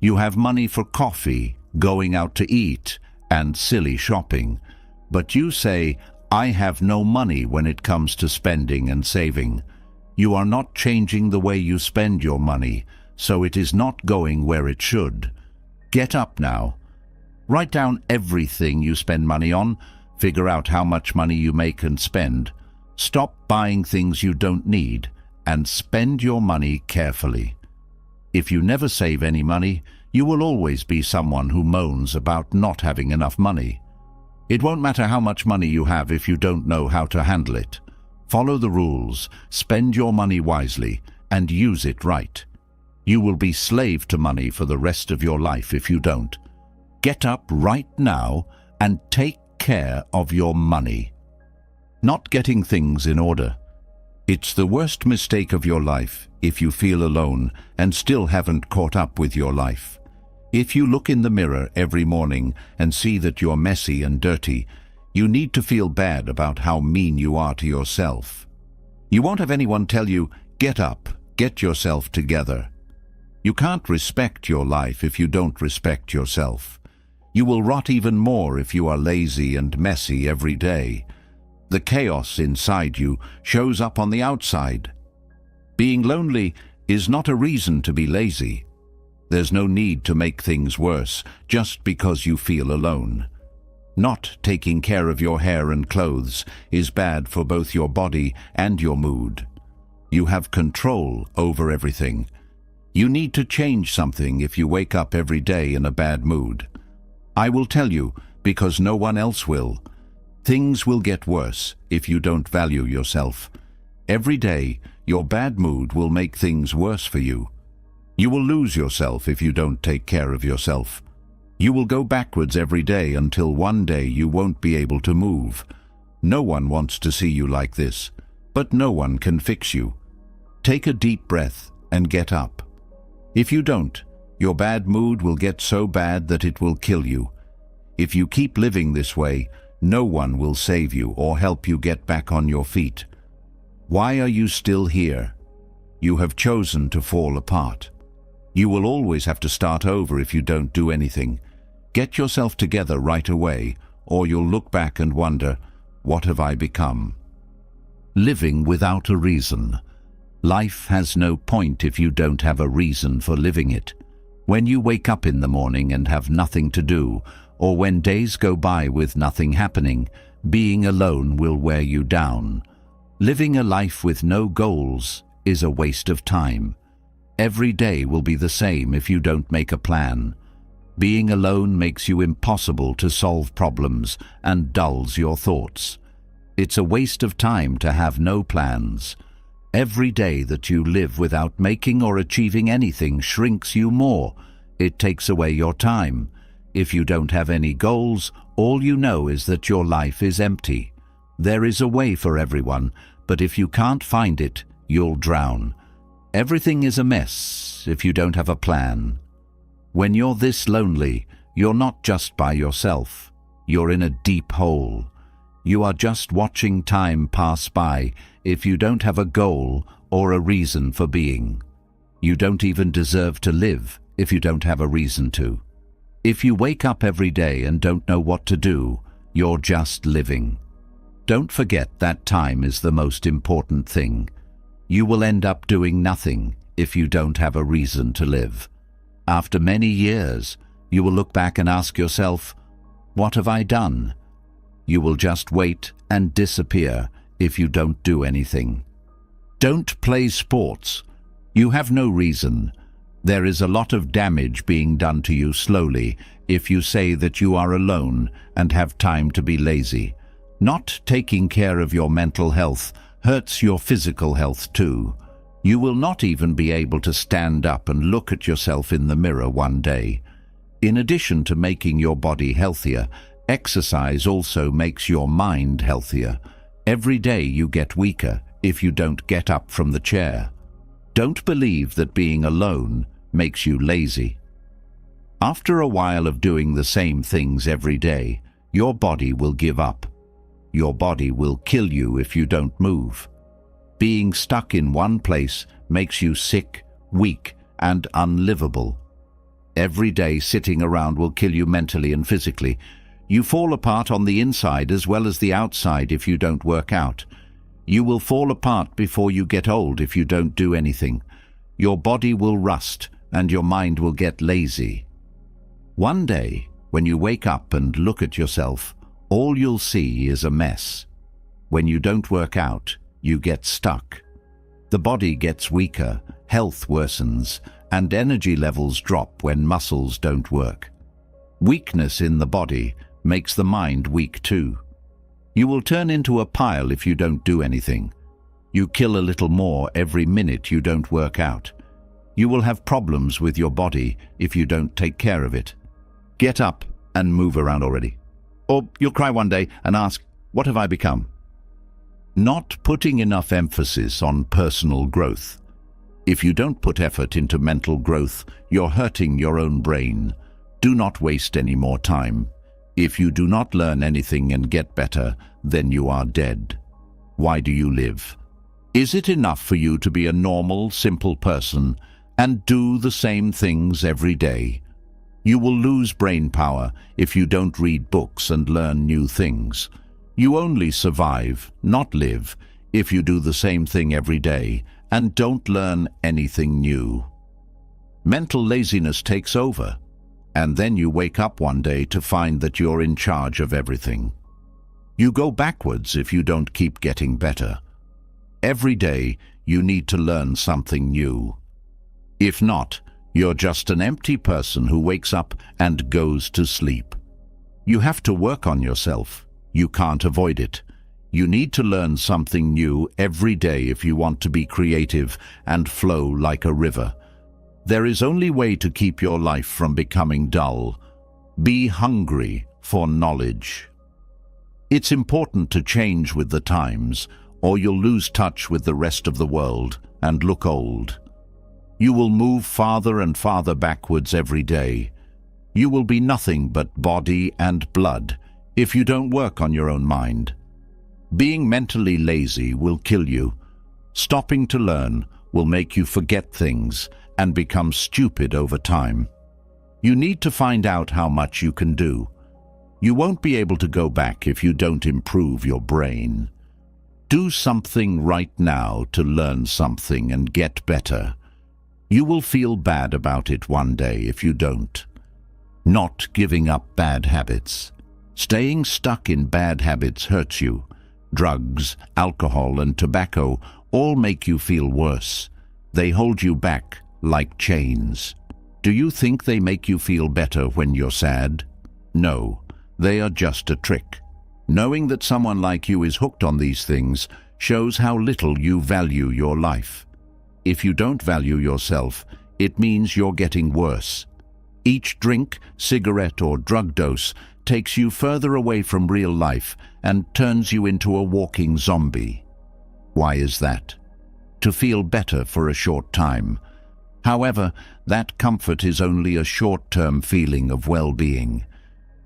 You have money for coffee, going out to eat, and silly shopping. But you say, I have no money when it comes to spending and saving. You are not changing the way you spend your money, so it is not going where it should. Get up now. Write down everything you spend money on. Figure out how much money you make and spend. Stop buying things you don't need, and spend your money carefully. If you never save any money, you will always be someone who moans about not having enough money. It won't matter how much money you have if you don't know how to handle it. Follow the rules, spend your money wisely, and use it right. You will be slave to money for the rest of your life if you don't. Get up right now and take care of your money. Not getting things in order. It's the worst mistake of your life if you feel alone and still haven't caught up with your life. If you look in the mirror every morning and see that you're messy and dirty, you need to feel bad about how mean you are to yourself. You won't have anyone tell you, get up, get yourself together. You can't respect your life if you don't respect yourself. You will rot even more if you are lazy and messy every day. The chaos inside you shows up on the outside. Being lonely is not a reason to be lazy. There's no need to make things worse just because you feel alone. Not taking care of your hair and clothes is bad for both your body and your mood. You have control over everything. You need to change something if you wake up every day in a bad mood. I will tell you because no one else will. Things will get worse if you don't value yourself. Every day, your bad mood will make things worse for you. You will lose yourself if you don't take care of yourself. You will go backwards every day until one day you won't be able to move. No one wants to see you like this, but no one can fix you. Take a deep breath and get up. If you don't, your bad mood will get so bad that it will kill you. If you keep living this way, no one will save you or help you get back on your feet. Why are you still here? You have chosen to fall apart. You will always have to start over if you don't do anything. Get yourself together right away, or you'll look back and wonder, what have I become? Living without a reason. Life has no point if you don't have a reason for living it. When you wake up in the morning and have nothing to do, or when days go by with nothing happening, being alone will wear you down. Living a life with no goals is a waste of time. Every day will be the same if you don't make a plan. Being alone makes you impossible to solve problems and dulls your thoughts. It's a waste of time to have no plans. Every day that you live without making or achieving anything shrinks you more. It takes away your time. If you don't have any goals, all you know is that your life is empty. There is a way for everyone, but if you can't find it, you'll drown. Everything is a mess if you don't have a plan. When you're this lonely, you're not just by yourself. You're in a deep hole. You are just watching time pass by if you don't have a goal or a reason for being. You don't even deserve to live if you don't have a reason to. If you wake up every day and don't know what to do, you're just living. Don't forget that time is the most important thing. You will end up doing nothing if you don't have a reason to live. After many years, you will look back and ask yourself, what have I done? You will just wait and disappear if you don't do anything. Don't play sports. You have no reason. There is a lot of damage being done to you slowly if you say that you are alone and have time to be lazy. Not taking care of your mental health hurts your physical health too. You will not even be able to stand up and look at yourself in the mirror one day. In addition to making your body healthier, exercise also makes your mind healthier. Every day you get weaker if you don't get up from the chair. Don't believe that being alone makes you lazy. After a while of doing the same things every day, your body will give up. Your body will kill you if you don't move. Being stuck in one place makes you sick, weak, and unlivable. Every day sitting around will kill you mentally and physically. You fall apart on the inside as well as the outside if you don't work out. You will fall apart before you get old if you don't do anything. Your body will rust and your mind will get lazy. One day, when you wake up and look at yourself, all you'll see is a mess. When you don't work out, you get stuck. The body gets weaker, health worsens, and energy levels drop when muscles don't work. Weakness in the body makes the mind weak too. You will turn into a pile if you don't do anything. You kill a little more every minute you don't work out. You will have problems with your body if you don't take care of it. Get up and move around already. Or you'll cry one day and ask, what have I become? Not putting enough emphasis on personal growth. If you don't put effort into mental growth, you're hurting your own brain. Do not waste any more time. If you do not learn anything and get better, then you are dead. Why do you live? Is it enough for you to be a normal, simple person and do the same things every day? You will lose brain power if you don't read books and learn new things. You only survive, not live, if you do the same thing every day and don't learn anything new. Mental laziness takes over, and then you wake up one day to find that you're in charge of everything. You go backwards if you don't keep getting better. Every day you need to learn something new. If not, you're just an empty person who wakes up and goes to sleep. You have to work on yourself. You can't avoid it. You need to learn something new every day if you want to be creative and flow like a river. There is only way to keep your life from becoming dull. Be hungry for knowledge. It's important to change with the times, or you'll lose touch with the rest of the world and look old. You will move farther and farther backwards every day. You will be nothing but body and blood if you don't work on your own mind. Being mentally lazy will kill you. Stopping to learn will make you forget things and become stupid over time. You need to find out how much you can do. You won't be able to go back if you don't improve your brain. Do something right now to learn something and get better. You will feel bad about it one day if you don't. Not giving up bad habits. Staying stuck in bad habits hurts you. Drugs, alcohol, and tobacco all make you feel worse. They hold you back like chains. Do you think they make you feel better when you're sad? No, they are just a trick. Knowing that someone like you is hooked on these things shows how little you value your life. If you don't value yourself, it means you're getting worse. Each drink, cigarette, or drug dose takes you further away from real life and turns you into a walking zombie. Why is that? To feel better for a short time. However, that comfort is only a short-term feeling of well-being.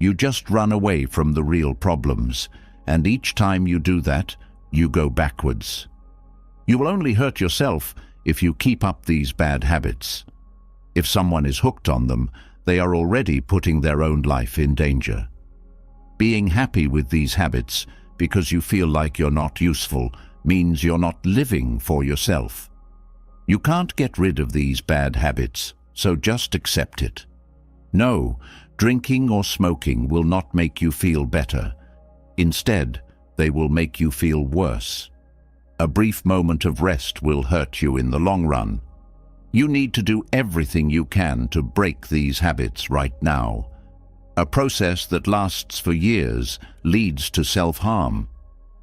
You just run away from the real problems, and each time you do that, you go backwards. You will only hurt yourself if you keep up these bad habits. If someone is hooked on them, they are already putting their own life in danger. Being happy with these habits because you feel like you're not useful means you're not living for yourself. You can't get rid of these bad habits, so just accept it. No, drinking or smoking will not make you feel better. Instead, they will make you feel worse. A brief moment of rest will hurt you in the long run. You need to do everything you can to break these habits right now. A process that lasts for years leads to self-harm.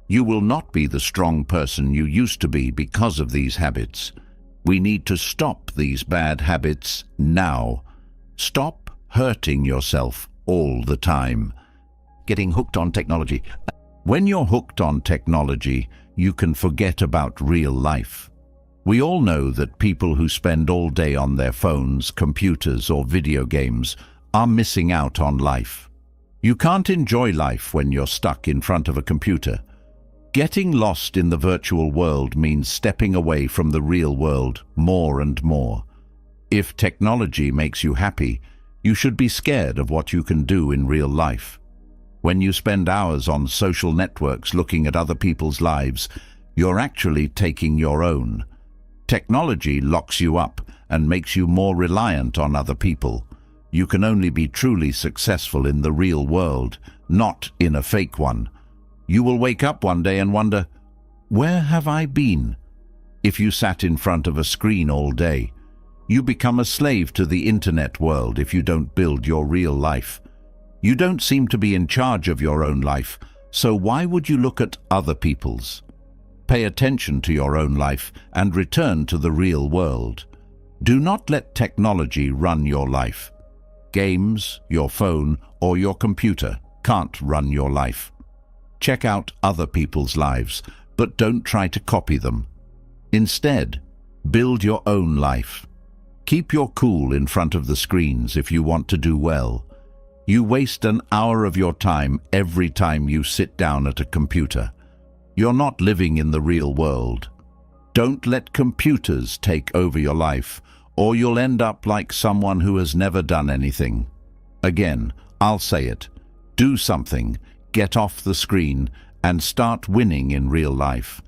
You will not be the strong person you used to be because of these habits. We need to stop these bad habits now. Stop hurting yourself all the time. Getting hooked on technology. When you're hooked on technology, you can forget about real life. We all know that people who spend all day on their phones, computers, or video games are missing out on life. You can't enjoy life when you're stuck in front of a computer. Getting lost in the virtual world means stepping away from the real world more and more. If technology makes you happy, you should be scared of what you can do in real life. When you spend hours on social networks looking at other people's lives, you're actually taking your own. Technology locks you up and makes you more reliant on other people. You can only be truly successful in the real world, not in a fake one. You will wake up one day and wonder, where have I been? If you sat in front of a screen all day, you become a slave to the internet world if you don't build your real life. You don't seem to be in charge of your own life, so why would you look at other people's? Pay attention to your own life and return to the real world. Do not let technology run your life. Games, your phone, or your computer can't run your life. Check out other people's lives, but don't try to copy them. Instead, build your own life. Keep your cool in front of the screens if you want to do well. You waste an hour of your time every time you sit down at a computer. You're not living in the real world. Don't let computers take over your life, or you'll end up like someone who has never done anything. Again, I'll say it. Do something, get off the screen, and start winning in real life.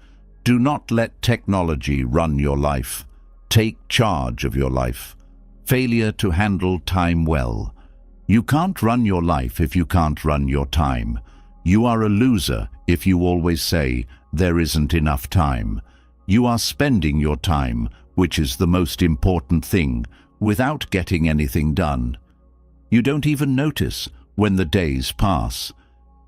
Do not let technology run your life. Take charge of your life. Failure to handle time well. You can't run your life if you can't run your time. You are a loser if you always say, there isn't enough time. You are spending your time, which is the most important thing, without getting anything done. You don't even notice when the days pass.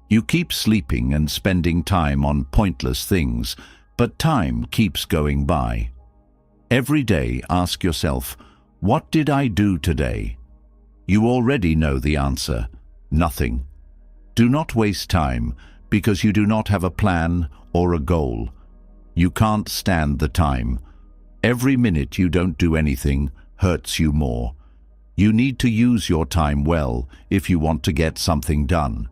You keep sleeping and spending time on pointless things, but time keeps going by. Every day ask yourself, what did I do today? You already know the answer, nothing. Do not waste time because you do not have a plan or a goal. You can't stand the time. Every minute you don't do anything hurts you more. You need to use your time well if you want to get something done.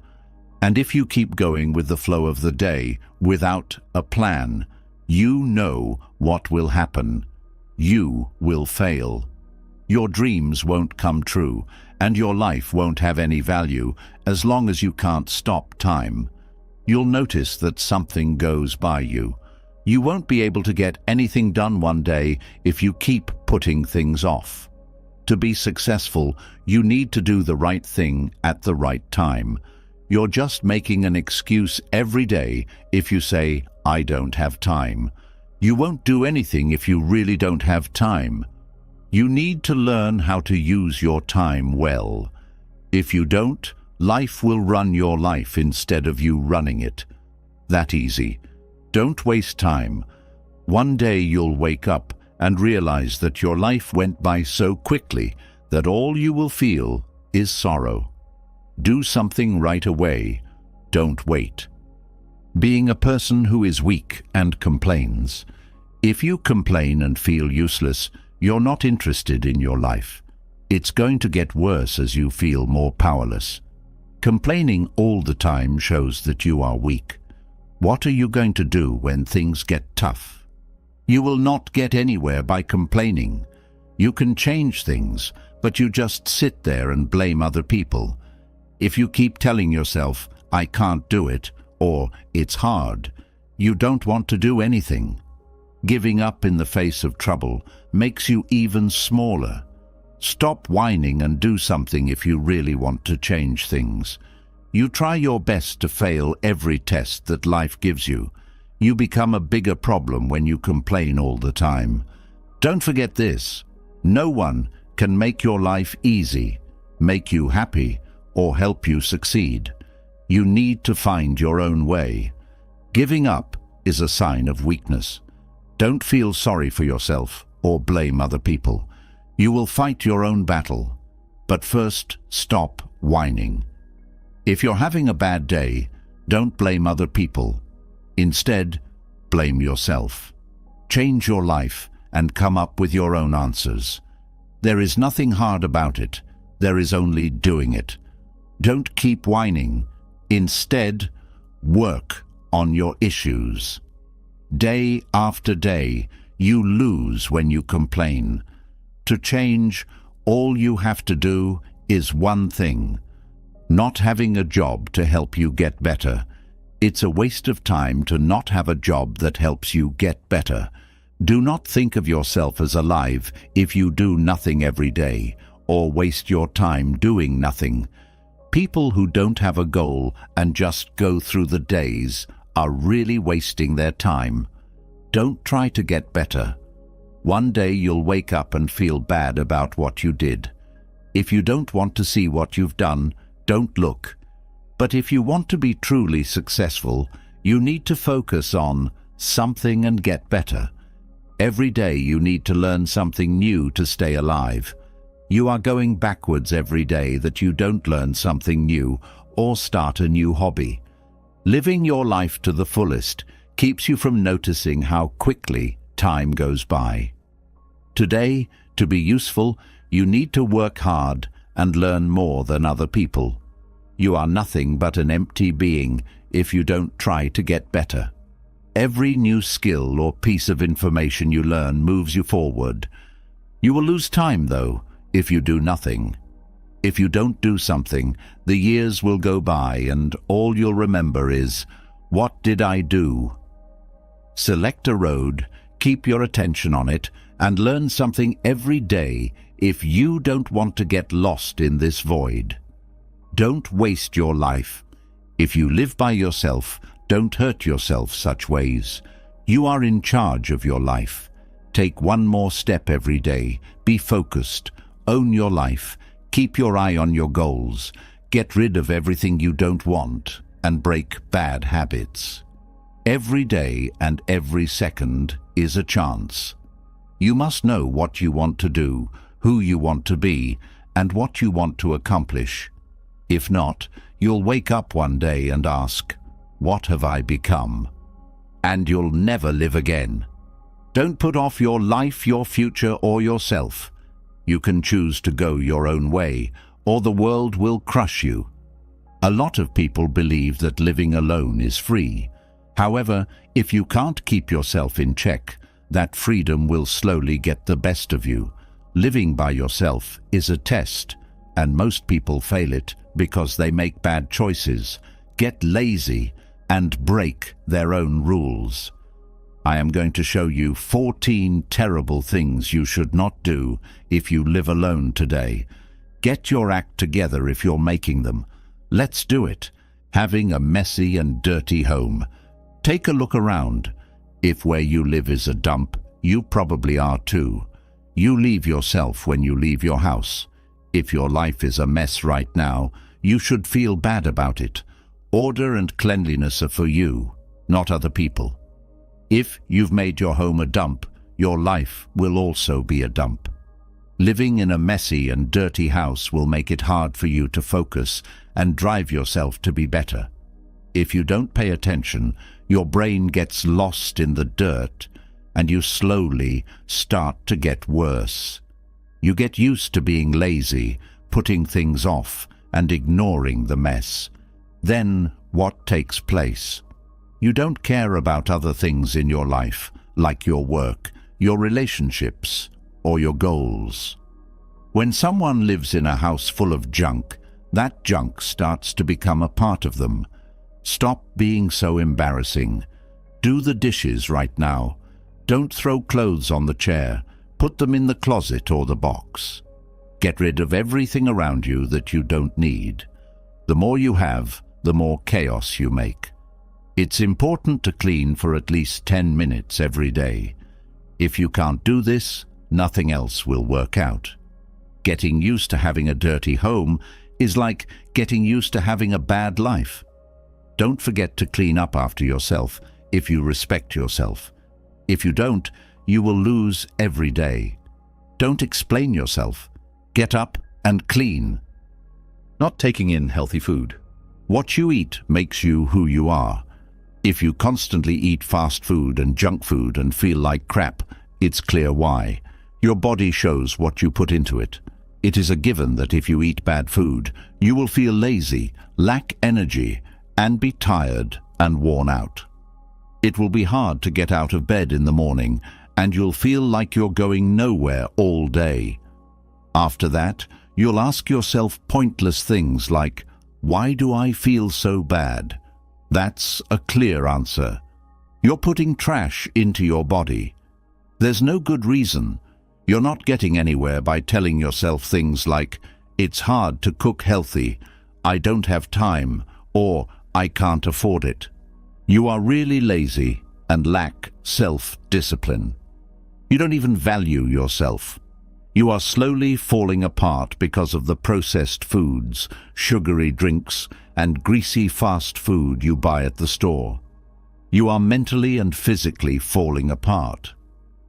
And if you keep going with the flow of the day without a plan, you know what will happen. You will fail. Your dreams won't come true, and your life won't have any value as long as you can't stop time. You'll notice that something goes by you. You won't be able to get anything done one day if you keep putting things off. To be successful, you need to do the right thing at the right time. You're just making an excuse every day if you say, "I don't have time." You won't do anything if you really don't have time. You need to learn how to use your time well. If you don't, life will run your life instead of you running it. That easy. Don't waste time. One day you'll wake up and realize that your life went by so quickly that all you will feel is sorrow. Do something right away. Don't wait. Being a person who is weak and complains. If you complain and feel useless, you're not interested in your life. It's going to get worse as you feel more powerless. Complaining all the time shows that you are weak. What are you going to do when things get tough? You will not get anywhere by complaining. You can change things, but you just sit there and blame other people. If you keep telling yourself, "I can't do it," or "it's hard," you don't want to do anything. Giving up in the face of trouble makes you even smaller. Stop whining and do something if you really want to change things. You try your best to fail every test that life gives you. You become a bigger problem when you complain all the time. Don't forget this: no one can make your life easy, make you happy, or help you succeed. You need to find your own way. Giving up is a sign of weakness. Don't feel sorry for yourself or blame other people. You will fight your own battle. But first, stop whining. If you're having a bad day, don't blame other people. Instead, blame yourself. Change your life and come up with your own answers. There is nothing hard about it. There is only doing it. Don't keep whining. Instead, work on your issues. Day after day, you lose when you complain. To change, all you have to do is one thing: not having a job to help you get better. It's a waste of time to not have a job that helps you get better. Do not think of yourself as alive if you do nothing every day, or waste your time doing nothing. People who don't have a goal and just go through the days are really wasting their time. Don't try to get better. One day you'll wake up and feel bad about what you did. If you don't want to see what you've done, don't look. But if you want to be truly successful, you need to focus on something and get better. Every day you need to learn something new to stay alive. You are going backwards every day that you don't learn something new or start a new hobby. Living your life to the fullest keeps you from noticing how quickly time goes by. Today, to be useful, you need to work hard and learn more than other people. You are nothing but an empty being if you don't try to get better. Every new skill or piece of information you learn moves you forward. You will lose time, though, if you do nothing. If you don't do something, the years will go by and all you'll remember is, "What did I do?" Select a road, keep your attention on it, and learn something every day if you don't want to get lost in this void. Don't waste your life. If you live by yourself, don't hurt yourself such ways. You are in charge of your life. Take one more step every day. Be focused. Own your life. Keep your eye on your goals. Get rid of everything you don't want and break bad habits. Every day and every second is a chance. You must know what you want to do, who you want to be, and what you want to accomplish. If not, you'll wake up one day and ask, "What have I become?" And you'll never live again. Don't put off your life, your future, or yourself. You can choose to go your own way, or the world will crush you. A lot of people believe that living alone is free. However, if you can't keep yourself in check, that freedom will slowly get the best of you. Living by yourself is a test, and most people fail it because they make bad choices, get lazy, and break their own rules. I am going to show you 14 terrible things you should not do if you live alone today. Get your act together if you're making them. Let's do it. Having a messy and dirty home. Take a look around. If where you live is a dump, you probably are too. You leave yourself when you leave your house. If your life is a mess right now, you should feel bad about it. Order and cleanliness are for you, not other people. If you've made your home a dump, your life will also be a dump. Living in a messy and dirty house will make it hard for you to focus and drive yourself to be better. If you don't pay attention, your brain gets lost in the dirt and you slowly start to get worse. You get used to being lazy, putting things off, and ignoring the mess. Then what takes place? You don't care about other things in your life, like your work, your relationships, or your goals. When someone lives in a house full of junk, that junk starts to become a part of them. Stop being so embarrassing. Do the dishes right now. Don't throw clothes on the chair. Put them in the closet or the box. Get rid of everything around you that you don't need. The more you have, the more chaos you make. It's important to clean for at least 10 minutes every day. If you can't do this, nothing else will work out. Getting used to having a dirty home is like getting used to having a bad life. Don't forget to clean up after yourself if you respect yourself. If you don't, you will lose every day. Don't explain yourself. Get up and clean. Not taking in healthy food. What you eat makes you who you are. If you constantly eat fast food and junk food and feel like crap, it's clear why. Your body shows what you put into it. It is a given that if you eat bad food, you will feel lazy, lack energy, and be tired and worn out. It will be hard to get out of bed in the morning, and you'll feel like you're going nowhere all day. After that, you'll ask yourself pointless things like, why do I feel so bad? That's a clear answer. You're putting trash into your body. There's no good reason. You're not getting anywhere by telling yourself things like, it's hard to cook healthy, I don't have time, or I can't afford it. You are really lazy and lack self-discipline. You don't even value yourself. You are slowly falling apart because of the processed foods, sugary drinks, and greasy fast food you buy at the store. You are mentally and physically falling apart.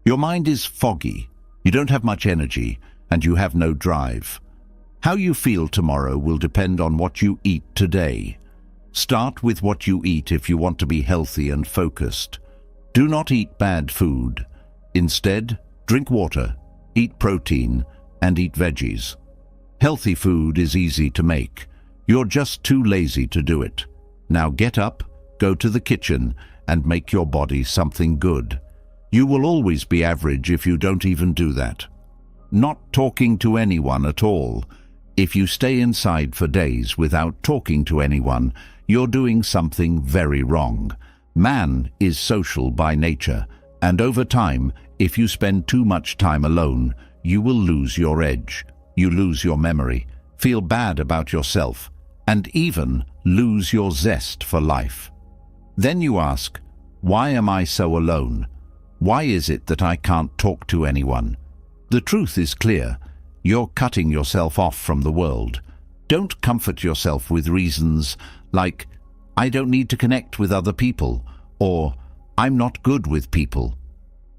Your mind is foggy. You don't have much energy, and you have no drive. How you feel tomorrow will depend on what you eat today. Start with what you eat if you want to be healthy and focused. Do not eat bad food. Instead, drink water, eat protein, and eat veggies. Healthy food is easy to make. You're just too lazy to do it. Now get up, go to the kitchen, and make your body something good. You will always be average if you don't even do that. Not talking to anyone at all. If you stay inside for days without talking to anyone, you're doing something very wrong. Man is social by nature, and over time, if you spend too much time alone, you will lose your edge. You lose your memory, feel bad about yourself, and even lose your zest for life. Then you ask, why am I so alone? Why is it that I can't talk to anyone? The truth is clear. You're cutting yourself off from the world. Don't comfort yourself with reasons like, I don't need to connect with other people, or I'm not good with people.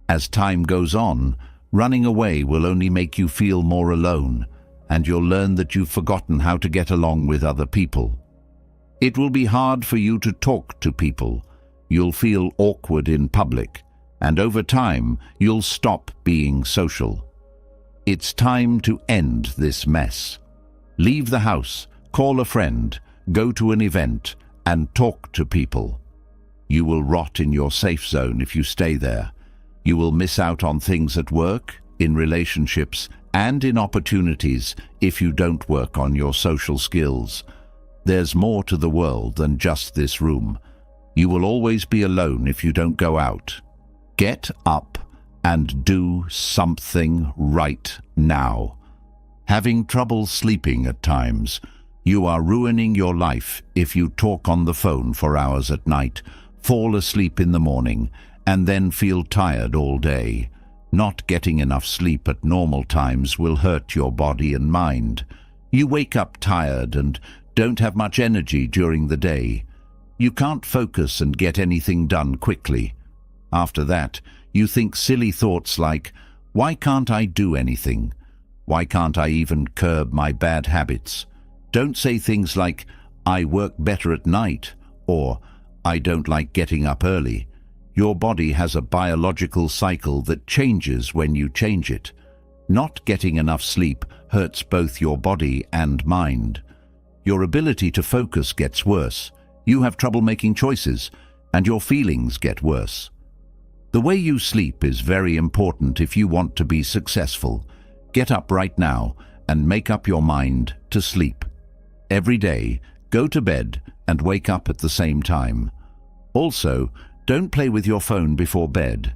As time goes on, running away will only make you feel more alone, and you'll learn that you've forgotten how to get along with other people. It will be hard for you to talk to people. You'll feel awkward in public, and over time, you'll stop being social. It's time to end this mess. Leave the house, call a friend, go to an event, and talk to people. You will rot in your safe zone if you stay there. You will miss out on things at work, in relationships, and in opportunities if you don't work on your social skills. There's more to the world than just this room. You will always be alone if you don't go out. Get up and do something right now. Having trouble sleeping at times? You are ruining your life if you talk on the phone for hours at night, fall asleep in the morning, and then feel tired all day. Not getting enough sleep at normal times will hurt your body and mind. You wake up tired and don't have much energy during the day. You can't focus and get anything done quickly. After that, you think silly thoughts like, why can't I do anything? Why can't I even curb my bad habits? Don't say things like, I work better at night, or I don't like getting up early. Your body has a biological cycle that changes when you change it. Not getting enough sleep hurts both your body and mind. Your ability to focus gets worse. You have trouble making choices, and your feelings get worse. The way you sleep is very important if you want to be successful. Get up right now and make up your mind to sleep. Every day, go to bed and wake up at the same time. Also, don't play with your phone before bed.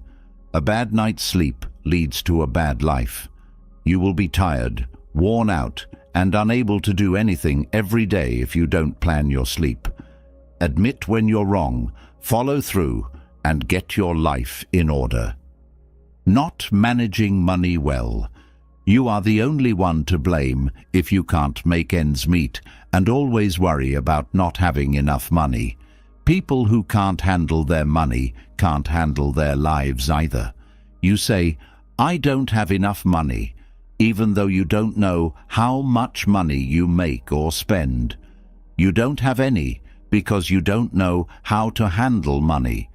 A bad night's sleep leads to a bad life. You will be tired, worn out, and unable to do anything every day if you don't plan your sleep. Admit when you're wrong, follow through, and get your life in order. Not managing money well. You are the only one to blame if you can't make ends meet and always worry about not having enough money. People who can't handle their money can't handle their lives either. You say, I don't have enough money, even though you don't know how much money you make or spend. You don't have any because you don't know how to handle money.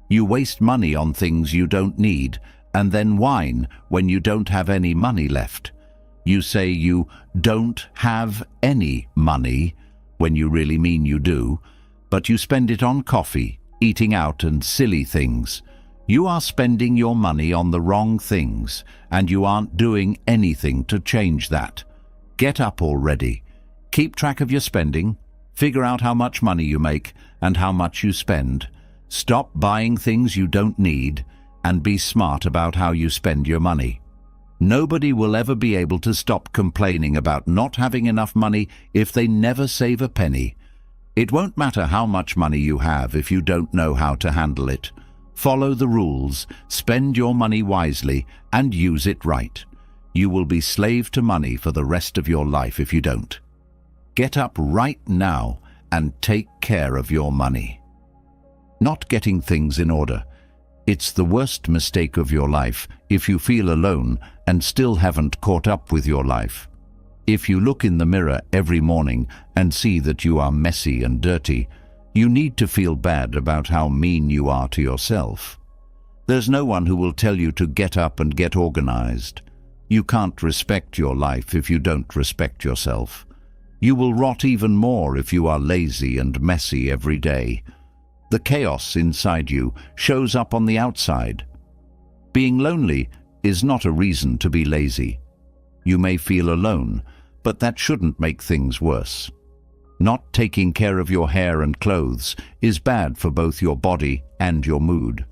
You waste money on things you don't need and then whine when you don't have any money left. You say you don't have any money when you really mean you do, but you spend it on coffee, eating out, and silly things. You are spending your money on the wrong things, and you aren't doing anything to change that. Get up already. Keep track of your spending. Figure out how much money you make and how much you spend. Stop buying things you don't need, and be smart about how you spend your money. Nobody will ever be able to stop complaining about not having enough money if they never save a penny. It won't matter how much money you have if you don't know how to handle it. Follow the rules, spend your money wisely, and use it right. You will be slave to money for the rest of your life if you don't. Get up right now and take care of your money. Not getting things in order. It's the worst mistake of your life if you feel alone and still haven't caught up with your life. If you look in the mirror every morning and see that you are messy and dirty, you need to feel bad about how mean you are to yourself. There's no one who will tell you to get up and get organized. You can't respect your life if you don't respect yourself. You will rot even more if you are lazy and messy every day. The chaos inside you shows up on the outside. Being lonely is not a reason to be lazy. You may feel alone, but that shouldn't make things worse. Not taking care of your hair and clothes is bad for both your body and your mood.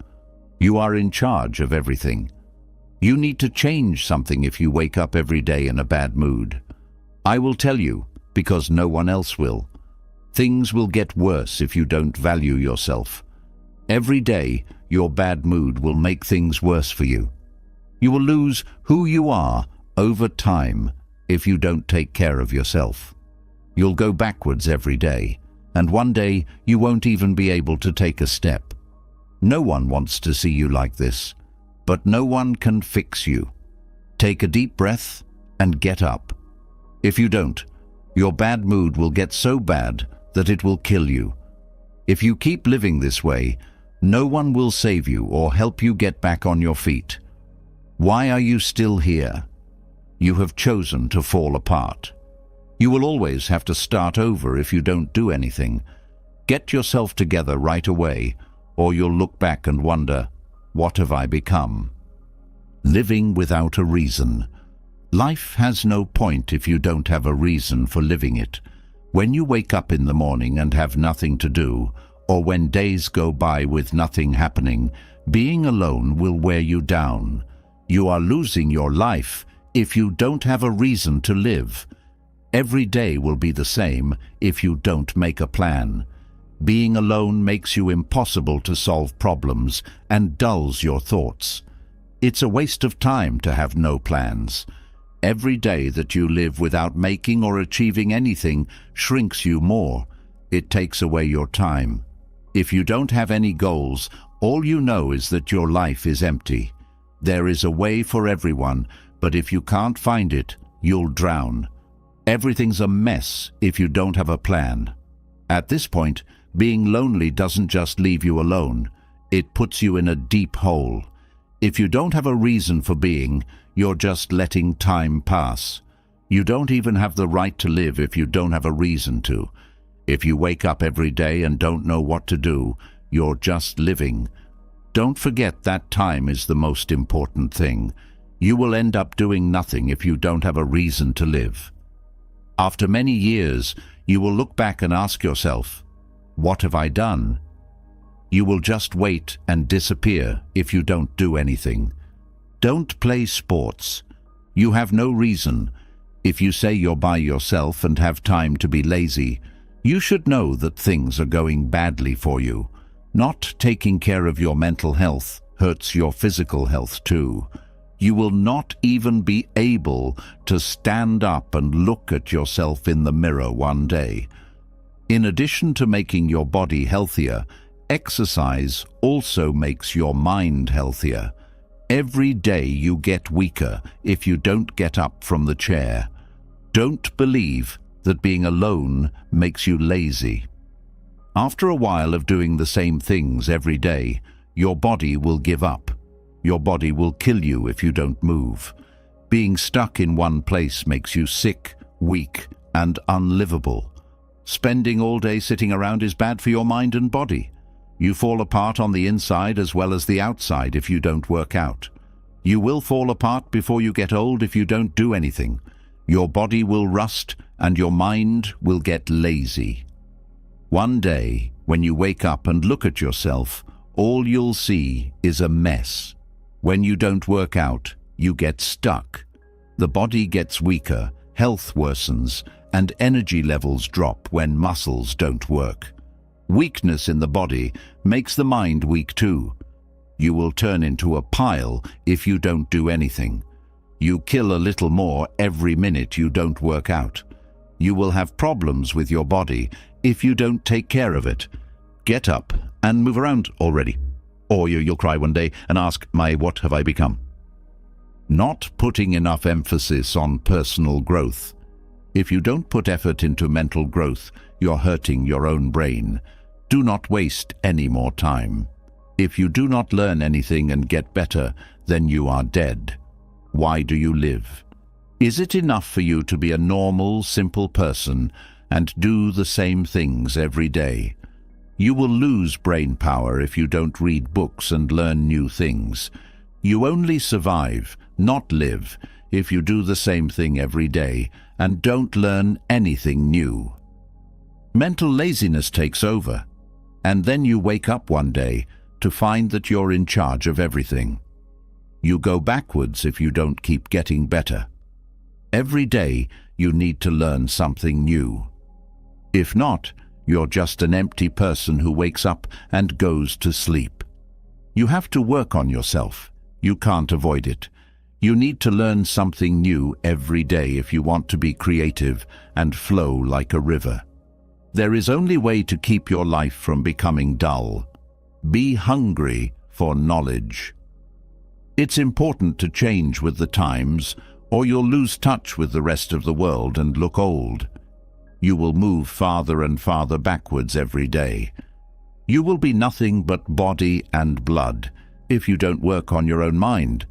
You are in charge of everything. You need to change something if you wake up every day in a bad mood. I will tell you, because no one else will. Things will get worse if you don't value yourself. Every day, your bad mood will make things worse for you. You will lose who you are over time if you don't take care of yourself. You'll go backwards every day, and one day you won't even be able to take a step. No one wants to see you like this, but no one can fix you. Take a deep breath and get up. If you don't, your bad mood will get so bad that it will kill you. If you keep living this way, no one will save you or help you get back on your feet. Why are you still here? You have chosen to fall apart. You will always have to start over if you don't do anything. Get yourself together right away, or you'll look back and wonder, what have I become? Living without a reason. Life has no point if you don't have a reason for living it. When you wake up in the morning and have nothing to do, or when days go by with nothing happening, being alone will wear you down. You are losing your life if you don't have a reason to live. Every day will be the same if you don't make a plan. Being alone makes you impossible to solve problems and dulls your thoughts. It's a waste of time to have no plans. Every day that you live without making or achieving anything shrinks you more. It takes away your time. If you don't have any goals, all you know is that your life is empty. There is a way for everyone, but if you can't find it, you'll drown. Everything's a mess if you don't have a plan. At this point, being lonely doesn't just leave you alone. It puts you in a deep hole. If you don't have a reason for being, you're just letting time pass. You don't even have the right to live if you don't have a reason to. If you wake up every day and don't know what to do, you're just living. Don't forget that time is the most important thing. You will end up doing nothing if you don't have a reason to live. After many years, you will look back and ask yourself, "What have I done?" You will just wait and disappear if you don't do anything. Don't play sports. You have no reason. If you say you're by yourself and have time to be lazy, you should know that things are going badly for you. Not taking care of your mental health hurts your physical health too. You will not even be able to stand up and look at yourself in the mirror one day. In addition to making your body healthier, exercise also makes your mind healthier. Every day you get weaker if you don't get up from the chair. Don't believe that being alone makes you lazy. After a while of doing the same things every day, your body will give up. Your body will kill you if you don't move. Being stuck in one place makes you sick, weak, and unlivable. Spending all day sitting around is bad for your mind and body. You fall apart on the inside as well as the outside if you don't work out. You will fall apart before you get old if you don't do anything. Your body will rust and your mind will get lazy. One day, when you wake up and look at yourself, all you'll see is a mess. When you don't work out, you get stuck. The body gets weaker, health worsens, and energy levels drop when muscles don't work. Weakness in the body makes the mind weak too. You will turn into a pile if you don't do anything. You kill a little more every minute you don't work out. You will have problems with your body if you don't take care of it. Get up and move around already. Or you'll cry one day and ask, what have I become? Not putting enough emphasis on personal growth. If you don't put effort into mental growth, you're hurting your own brain. Do not waste any more time. If you do not learn anything and get better, then you are dead. Why do you live? Is it enough for you to be a normal, simple person and do the same things every day? You will lose brain power if you don't read books and learn new things. You only survive, not live, if you do the same thing every day and don't learn anything new. Mental laziness takes over, and then you wake up one day to find that you're in charge of everything. You go backwards if you don't keep getting better. Every day you need to learn something new. If not, you're just an empty person who wakes up and goes to sleep. You have to work on yourself. You can't avoid it. You need to learn something new every day if you want to be creative and flow like a river. There is only way to keep your life from becoming dull. Be hungry for knowledge. It's important to change with the times, or you'll lose touch with the rest of the world and look old. You will move farther and farther backwards every day. You will be nothing but body and blood if you don't work on your own mind.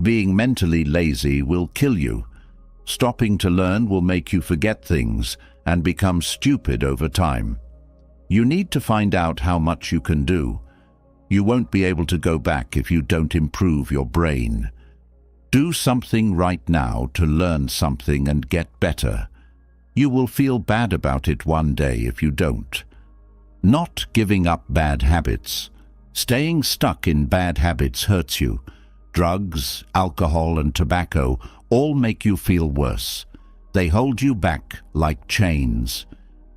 Being mentally lazy will kill you. Stopping to learn will make you forget things and become stupid over time. You need to find out how much you can do. You won't be able to go back if you don't improve your brain. Do something right now to learn something and get better. You will feel bad about it one day if you don't. Not giving up bad habits. Staying stuck in bad habits hurts you. Drugs, alcohol, and tobacco all make you feel worse. They hold you back like chains.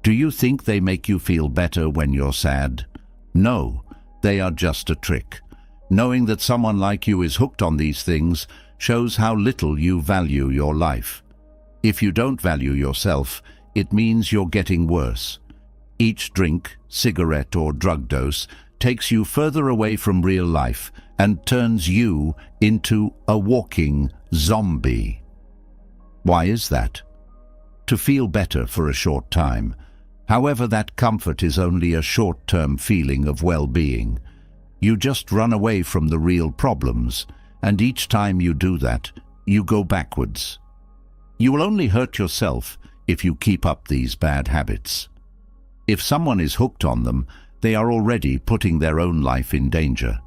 Do you think they make you feel better when you're sad? No, they are just a trick. Knowing that someone like you is hooked on these things shows how little you value your life. If you don't value yourself, it means you're getting worse. Each drink, cigarette, or drug dose takes you further away from real life and turns you into a walking zombie. Why is that? To feel better for a short time. However, that comfort is only a short-term feeling of well-being. You just run away from the real problems, and each time you do that, you go backwards. You will only hurt yourself if you keep up these bad habits. If someone is hooked on them, they are already putting their own life in danger.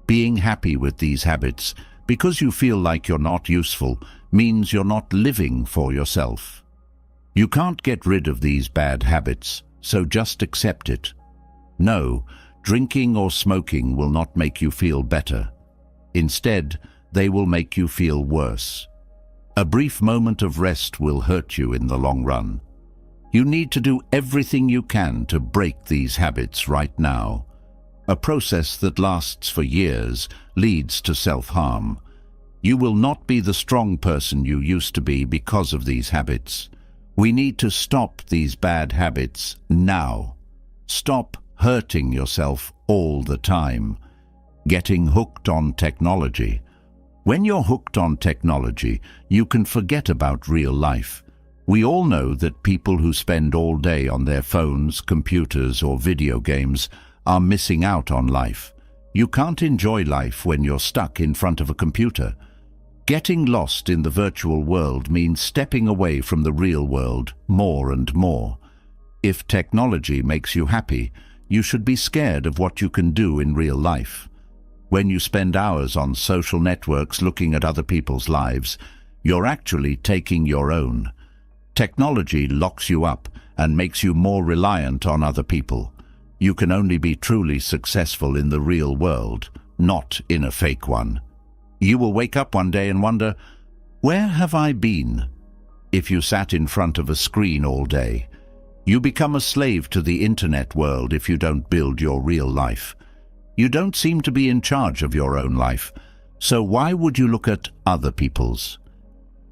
Being happy with these habits because you feel like you're not useful means you're not living for yourself. You can't get rid of these bad habits, so just accept it. No, drinking or smoking will not make you feel better. Instead, they will make you feel worse. A brief moment of rest will hurt you in the long run. You need to do everything you can to break these habits right now. A process that lasts for years leads to self-harm. You will not be the strong person you used to be because of these habits. We need to stop these bad habits now. Stop hurting yourself all the time. Getting hooked on technology. When you're hooked on technology, you can forget about real life. We all know that people who spend all day on their phones, computers, or video games are missing out on life. You can't enjoy life when you're stuck in front of a computer. Getting lost in the virtual world means stepping away from the real world more and more. If technology makes you happy, you should be scared of what you can do in real life. When you spend hours on social networks looking at other people's lives, you're actually taking your own. Technology locks you up and makes you more reliant on other people. You can only be truly successful in the real world, not in a fake one. You will wake up one day and wonder, where have I been? If you sat in front of a screen all day, you become a slave to the internet world if you don't build your real life. You don't seem to be in charge of your own life, so why would you look at other people's?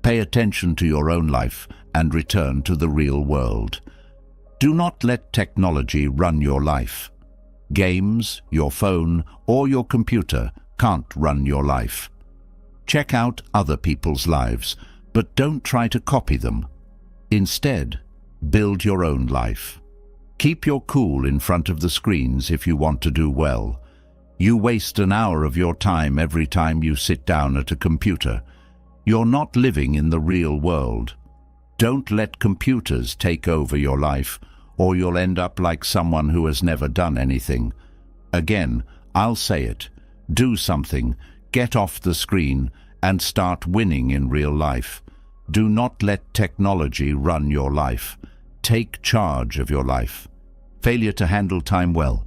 Pay attention to your own life and return to the real world. Do not let technology run your life. Games, your phone, or your computer can't run your life. Check out other people's lives, but don't try to copy them. Instead, build your own life. Keep your cool in front of the screens if you want to do well. You waste an hour of your time every time you sit down at a computer. You're not living in the real world. Don't let computers take over your life, or you'll end up like someone who has never done anything. Again, I'll say it. Do something. Get off the screen and start winning in real life. Do not let technology run your life. Take charge of your life. Failure to handle time well.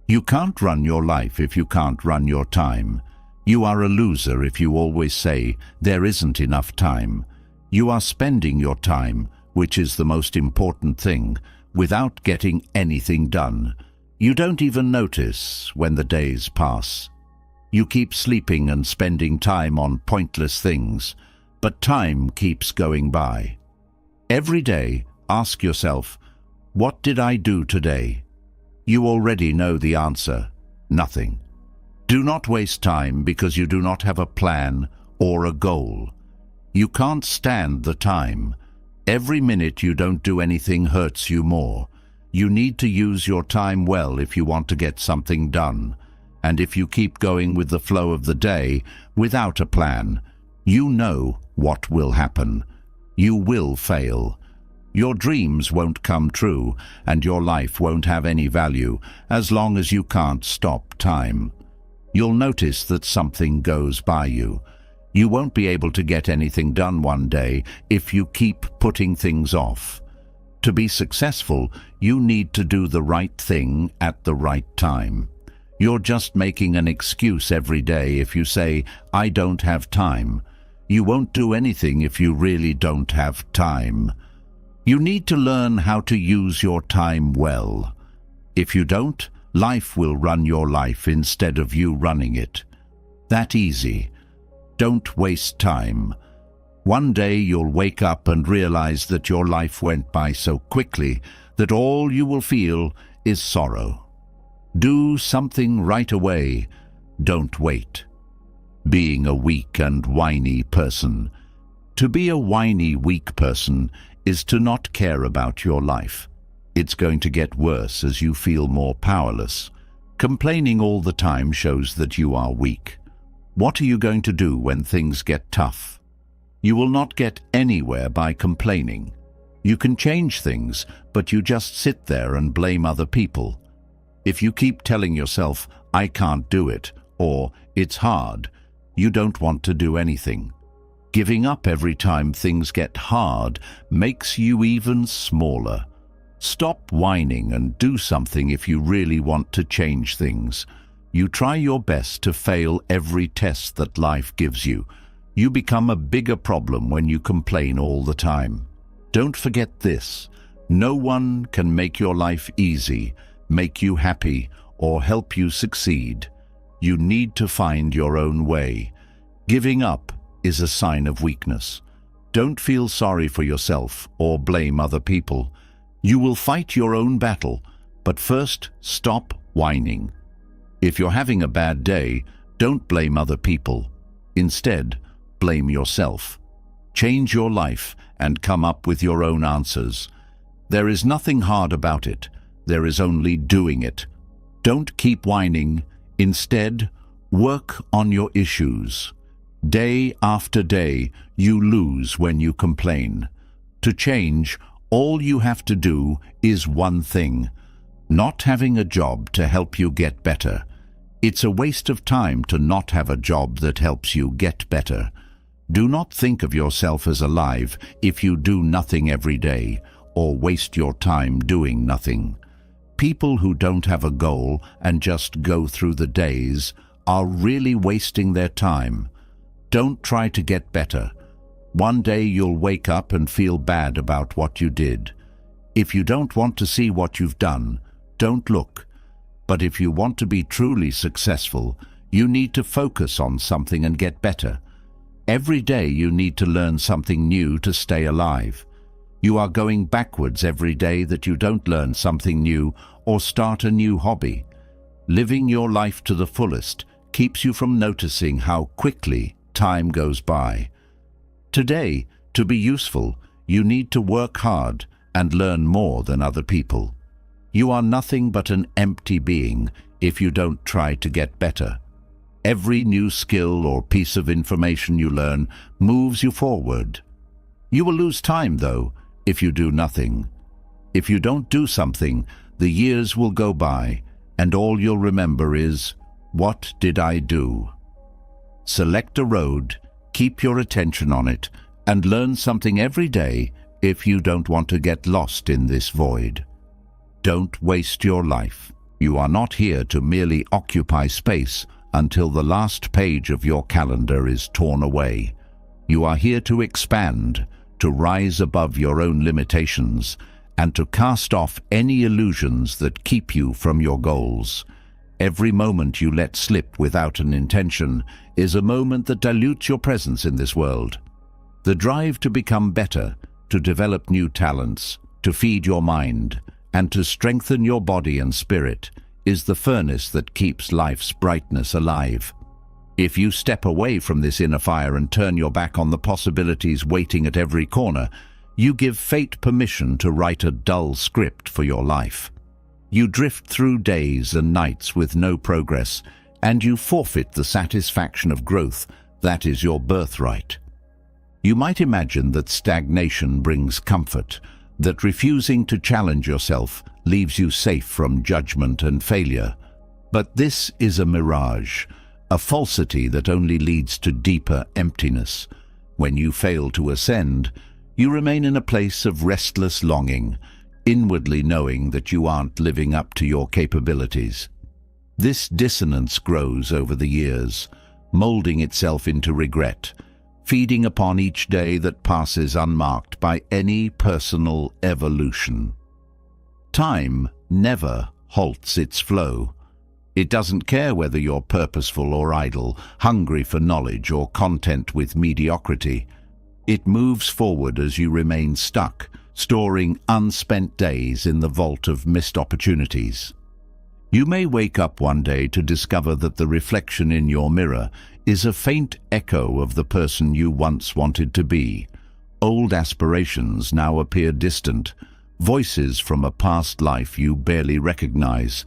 You can't run your life if you can't run your time. You are a loser if you always say, there isn't enough time. You are spending your time, which is the most important thing, without getting anything done. You don't even notice when the days pass. You keep sleeping and spending time on pointless things, but time keeps going by. Every day, ask yourself, what did I do today? You already know the answer, nothing. Do not waste time because you do not have a plan or a goal. You can't stand the time. Every minute you don't do anything hurts you more. You need to use your time well if you want to get something done. And if you keep going with the flow of the day without a plan, you know what will happen. You will fail. Your dreams won't come true, and your life won't have any value as long as you can't stop time. You'll notice that something goes by you. You won't be able to get anything done one day if you keep putting things off. To be successful, you need to do the right thing at the right time. You're just making an excuse every day if you say, "I don't have time." You won't do anything if you really don't have time. You need to learn how to use your time well. If you don't, life will run your life instead of you running it. That easy. Don't waste time. One day you'll wake up and realize that your life went by so quickly that all you will feel is sorrow. Do something right away. Don't wait. Being a weak and whiny person. To be a whiny, weak person is to not care about your life. It's going to get worse as you feel more powerless. Complaining all the time shows that you are weak. What are you going to do when things get tough? You will not get anywhere by complaining. You can change things, but you just sit there and blame other people. If you keep telling yourself, "I can't do it," or "it's hard," you don't want to do anything. Giving up every time things get hard makes you even smaller. Stop whining and do something if you really want to change things. You try your best to fail every test that life gives you. You become a bigger problem when you complain all the time. Don't forget this. No one can make your life easy, make you happy, or help you succeed. You need to find your own way. Giving up is a sign of weakness. Don't feel sorry for yourself or blame other people. You will fight your own battle, but first stop whining. If you're having a bad day, don't blame other people. Instead, blame yourself. Change your life and come up with your own answers. There is nothing hard about it. There is only doing it. Don't keep whining. Instead, work on your issues. Day after day, you lose when you complain. To change, all you have to do is one thing: not having a job to help you get better. It's a waste of time to not have a job that helps you get better. Do not think of yourself as alive if you do nothing every day, or waste your time doing nothing. People who don't have a goal and just go through the days are really wasting their time. Don't try to get better. One day you'll wake up and feel bad about what you did. If you don't want to see what you've done, don't look. But if you want to be truly successful, you need to focus on something and get better. Every day you need to learn something new to stay alive. You are going backwards every day that you don't learn something new or start a new hobby. Living your life to the fullest keeps you from noticing how quickly time goes by. Today, to be useful, you need to work hard and learn more than other people. You are nothing but an empty being if you don't try to get better. Every new skill or piece of information you learn moves you forward. You will lose time, though, if you do nothing. If you don't do something, the years will go by, and all you'll remember is, "What did I do?" Select a road, keep your attention on it, and learn something every day if you don't want to get lost in this void. Don't waste your life. You are not here to merely occupy space until the last page of your calendar is torn away. You are here to expand, to rise above your own limitations, and to cast off any illusions that keep you from your goals. Every moment you let slip without an intention is a moment that dilutes your presence in this world. The drive to become better, to develop new talents, to feed your mind, and to strengthen your body and spirit is the furnace that keeps life's brightness alive. If you step away from this inner fire and turn your back on the possibilities waiting at every corner, you give fate permission to write a dull script for your life. You drift through days and nights with no progress, and you forfeit the satisfaction of growth that is your birthright. You might imagine that stagnation brings comfort, that refusing to challenge yourself leaves you safe from judgment and failure. But this is a mirage. a falsity that only leads to deeper emptiness. When you fail to ascend, you remain in a place of restless longing, inwardly knowing that you aren't living up to your capabilities. This dissonance grows over the years, molding itself into regret, feeding upon each day that passes unmarked by any personal evolution. Time never halts its flow. It doesn't care whether you're purposeful or idle, hungry for knowledge or content with mediocrity. It moves forward as you remain stuck, storing unspent days in the vault of missed opportunities. You may wake up one day to discover that the reflection in your mirror is a faint echo of the person you once wanted to be. Old aspirations now appear distant, voices from a past life you barely recognize.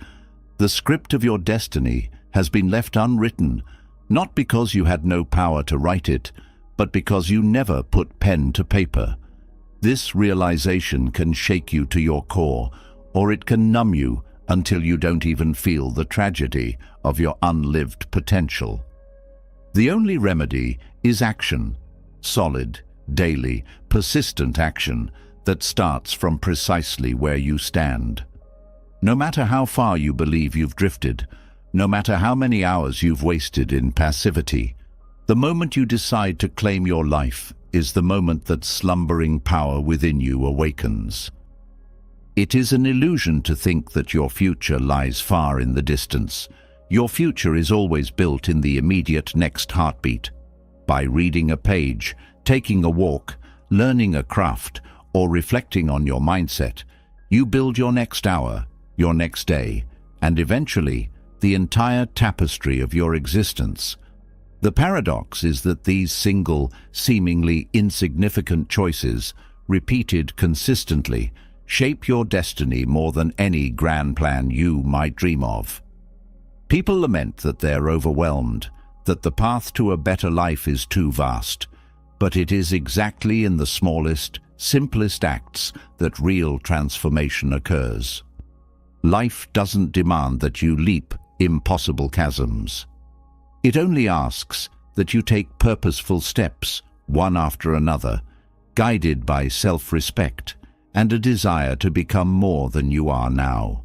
The script of your destiny has been left unwritten, not because you had no power to write it, but because you never put pen to paper. This realization can shake you to your core, or it can numb you until you don't even feel the tragedy of your unlived potential. The only remedy is action, solid, daily, persistent action that starts from precisely where you stand. No matter how far you believe you've drifted, no matter how many hours you've wasted in passivity, the moment you decide to claim your life is the moment that slumbering power within you awakens. It is an illusion to think that your future lies far in the distance. Your future is always built in the immediate next heartbeat. By reading a page, taking a walk, learning a craft, or reflecting on your mindset, you build your next hour, your next day, and eventually the entire tapestry of your existence. The paradox is that these single, seemingly insignificant choices, repeated consistently, shape your destiny more than any grand plan you might dream of. People lament that they're overwhelmed, that the path to a better life is too vast, but it is exactly in the smallest, simplest acts that real transformation occurs. Life doesn't demand that you leap impossible chasms. It only asks that you take purposeful steps, one after another, guided by self-respect and a desire to become more than you are now.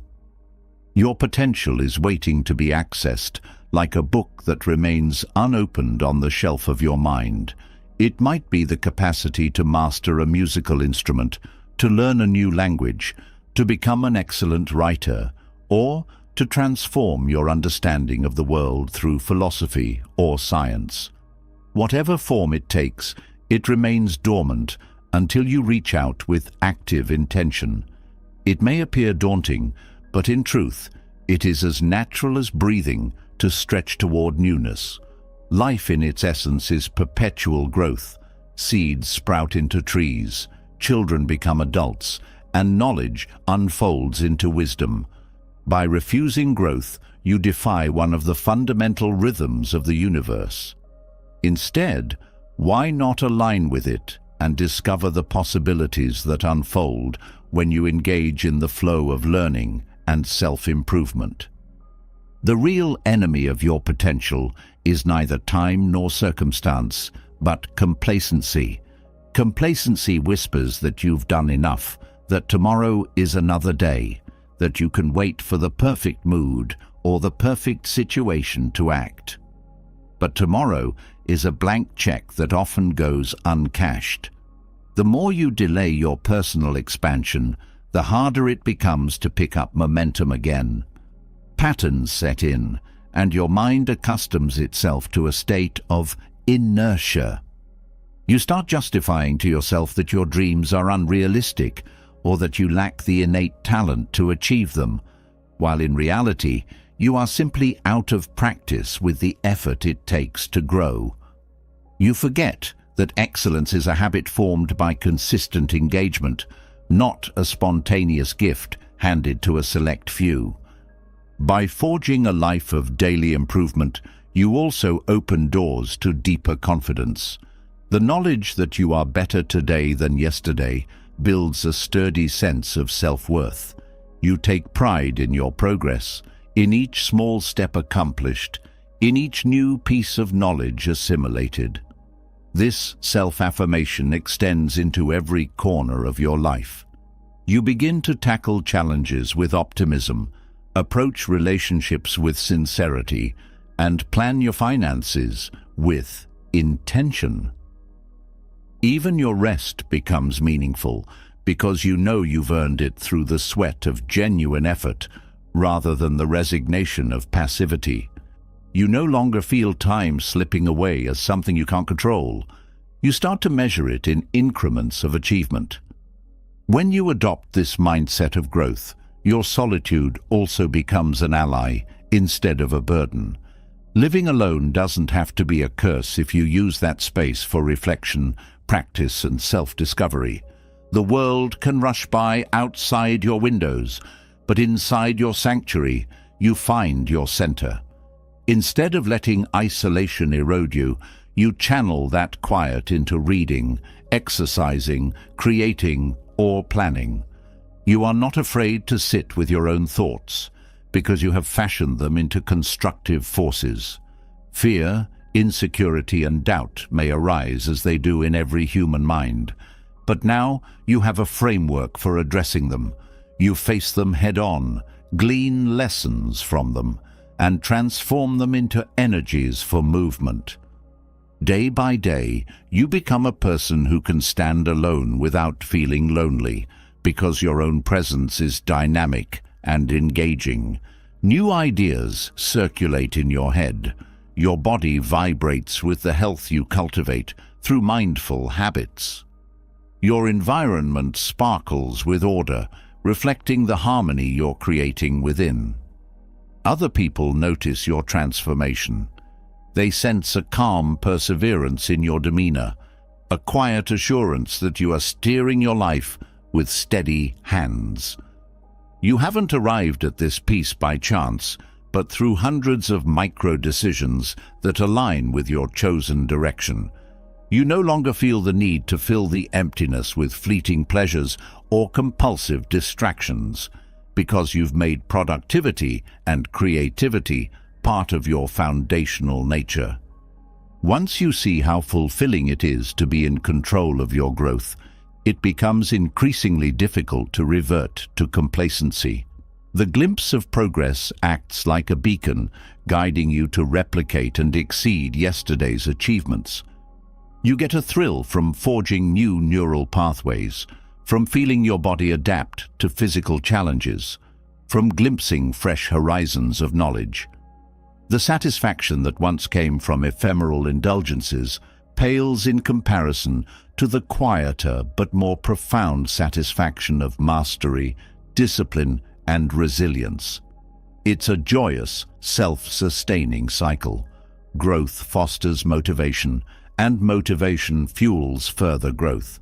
Your potential is waiting to be accessed, like a book that remains unopened on the shelf of your mind. It might be the capacity to master a musical instrument, to learn a new language, to become an excellent writer, or to transform your understanding of the world through philosophy or science. Whatever form it takes, it remains dormant until you reach out with active intention. It may appear daunting, but in truth, it is as natural as breathing to stretch toward newness. Life in its essence is perpetual growth. Seeds sprout into trees, children become adults, and knowledge unfolds into wisdom. By refusing growth, you defy one of the fundamental rhythms of the universe. Instead, why not align with it and discover the possibilities that unfold when you engage in the flow of learning and self-improvement? The real enemy of your potential is neither time nor circumstance, but complacency. Complacency whispers that you've done enough, that tomorrow is another day, that you can wait for the perfect mood or the perfect situation to act. But tomorrow is a blank check that often goes uncashed. The more you delay your personal expansion, the harder it becomes to pick up momentum again. Patterns set in, and your mind accustoms itself to a state of inertia. You start justifying to yourself that your dreams are unrealistic, or that you lack the innate talent to achieve them, while in reality, you are simply out of practice with the effort it takes to grow. You forget that excellence is a habit formed by consistent engagement, not a spontaneous gift handed to a select few. By forging a life of daily improvement, you also open doors to deeper confidence. The knowledge that you are better today than yesterday builds a sturdy sense of self-worth. You take pride in your progress, in each small step accomplished, in each new piece of knowledge assimilated. This self-affirmation extends into every corner of your life. You begin to tackle challenges with optimism, approach relationships with sincerity, and plan your finances with intention. Even your rest becomes meaningful because you know you've earned it through the sweat of genuine effort rather than the resignation of passivity. You no longer feel time slipping away as something you can't control. You start to measure it in increments of achievement. When you adopt this mindset of growth, your solitude also becomes an ally instead of a burden. Living alone doesn't have to be a curse if you use that space for reflection, practice, and self-discovery. The world can rush by outside your windows, but inside your sanctuary, you find your center. Instead of letting isolation erode you, you channel that quiet into reading, exercising, creating, or planning. You are not afraid to sit with your own thoughts, because you have fashioned them into constructive forces. Fear, insecurity, and doubt may arise as they do in every human mind, but now you have a framework for addressing them. You face them head-on, glean lessons from them, and transform them into energies for movement. Day by day, you become a person who can stand alone without feeling lonely, because your own presence is dynamic and engaging. New ideas circulate in your head. Your body vibrates with the health you cultivate through mindful habits. Your environment sparkles with order, reflecting the harmony you're creating within. Other people notice your transformation. They sense a calm perseverance in your demeanor, a quiet assurance that you are steering your life with steady hands. You haven't arrived at this peace by chance, but through hundreds of micro-decisions that align with your chosen direction. You no longer feel the need to fill the emptiness with fleeting pleasures or compulsive distractions, because you've made productivity and creativity part of your foundational nature. Once you see how fulfilling it is to be in control of your growth, it becomes increasingly difficult to revert to complacency. The glimpse of progress acts like a beacon, guiding you to replicate and exceed yesterday's achievements. You get a thrill from forging new neural pathways, from feeling your body adapt to physical challenges, from glimpsing fresh horizons of knowledge. The satisfaction that once came from ephemeral indulgences pales in comparison to the quieter but more profound satisfaction of mastery, discipline, and resilience. It's a joyous, self-sustaining cycle. Growth fosters motivation, and motivation fuels further growth.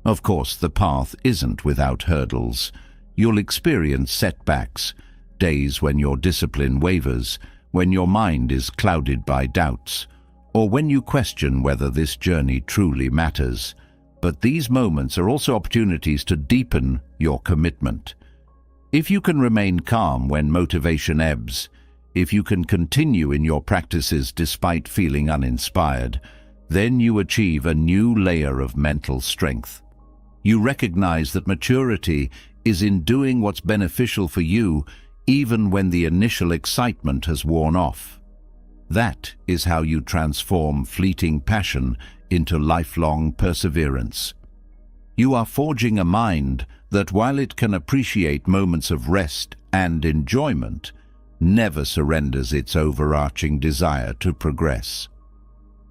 Of course, the path isn't without hurdles. You'll experience setbacks, days when your discipline wavers, when your mind is clouded by doubts, or when you question whether this journey truly matters. But these moments are also opportunities to deepen your commitment. If you can remain calm when motivation ebbs, if you can continue in your practices despite feeling uninspired, then you achieve a new layer of mental strength. You recognize that maturity is in doing what's beneficial for you even when the initial excitement has worn off. That is how you transform fleeting passion into lifelong perseverance. You are forging a mind that, while it can appreciate moments of rest and enjoyment, never surrenders its overarching desire to progress.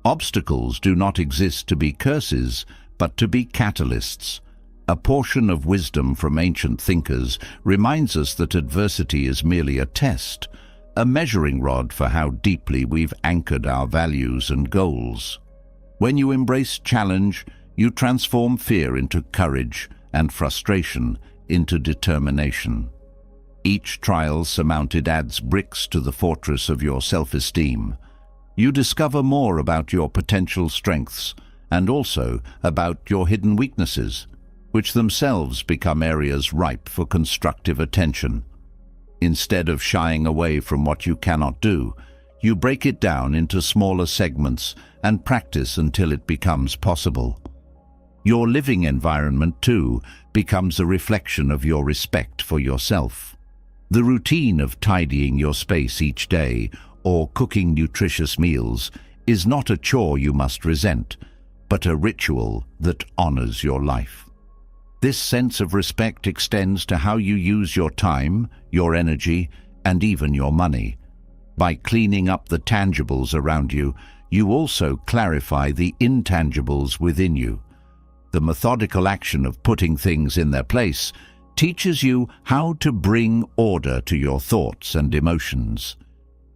Obstacles do not exist to be curses, but to be catalysts. A portion of wisdom from ancient thinkers reminds us that adversity is merely a test, a measuring rod for how deeply we've anchored our values and goals. When you embrace challenge, you transform fear into courage and frustration into determination. Each trial surmounted adds bricks to the fortress of your self-esteem. You discover more about your potential strengths and also about your hidden weaknesses, which themselves become areas ripe for constructive attention. Instead of shying away from what you cannot do, you break it down into smaller segments and practice until it becomes possible. Your living environment, too, becomes a reflection of your respect for yourself. The routine of tidying your space each day or cooking nutritious meals is not a chore you must resent, but a ritual that honors your life. This sense of respect extends to how you use your time, your energy, and even your money. By cleaning up the tangibles around you, you also clarify the intangibles within you. The methodical action of putting things in their place teaches you how to bring order to your thoughts and emotions.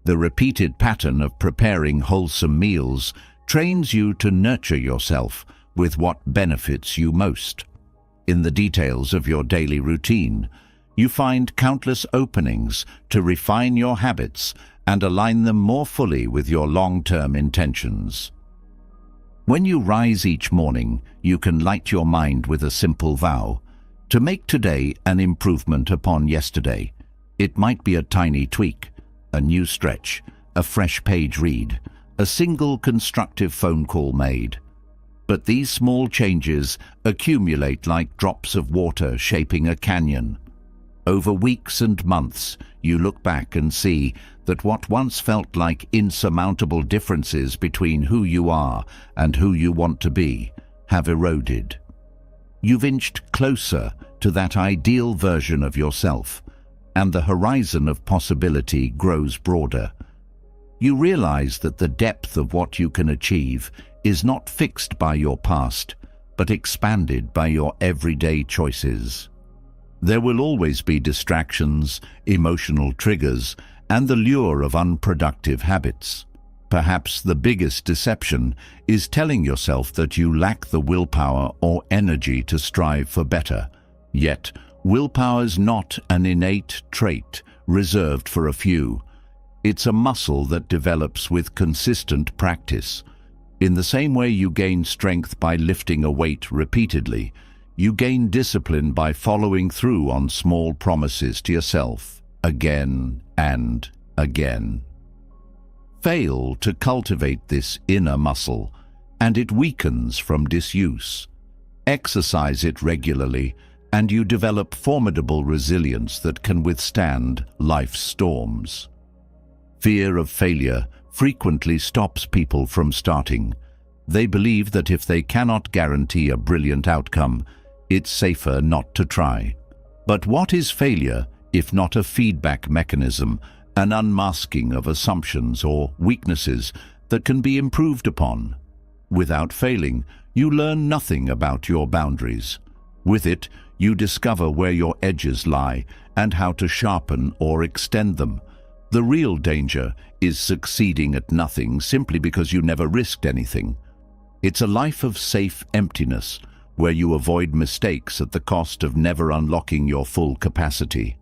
The repeated pattern of preparing wholesome meals trains you to nurture yourself with what benefits you most. In the details of your daily routine, you find countless openings to refine your habits and align them more fully with your long-term intentions. When you rise each morning, you can light your mind with a simple vow to make today an improvement upon yesterday. It might be a tiny tweak, a new stretch, a fresh page read, a single constructive phone call made. But these small changes accumulate like drops of water shaping a canyon. Over weeks and months, you look back and see that what once felt like insurmountable differences between who you are and who you want to be have eroded. You've inched closer to that ideal version of yourself, and the horizon of possibility grows broader. You realize that the depth of what you can achieve is not fixed by your past, but expanded by your everyday choices. There will always be distractions, emotional triggers, and the lure of unproductive habits. Perhaps the biggest deception is telling yourself that you lack the willpower or energy to strive for better. Yet, willpower's not an innate trait reserved for a few. It's a muscle that develops with consistent practice. In the same way you gain strength by lifting a weight repeatedly, you gain discipline by following through on small promises to yourself, again and again. Fail to cultivate this inner muscle, and it weakens from disuse. Exercise it regularly, and you develop formidable resilience that can withstand life's storms. Fear of failure frequently stops people from starting. They believe that if they cannot guarantee a brilliant outcome, it's safer not to try. But what is failure if not a feedback mechanism, an unmasking of assumptions or weaknesses that can be improved upon? Without failing, you learn nothing about your boundaries. With it, you discover where your edges lie and how to sharpen or extend them. The real danger is succeeding at nothing simply because you never risked anything. It's a life of safe emptiness, where you avoid mistakes at the cost of never unlocking your full capacity.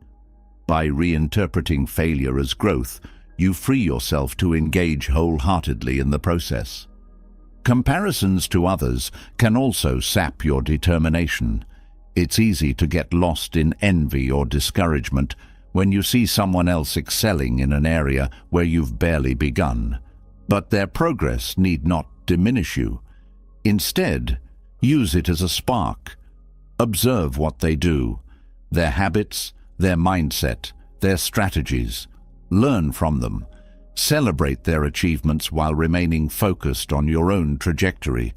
By reinterpreting failure as growth, you free yourself to engage wholeheartedly in the process. Comparisons to others can also sap your determination. It's easy to get lost in envy or discouragement when you see someone else excelling in an area where you've barely begun. But their progress need not diminish you. Instead, use it as a spark. Observe what they do, their habits, their mindset, their strategies. Learn from them. Celebrate their achievements while remaining focused on your own trajectory.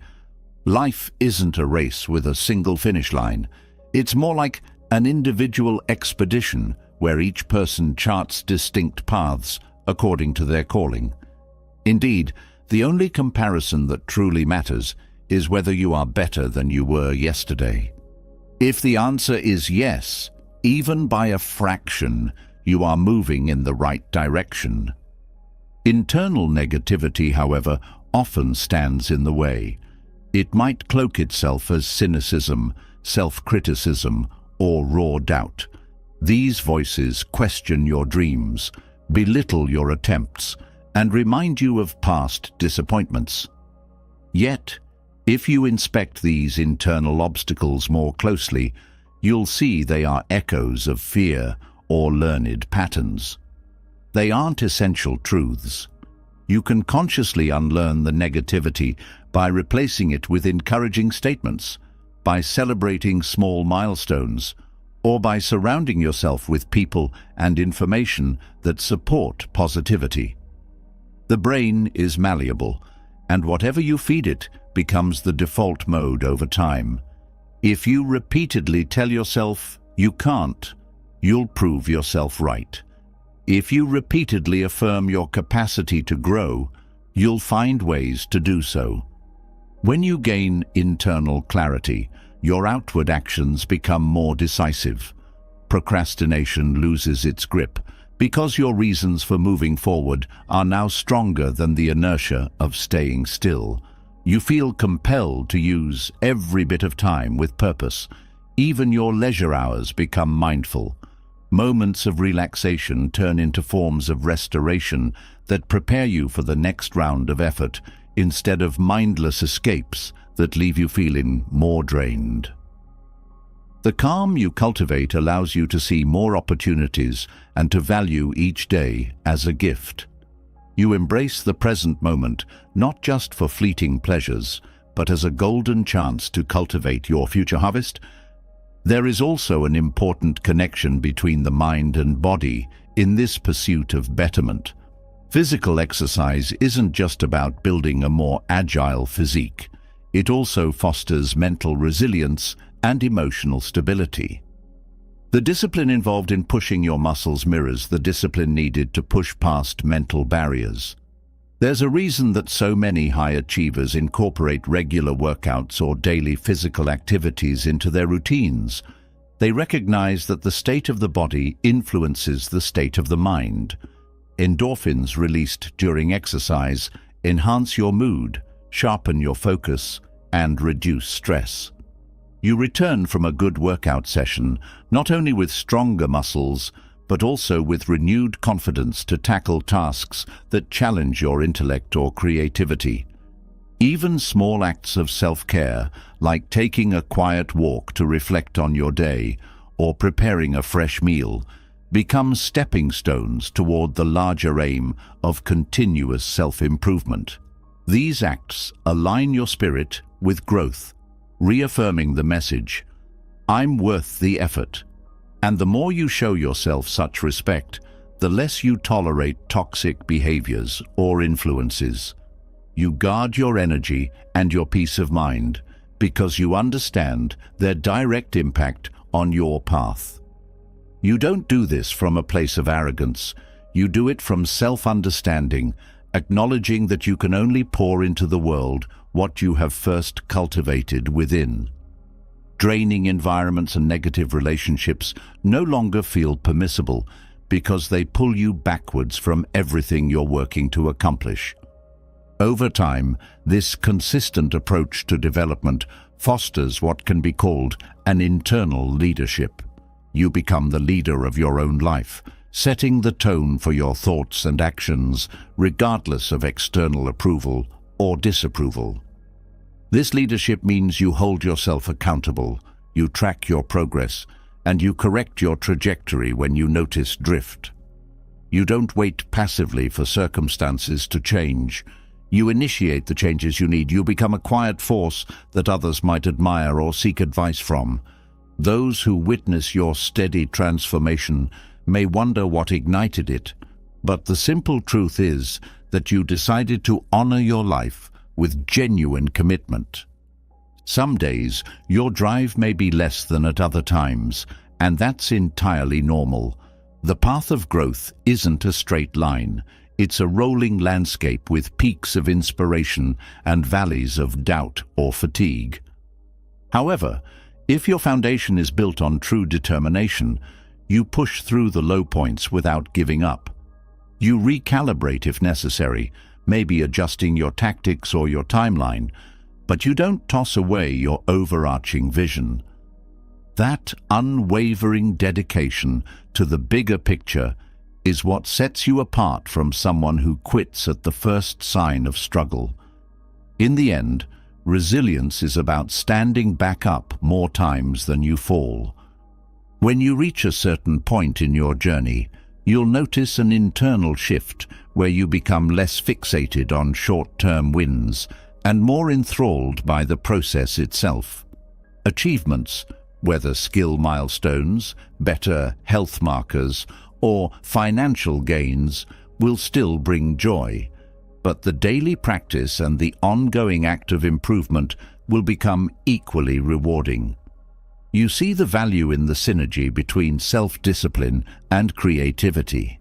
Life isn't a race with a single finish line. It's more like an individual expedition where each person charts distinct paths according to their calling. Indeed, the only comparison that truly matters is whether you are better than you were yesterday. If the answer is yes, even by a fraction, you are moving in the right direction. Internal negativity, however, often stands in the way. It might cloak itself as cynicism, self-criticism, or raw doubt. These voices question your dreams, belittle your attempts, and remind you of past disappointments. Yet, if you inspect these internal obstacles more closely, you'll see they are echoes of fear or learned patterns. They aren't essential truths. You can consciously unlearn the negativity by replacing it with encouraging statements, by celebrating small milestones, or by surrounding yourself with people and information that support positivity. The brain is malleable, and whatever you feed it becomes the default mode over time. If you repeatedly tell yourself you can't, you'll prove yourself right. If you repeatedly affirm your capacity to grow, you'll find ways to do so. When you gain internal clarity, your outward actions become more decisive. Procrastination loses its grip because your reasons for moving forward are now stronger than the inertia of staying still. You feel compelled to use every bit of time with purpose. Even your leisure hours become mindful. Moments of relaxation turn into forms of restoration that prepare you for the next round of effort, instead of mindless escapes that leave you feeling more drained. The calm you cultivate allows you to see more opportunities and to value each day as a gift. You embrace the present moment not just for fleeting pleasures, but as a golden chance to cultivate your future harvest. There is also an important connection between the mind and body in this pursuit of betterment. Physical exercise isn't just about building a more agile physique. It also fosters mental resilience and emotional stability. The discipline involved in pushing your muscles mirrors the discipline needed to push past mental barriers. There's a reason that so many high achievers incorporate regular workouts or daily physical activities into their routines. They recognize that the state of the body influences the state of the mind. Endorphins released during exercise enhance your mood, sharpen your focus, and reduce stress. You return from a good workout session not only with stronger muscles, but also with renewed confidence to tackle tasks that challenge your intellect or creativity. Even small acts of self-care, like taking a quiet walk to reflect on your day or preparing a fresh meal, become stepping stones toward the larger aim of continuous self-improvement. These acts align your spirit with growth, reaffirming the message, "I'm worth the effort." And the more you show yourself such respect, the less you tolerate toxic behaviors or influences. You guard your energy and your peace of mind because you understand their direct impact on your path. You don't do this from a place of arrogance. You do it from self-understanding, acknowledging that you can only pour into the world what you have first cultivated within. Draining environments and negative relationships no longer feel permissible because they pull you backwards from everything you're working to accomplish. Over time, this consistent approach to development fosters what can be called an internal leadership. You become the leader of your own life, setting the tone for your thoughts and actions regardless of external approval or disapproval. This leadership means you hold yourself accountable, you track your progress, and you correct your trajectory when you notice drift. You don't wait passively for circumstances to change. You initiate the changes you need. You become a quiet force that others might admire or seek advice from. Those who witness your steady transformation may wonder what ignited it, but the simple truth is that you decided to honor your life with genuine commitment. Some days, your drive may be less than at other times, and that's entirely normal. The path of growth isn't a straight line. It's a rolling landscape with peaks of inspiration and valleys of doubt or fatigue. However, if your foundation is built on true determination, you push through the low points without giving up. You recalibrate if necessary, maybe adjusting your tactics or your timeline, but you don't toss away your overarching vision. That unwavering dedication to the bigger picture is what sets you apart from someone who quits at the first sign of struggle. In the end, resilience is about standing back up more times than you fall. When you reach a certain point in your journey, You'll notice an internal shift where you become less fixated on short-term wins and more enthralled by the process itself. Achievements, whether skill milestones, better health markers, or financial gains, will still bring joy, but the daily practice and the ongoing act of improvement will become equally rewarding. You see the value in the synergy between self-discipline and creativity.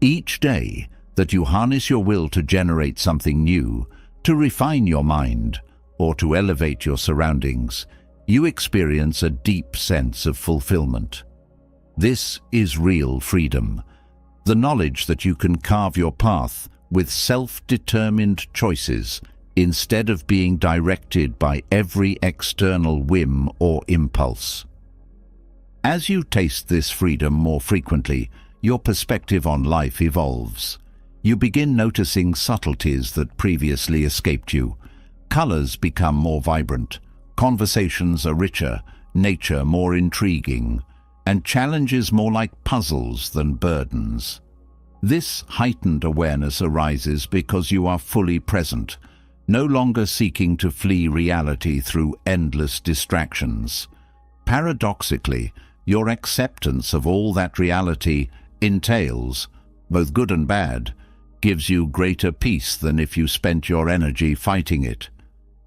Each day that you harness your will to generate something new, to refine your mind, or to elevate your surroundings, you experience a deep sense of fulfillment. This is real freedom, the knowledge that you can carve your path with self-determined choices instead of being directed by every external whim or impulse. As you taste this freedom more frequently, your perspective on life evolves. You begin noticing subtleties that previously escaped you. Colors become more vibrant, conversations are richer, nature more intriguing, and challenges more like puzzles than burdens. This heightened awareness arises because you are fully present, no longer seeking to flee reality through endless distractions. Paradoxically, your acceptance of all that reality entails, both good and bad, gives you greater peace than if you spent your energy fighting it.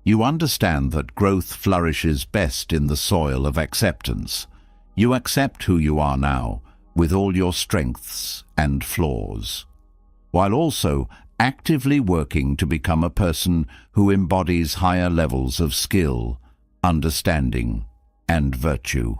You understand that growth flourishes best in the soil of acceptance. You accept who you are now, with all your strengths and flaws, while also actively working to become a person who embodies higher levels of skill, understanding, and virtue.